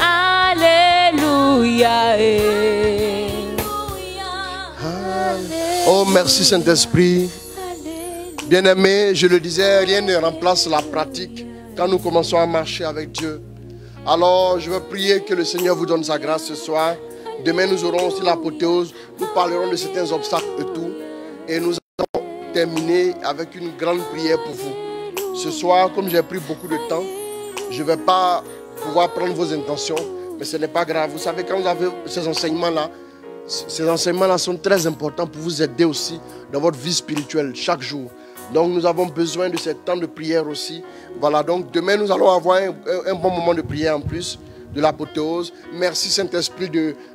Alléluia, Alléluia. Oh, merci Saint-Esprit. Bien-aimé, je le disais, rien ne remplace la pratique quand nous commençons à marcher avec Dieu. Alors, je veux prier que le Seigneur vous donne sa grâce ce soir. Demain, nous aurons aussi l'apothéose. Nous parlerons de certains obstacles et tout. Et nous allons terminer avec une grande prière pour vous. Ce soir, comme j'ai pris beaucoup de temps, je ne vais pas pouvoir prendre vos intentions, mais ce n'est pas grave. Vous savez, quand vous avez ces enseignements-là sont très importants pour vous aider aussi dans votre vie spirituelle chaque jour. Donc nous avons besoin de ce temps de prière aussi. Voilà, donc demain nous allons avoir un bon moment de prière en plus de l'apothéose. Merci Saint-Esprit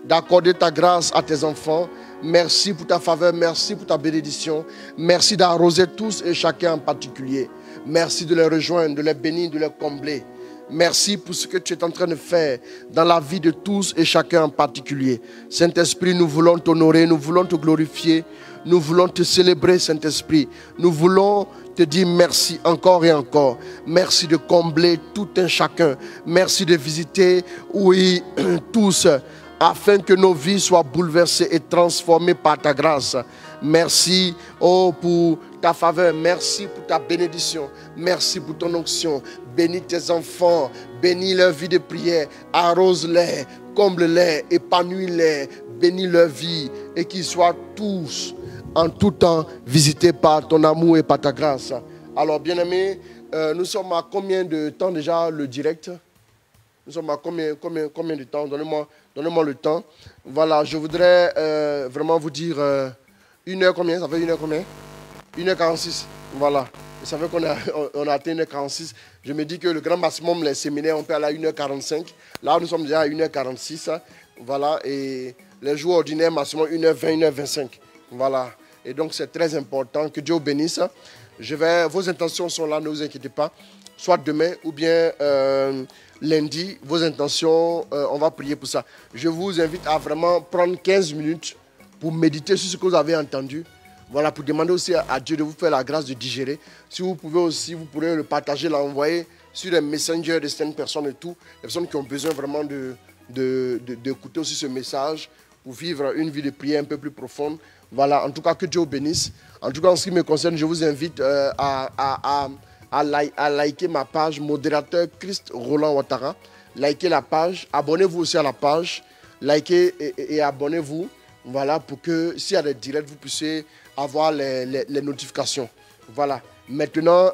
d'accorder ta grâce à tes enfants. Merci pour ta faveur, merci pour ta bénédiction. Merci d'arroser tous et chacun en particulier. Merci de les rejoindre, de les bénir, de les combler. Merci pour ce que tu es en train de faire dans la vie de tous et chacun en particulier. Saint-Esprit, nous voulons t'honorer, nous voulons te glorifier, nous voulons te célébrer, Saint-Esprit. Nous voulons te dire merci encore et encore. Merci de combler tout un chacun. Merci de visiter, oui, tous, afin que nos vies soient bouleversées et transformées par ta grâce. Merci, oh, pour ta faveur. Merci pour ta bénédiction. Merci pour ton onction. Bénis tes enfants. Bénis leur vie de prière. Arrose-les, comble-les, épanouis-les. Bénis leur vie et qu'ils soient tous, en tout temps, visités par ton amour et par ta grâce. Alors, bien-aimés, nous sommes à combien de temps déjà le direct? Nous sommes à combien de temps? Donnez-moi le temps. Voilà, je voudrais vraiment vous dire 1 heure combien? Ça fait 1 heure combien? 1h46. Voilà. Et ça fait qu'on a atteint 1h46. Je me dis que le grand maximum, les séminaires, on peut aller à 1h45. Là, nous sommes déjà à 1h46. Voilà. Et les jours ordinaires, maximum 1h20, 1h25. Voilà. Et donc, c'est très important. Que Dieu vous bénisse. Vos intentions sont là, ne vous inquiétez pas. Soit demain ou bien lundi, vos intentions, on va prier pour ça. Je vous invite à vraiment prendre 15 minutes pour méditer sur ce que vous avez entendu. Voilà, pour demander aussi à Dieu de vous faire la grâce de digérer. Si vous pouvez aussi, vous pourrez le partager, l'envoyer sur les messengers de certaines personnes et tout. Les personnes qui ont besoin vraiment d'écouter aussi ce message pour vivre une vie de prière un peu plus profonde. Voilà, en tout cas, que Dieu vous bénisse. En tout cas, en ce qui me concerne, je vous invite à liker ma page, modérateur Christ Roland Ouattara. Likez la page, abonnez-vous aussi à la page. Likez et abonnez-vous. Voilà, pour que s'il y a des directs, vous puissiez avoir les notifications. Voilà. Maintenant,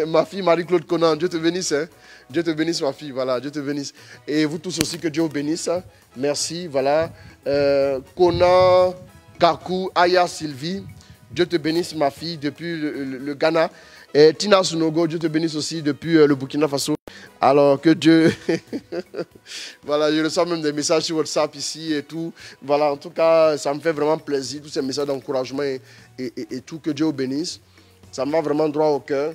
ma fille Marie-Claude Conan, Dieu te bénisse. Hein? Dieu te bénisse, ma fille. Voilà, Dieu te bénisse. Et vous tous aussi, que Dieu vous bénisse. Hein? Merci. Voilà. Conan, Kakou, Aya, Sylvie. Dieu te bénisse, ma fille, depuis le Ghana. Et Tina Sunogo, Dieu te bénisse aussi depuis le Burkina Faso. Alors que Dieu... Voilà, je reçois même des messages sur WhatsApp ici et tout. Voilà, en tout cas, ça me fait vraiment plaisir, tous ces messages d'encouragement et tout. Que Dieu vous bénisse. Ça me va vraiment droit au cœur.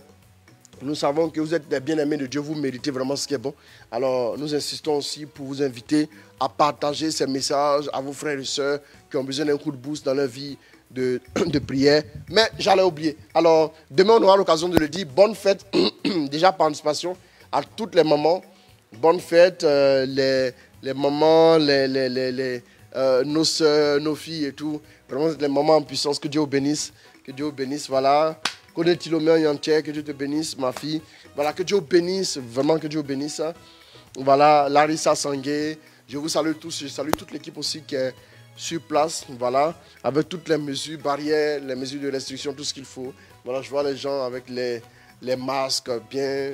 Nous savons que vous êtes des bien-aimés de Dieu, vous méritez vraiment ce qui est bon. Alors, nous insistons aussi pour vous inviter à partager ces messages à vos frères et sœurs qui ont besoin d'un coup de boost dans leur vie de prière. Mais j'allais oublier. Alors, demain, on aura l'occasion de le dire. Bonne fête, déjà par anticipation, à toutes les mamans. Bonne fête, les mamans, nos soeurs, nos filles et tout. Vraiment, les mamans en puissance. Que Dieu vous bénisse. Que Dieu vous bénisse. Voilà. Connais Tilomé Yantier, que Dieu te bénisse, ma fille. Voilà, que Dieu vous bénisse. Vraiment, que Dieu vous bénisse. Voilà, Larissa Sangué. Je vous salue tous. Je salue toute l'équipe aussi qui est sur place. Voilà, avec toutes les mesures barrières, les mesures de restriction, tout ce qu'il faut. Voilà, je vois les gens avec les masques bien.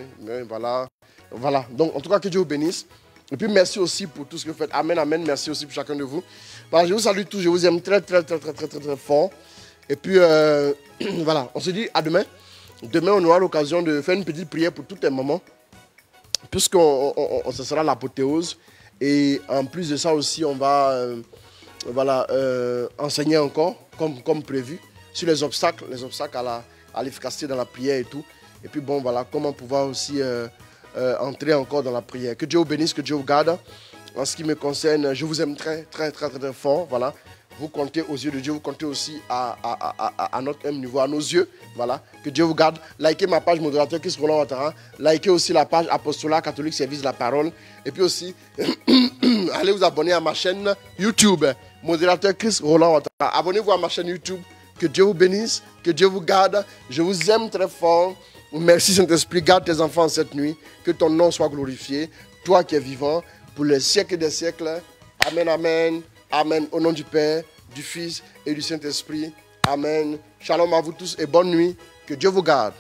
Voilà. Voilà, donc en tout cas, que Dieu vous bénisse. Et puis merci aussi pour tout ce que vous faites. Amen, amen. Merci aussi pour chacun de vous. Voilà, je vous salue tous, je vous aime très fort. Et puis, voilà, on se dit à demain. Demain, on aura l'occasion de faire une petite prière pour toutes les mamans. Puisqu'on ce sera l'apothéose. Et en plus de ça aussi, on va enseigner encore, comme prévu, sur les obstacles à l'efficacité dans la prière et tout. Et puis bon, voilà, comment pouvoir aussi entrer encore dans la prière. Que Dieu vous bénisse, que Dieu vous garde. En ce qui me concerne, je vous aime très fort. Voilà. Vous comptez aux yeux de Dieu, vous comptez aussi à notre même niveau, à nos yeux. Voilà, que Dieu vous garde. Likez ma page modérateur Christ Roland Ouattara. Likez aussi la page Apostolat Catholique Service de la Parole. Et puis aussi, allez vous abonner à ma chaîne YouTube, modérateur Christ Roland Ouattara. Abonnez-vous à ma chaîne YouTube. Que Dieu vous bénisse, que Dieu vous garde. Je vous aime très fort. Merci Saint-Esprit, garde tes enfants cette nuit. Que ton nom soit glorifié. Toi qui es vivant, pour les siècles des siècles. Amen, amen, amen. Au nom du Père, du Fils et du Saint-Esprit. Amen. Shalom à vous tous et bonne nuit. Que Dieu vous garde.